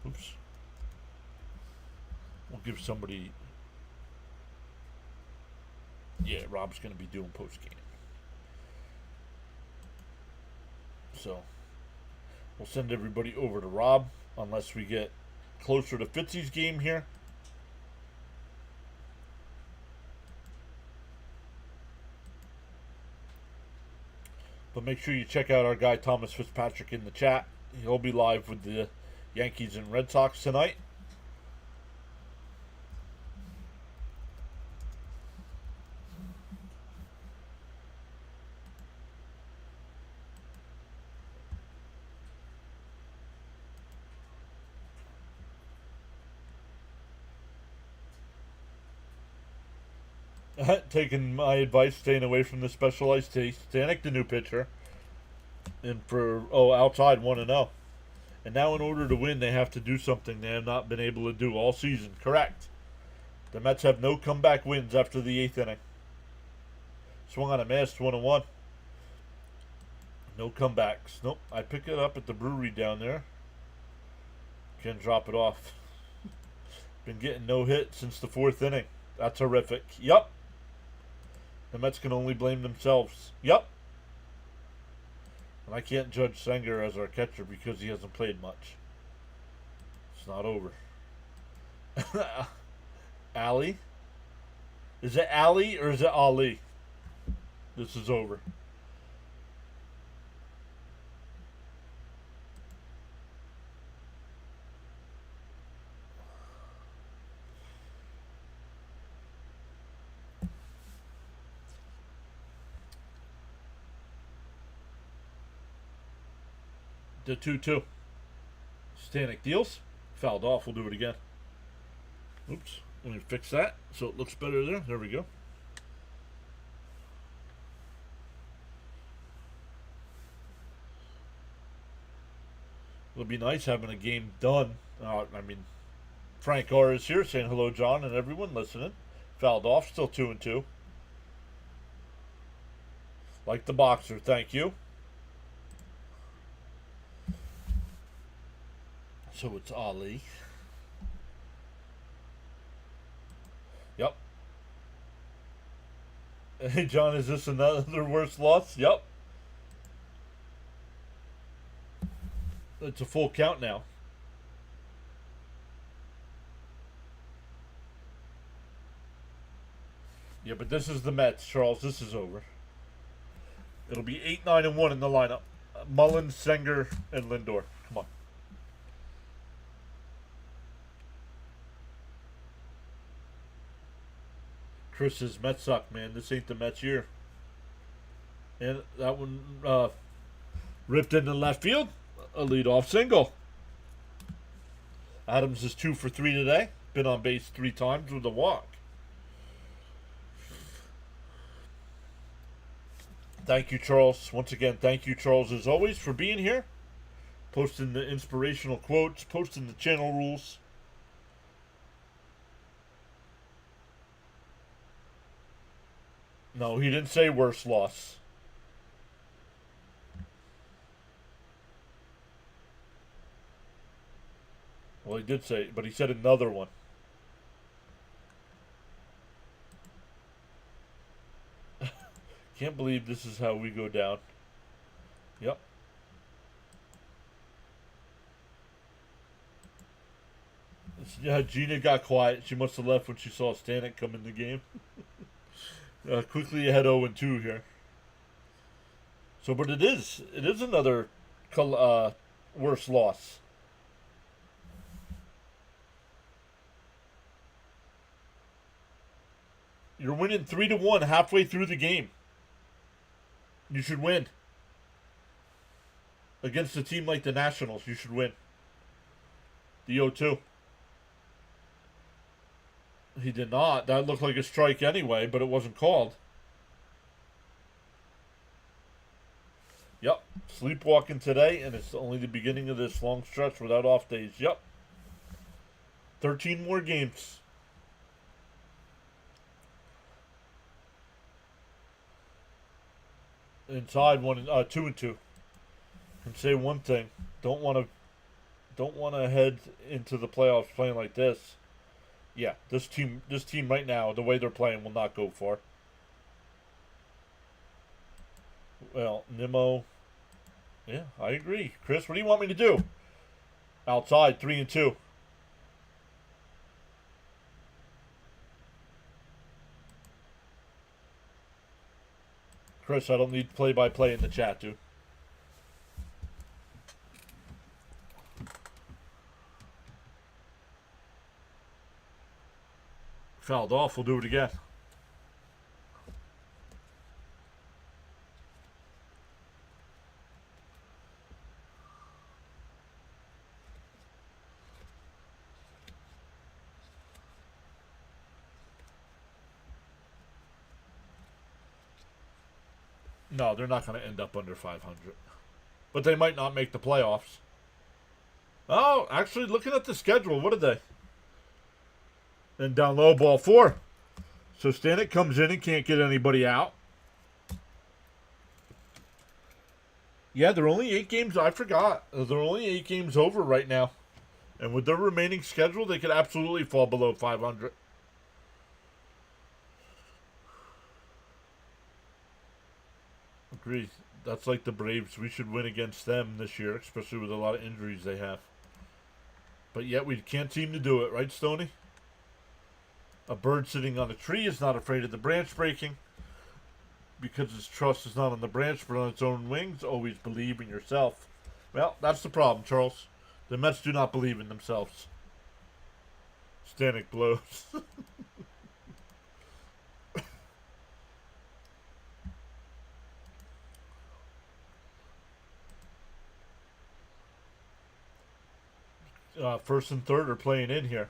Oops. We'll give somebody. Yeah, Rob's going to be doing post game. So we'll send everybody over to Rob unless we get closer to Fitzy's game here. But make sure you check out our guy Thomas Fitzpatrick in the chat. He'll be live with the Yankees and Red Sox tonight. Taking my advice, staying away from the specialized taste. Stanek, the new pitcher, and for outside 1-0. And now, in order to win, they have to do something they have not been able to do all season. Correct. The Mets have no comeback wins after the 8th inning. Swung on a miss, 1-1. No comebacks. Nope. I pick it up at the brewery down there. Can drop it off. Been getting no hit since the 4th inning. That's horrific. Yup. The Mets can only blame themselves. Yup. And I can't judge Sanger as our catcher because he hasn't played much. It's not over. Allie, Is it Ali or is it Ali? This is over. The 2-2. Stanek deals. Fouled off. We'll do it again. Oops. Let me fix that so it looks better there. There we go. It'll be nice having a game done. Frank R is here saying hello, John, and everyone listening. Fouled off. Still 2-2. Like the boxer. Thank you. So it's Ali. Yep. Hey, John, is this another worse loss? Yep. It's a full count now. Yeah, but this is the Mets, Charles. This is over. It'll be 8-9-1 in the lineup. Mullins, Senger, and Lindor. Come on. Chris says, Mets suck, man. This ain't the Mets year. And that one ripped into left field. A leadoff single. Adams is 2 for 3 today. Been on base 3 times with a walk. Thank you, Charles. Once again, thank you, Charles, as always, for being here. Posting the inspirational quotes. Posting the channel rules. No, he didn't say worse loss. Well, he did say, but he said another one. Can't believe this is how we go down. Yep. Yeah, Gina got quiet. She must have left when she saw Stanek come in the game. Quickly ahead 0-2 here. So, but it is another worse loss. You're winning 3-1 halfway through the game. You should win. Against a team like the Nationals, you should win. The 0-2. He did not. That looked like a strike anyway, but it wasn't called. Yep. Sleepwalking today, and it's only the beginning of this long stretch without off days. Yep. 13 more games. Inside 2-2. Can say one thing. Don't want to head into the playoffs playing like this. Yeah, this team right now, the way they're playing, will not go far. Well, Nimmo. Yeah, I agree. Chris, what do you want me to do? Outside, 3-2. Chris, I don't need play-by-play in the chat, dude. Fouled off. We'll do it again. No, they're not going to end up under 500. But they might not make the playoffs. Oh, actually, looking at the schedule, what are they? And down low, ball 4. So Stanek comes in and can't get anybody out. Yeah, they're only 8 games. I forgot. They're only 8 games over right now. And with their remaining schedule, they could absolutely fall below 500. Agree. That's like the Braves. We should win against them this year, especially with a lot of injuries they have. But yet we can't seem to do it, right, Stoney? A bird sitting on a tree is not afraid of the branch breaking because its trust is not on the branch but on its own wings. Always believe in yourself. Well, that's the problem, Charles. The Mets do not believe in themselves. Stanek blows. First and third are playing in here.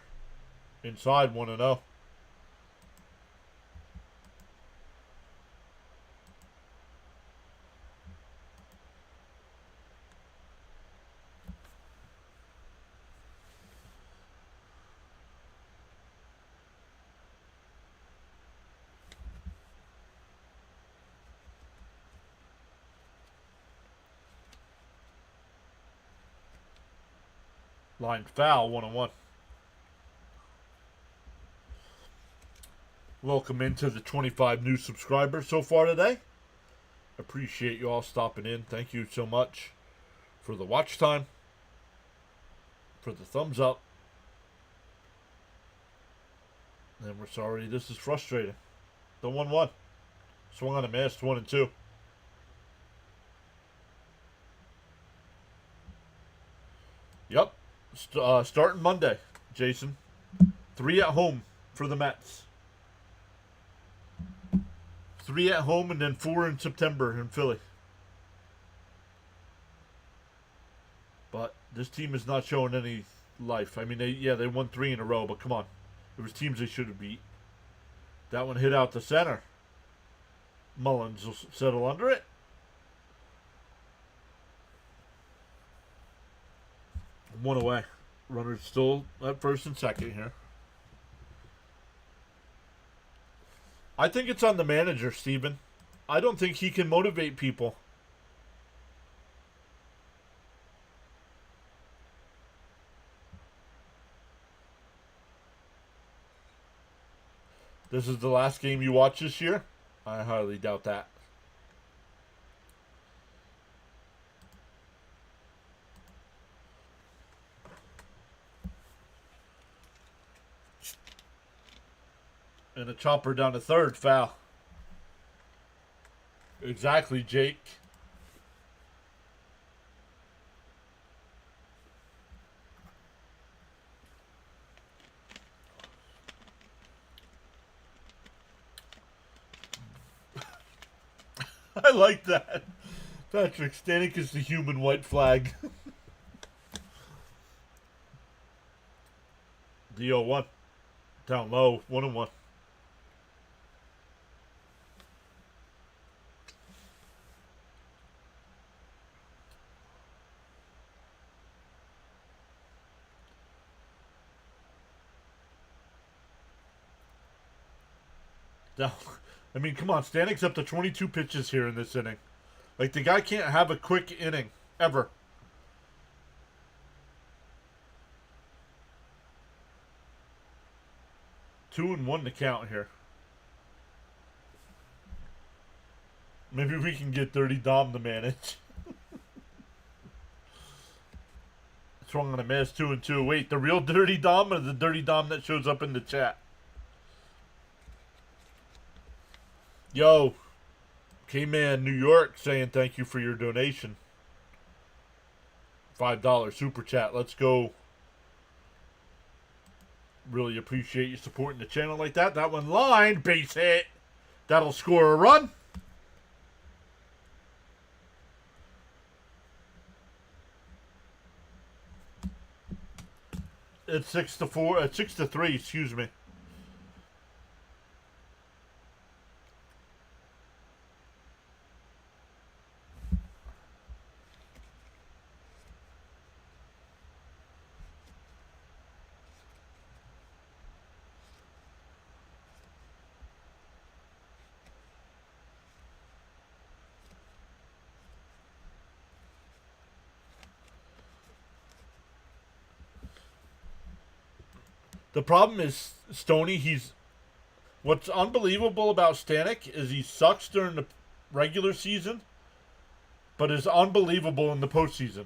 Inside 1-0. Line foul, 1-1. Welcome into the 25 new subscribers so far today. Appreciate you all stopping in. Thank you so much for the watch time, for the thumbs up. And we're sorry this is frustrating. The 1-1. Swung on a miss, 1-2. Yep. Starting Monday, Jason. 3 at home for the Mets. 3 at home and then 4 in September in Philly. But this team is not showing any life. I mean, they won 3 in a row, but come on. It was teams they should have beat. That one hit out the center. Mullins will settle under it. One away. Runners still at first and second here. I think it's on the manager, Steven. I don't think he can motivate people. This is the last game you watch this year? I highly doubt that. And a chopper down to third, foul. Exactly, Jake. I like that. Patrick, Stanek is the human white flag. The 0-1. Down low, 1-1. Down. I mean, come on, Stanek's up to 22 pitches here in this inning. Like, the guy can't have a quick inning, ever. Two and 1 to count here. Maybe we can get Dirty Dom to manage. Swung on a miss, 2-2. Wait, the real Dirty Dom or the Dirty Dom that shows up in the chat? Yo, K-Man New York saying thank you for your donation. $5 super chat. Let's go. Really appreciate you supporting the channel like that. That one line, base hit. That'll score a run. It's 6-4, 6-3, excuse me. The problem is, Stoney, what's unbelievable about Stanek is he sucks during the regular season, but is unbelievable in the postseason.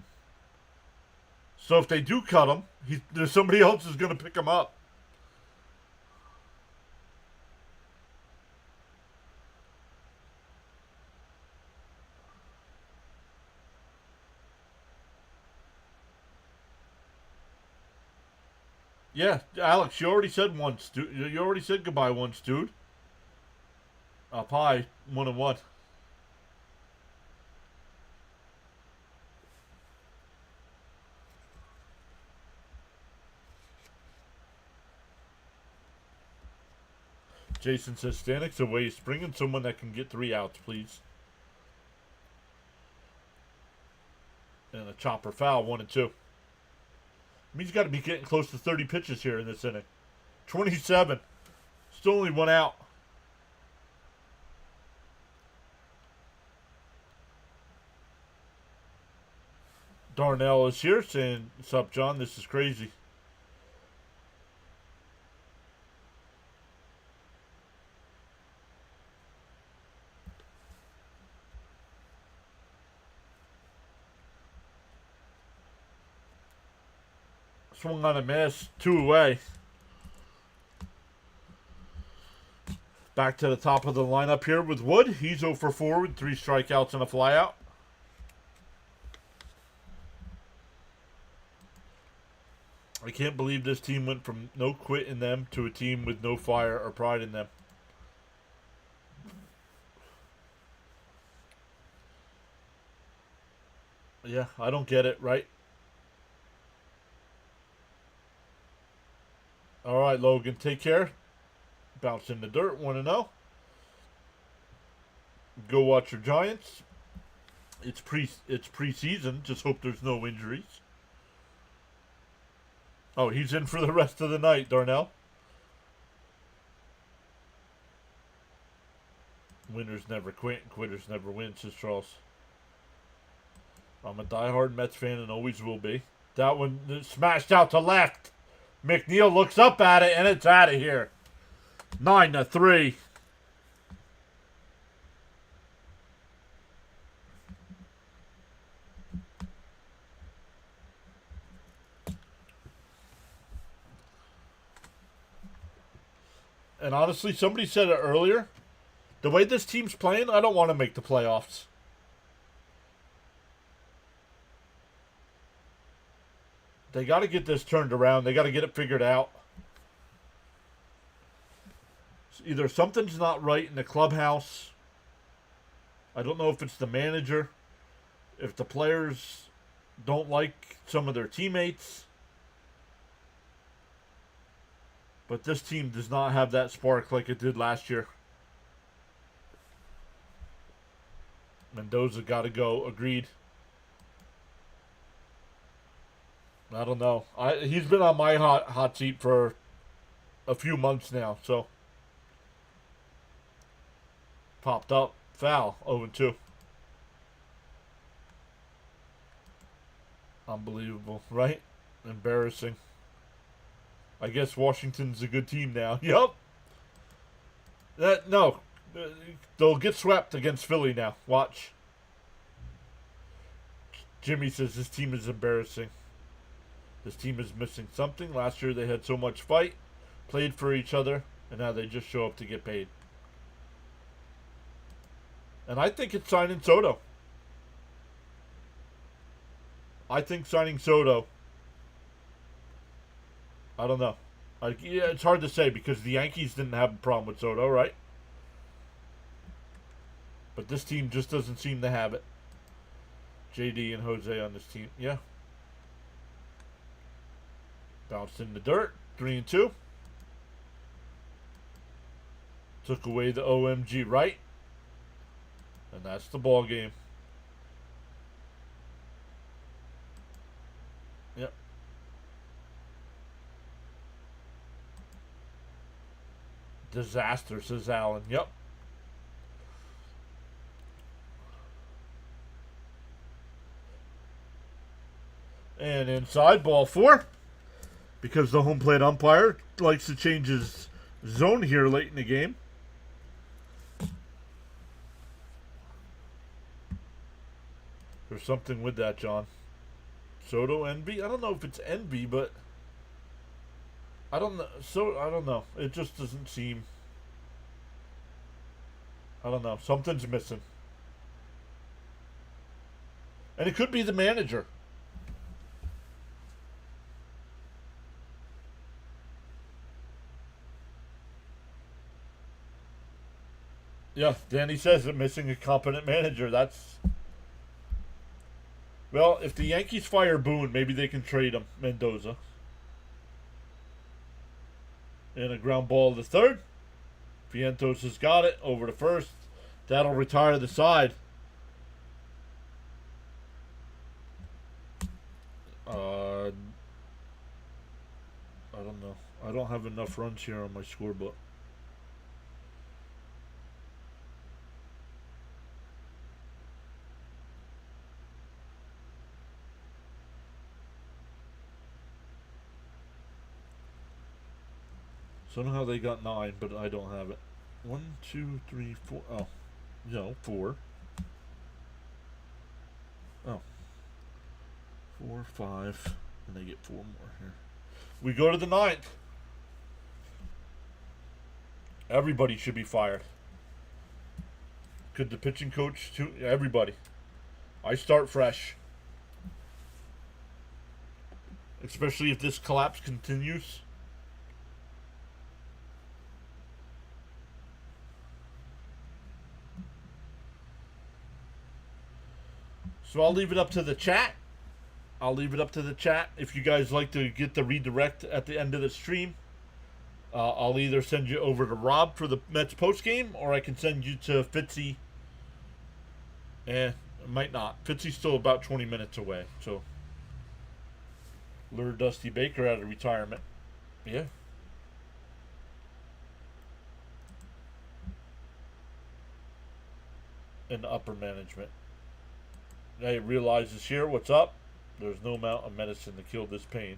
So if they do cut him, there's somebody else who's going to pick him up. Yeah, Alex, you already said once, dude. You already said goodbye once, dude. Pie, 1-1. Jason says, Stanek's away. Bring in someone that can get 3 outs, please. And a chopper foul, 1-2. I mean, he's got to be getting close to 30 pitches here in this inning. 27. Still only 1 out. Darnell is here saying, "What's up, John? This is crazy." Swung on a miss, 2 away. Back to the top of the lineup here with Wood. He's 0 for 4 with 3 strikeouts and a flyout. I can't believe this team went from no quit in them to a team with no fire or pride in them. Yeah, I don't get it, right? All right, Logan, take care. Bounce in the dirt, 1-0. Go watch your Giants. It's preseason. Just hope there's no injuries. Oh, he's in for the rest of the night, Darnell. Winners never quit, quitters never win, says Charles. I'm a diehard Mets fan and always will be. That one smashed out to left. McNeil looks up at it and it's out of here. 9-3. And honestly, somebody said it earlier. The way this team's playing, I don't want to make the playoffs. They got to get this turned around. They got to get it figured out. Either something's not right in the clubhouse. I don't know if it's the manager. If the players don't like some of their teammates. But this team does not have that spark like it did last year. Mendoza got to go. Agreed. I don't know. He's been on my hot seat for a few months now, so. Popped up. Foul. 0-2. Unbelievable, right? Embarrassing. I guess Washington's a good team now. Yup. No. They'll get swept against Philly now. Watch. Jimmy says this team is embarrassing. This team is missing something. Last year they had so much fight, played for each other, and now they just show up to get paid. And I think it's signing Soto. I think signing Soto. I don't know. Yeah, it's hard to say because the Yankees didn't have a problem with Soto, right? But this team just doesn't seem to have it. JD and Jose on this team. Yeah. Bounced in the dirt. 3-2. Took away the OMG right. And that's the ball game. Yep. Disaster, says Allen. Yep. And inside, ball 4. Because the home plate umpire likes to change his zone here late in the game. There's something with that, John. Soto envy? I don't know if it's envy, but I don't know. I don't know. It just doesn't seem. I don't know. Something's missing. And it could be the manager. Yeah, Danny says it, missing a competent manager. That's well, if the Yankees fire Boone, maybe they can trade him, Mendoza. And a ground ball to third. Vientos has got it over to first. That'll retire the side. I don't know. I don't have enough runs here on my scorebook. Somehow they got 9, but I don't have it. 1, 2, 3, 4. Oh, no, 4. Oh, 4, 5, and they get 4 more here. We go to the 9th. Everybody should be fired. Could the pitching coach too? Everybody. I start fresh. Especially if this collapse continues. So I'll leave it up to the chat. If you guys like to get the redirect at the end of the stream, I'll either send you over to Rob for the Mets post game, or I can send you to Fitzy. Might not. Fitzy's still about 20 minutes away, so lure Dusty Baker out of retirement. Yeah. And upper management. Now he realizes here, what's up? There's no amount of medicine to kill this pain.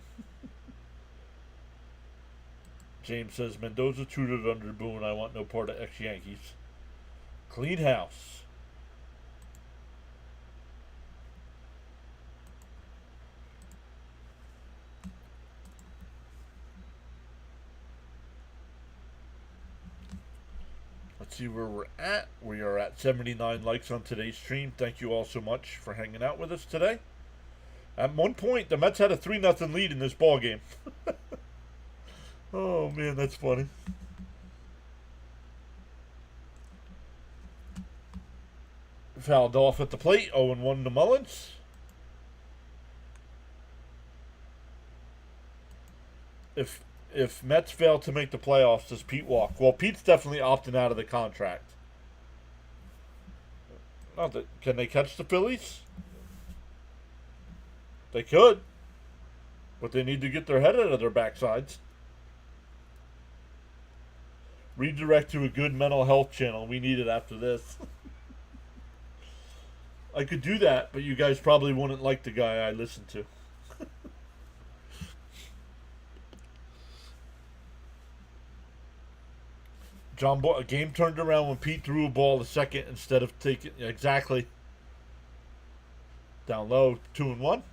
James says, Mendoza tutored under Boone. I want no part of ex-Yankees. Clean house. Let's see where we're at. We are at 79 likes on today's stream. Thank you all so much for hanging out with us today. At one point, the Mets had a 3-0 lead in this ball game. Oh, man, that's funny. Fouled off at the plate. 0-1 to Mullins. If Mets fail to make the playoffs, does Pete walk? Well, Pete's definitely opting out of the contract. Can they catch the Phillies? They could. But they need to get their head out of their backsides. Redirect to a good mental health channel. We need it after this. I could do that, but you guys probably wouldn't like the guy I listen to. A game turned around when Pete threw a ball to second instead of taking exactly. Down low, 2-1.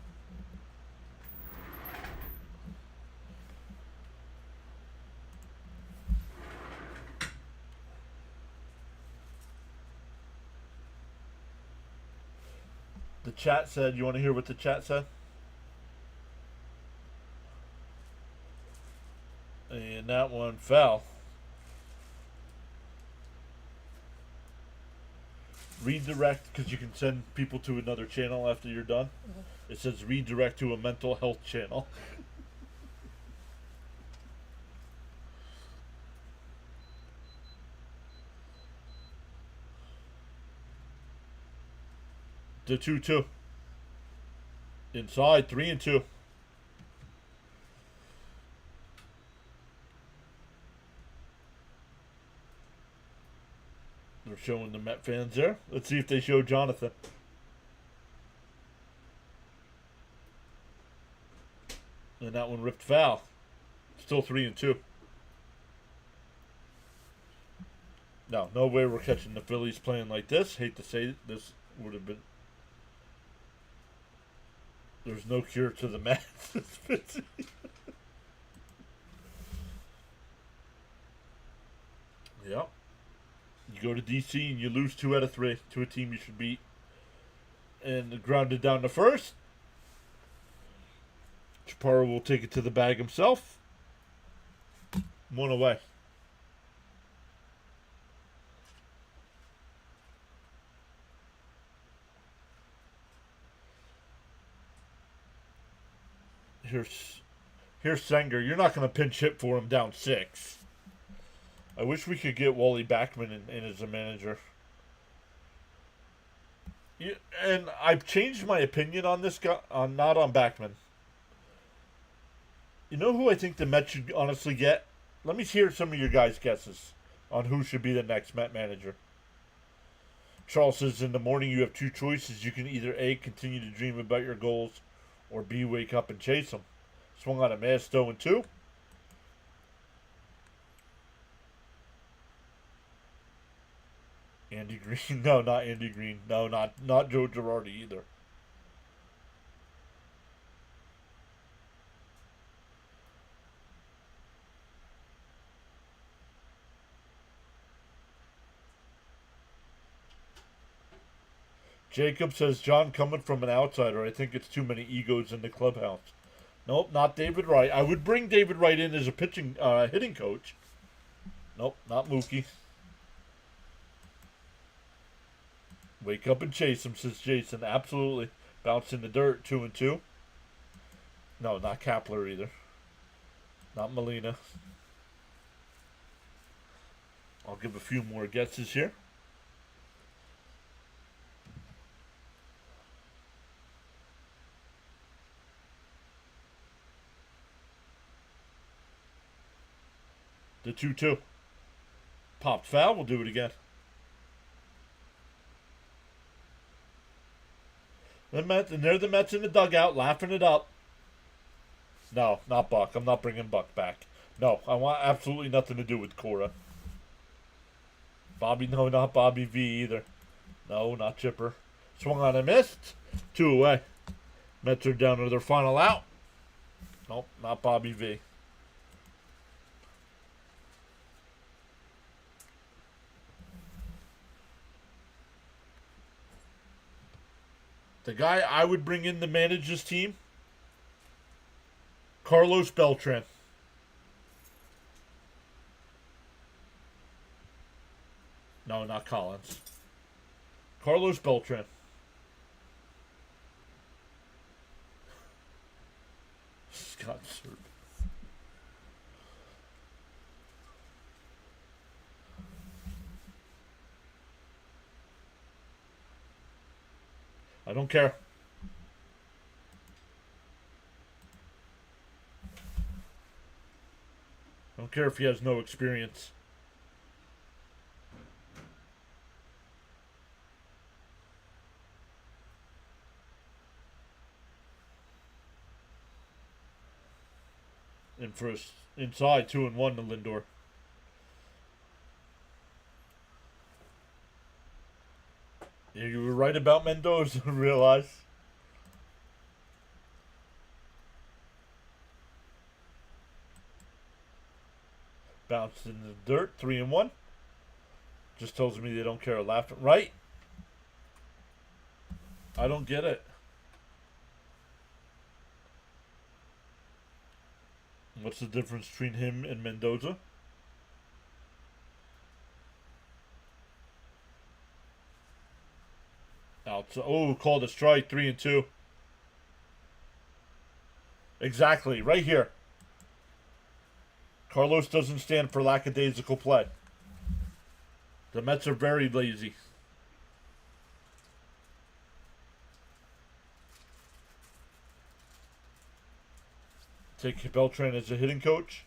The chat said, you want to hear what the chat said? And that one fell. Redirect, because you can send people to another channel after you're done. It says redirect to a mental health channel. The 2-2. Inside, 3-2. They're showing the Met fans there. Let's see if they show Jonathan. And that one ripped foul. Still 3-2. No way we're catching the Phillies playing like this. Hate to say it, this would have been. There's no cure to the Mets. Yep. You go to DC and you lose 2 out of 3 to a team you should beat. And grounded down to first. Chaparro will take it to the bag himself. 1 away. Here's Sanger. You're not going to pinch hit for him down 6. I wish we could get Wally Backman in as a manager. Yeah, and I've changed my opinion on this guy, not on Backman. You know who I think the Mets should honestly get? Let me hear some of your guys' guesses on who should be the next Met manager. Charles says, in the morning you have 2 choices. You can either A, continue to dream about your goals, or B, wake up and chase them. Swung on a miss, 0-2. Andy Green. No, not Andy Green. No, not Joe Girardi either. Jacob says, John, coming from an outsider, I think it's too many egos in the clubhouse. Nope, not David Wright. I would bring David Wright in as a hitting coach. Nope, not Mookie. Wake up and chase him, says Jason. Absolutely. Bounce in the dirt, 2-2. No, not Kapler either. Not Molina. I'll give a few more guesses here. The 2-2. Popped foul. We'll do it again. The Mets, and they're the Mets in the dugout, laughing it up. No, not Buck. I'm not bringing Buck back. No, I want absolutely nothing to do with Cora. Bobby, no, not Bobby V either. No, not Chipper. Swung on and missed. 2 away. Mets are down to their final out. Nope, not Bobby V. The guy I would bring in to manage this team, Carlos Beltran. No, not Collins. Carlos Beltran. Scott Serb. I don't care. I don't care if he has no experience. And first inside 2-1 to Lindor. You were right about Mendoza, I realize. Bounced in the dirt, 3-1. Just tells me they don't care. Laughing, right? I don't get it. What's the difference between him and Mendoza? Oh, called a strike, 3-2. Exactly, right here. Carlos doesn't stand for lackadaisical play. The Mets are very lazy. Take Beltran as a hitting coach.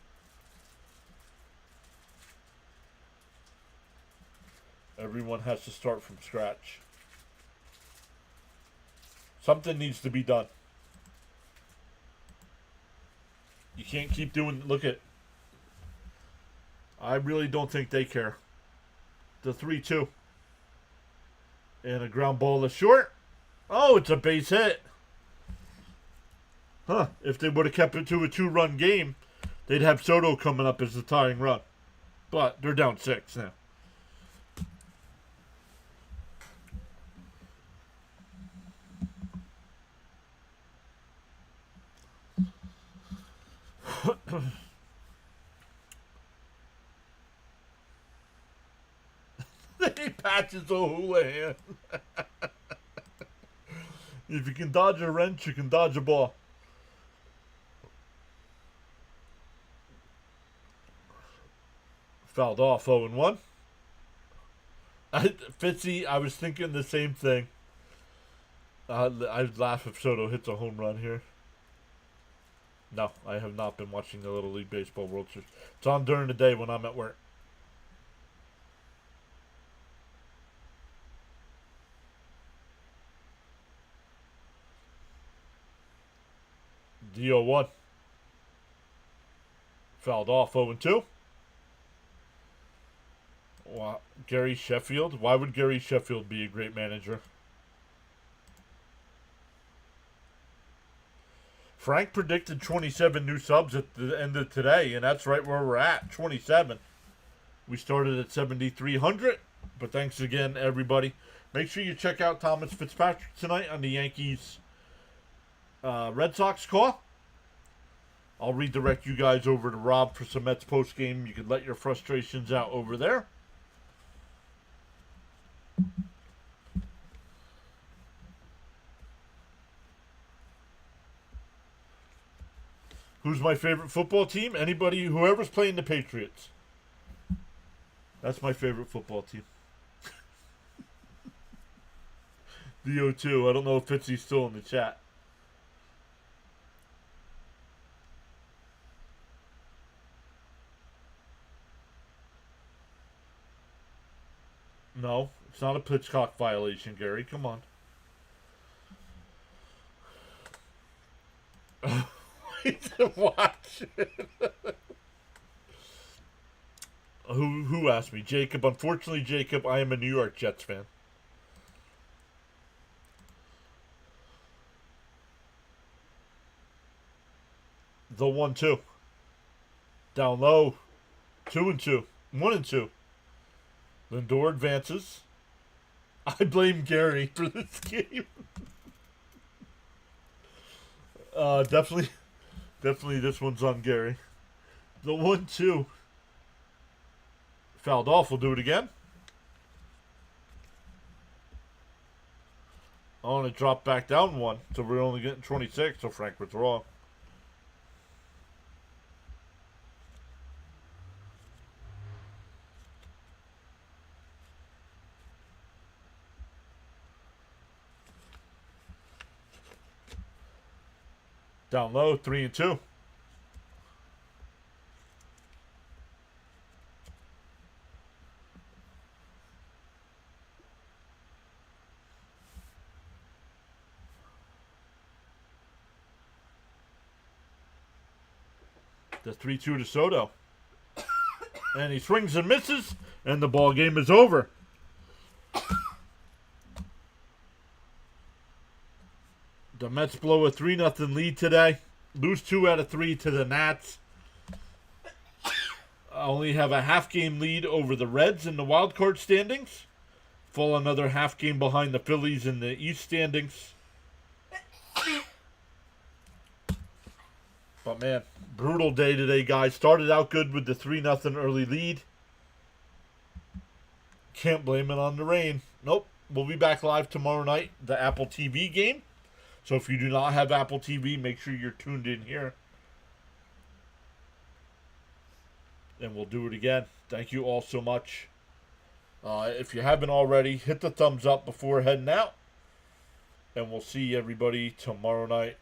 Everyone has to start from scratch. Something needs to be done. You can't keep doing... Look at... I really don't think they care. The 3-2. And a ground ball to short. Oh, it's a base hit. Huh. If they would have kept it to a 2-run game, they'd have Soto coming up as the tying run. But they're down 6 now. He patches O'Houlihan. If you can dodge a wrench, you can dodge a ball. Fouled off 0-1. Fitzy, I was thinking the same thing. I'd laugh if Soto hits a home run here. No, I have not been watching the Little League Baseball World Series. It's on during the day when I'm at work. DO1. Fouled off 0-2. Wow. Gary Sheffield. Why would Gary Sheffield be a great manager? Frank predicted 27 new subs at the end of today, and that's right where we're at, 27. We started at 7,300, but thanks again, everybody. Make sure you check out Thomas Fitzpatrick tonight on the Yankees Red Sox call. I'll redirect you guys over to Rob for some Mets post game. You can let your frustrations out over there. Who's my favorite football team? Anybody, whoever's playing the Patriots. That's my favorite football team. The O2. I don't know if Fitzy's still in the chat. No, it's not a pitch clock violation, Gary. Come on. Watch it. Who asked me? Jacob. Unfortunately, Jacob, I am a New York Jets fan. The 1-2. Down low. 2-2. 1-2. Lindor advances. I blame Gary for this game. Definitely this one's on Gary. The 1-2. Fouled off. We'll do it again. Oh, and it dropped back down 1. So we're only getting 26. So Frank was wrong. Down low, 3-2. The 3-2 to Soto. And he swings and misses, and the ball game is over. The Mets blow a 3-0 lead today. Lose 2 out of 3 to the Nats. Only have a half game lead over the Reds in the wild card standings. Fall another half game behind the Phillies in the East standings. But man, brutal day today, guys. Started out good with the 3-0 early lead. Can't blame it on the rain. Nope. We'll be back live tomorrow night. The Apple TV game. So if you do not have Apple TV, make sure you're tuned in here. And we'll do it again. Thank you all so much. If you haven't already, hit the thumbs up before heading out. And we'll see everybody tomorrow night.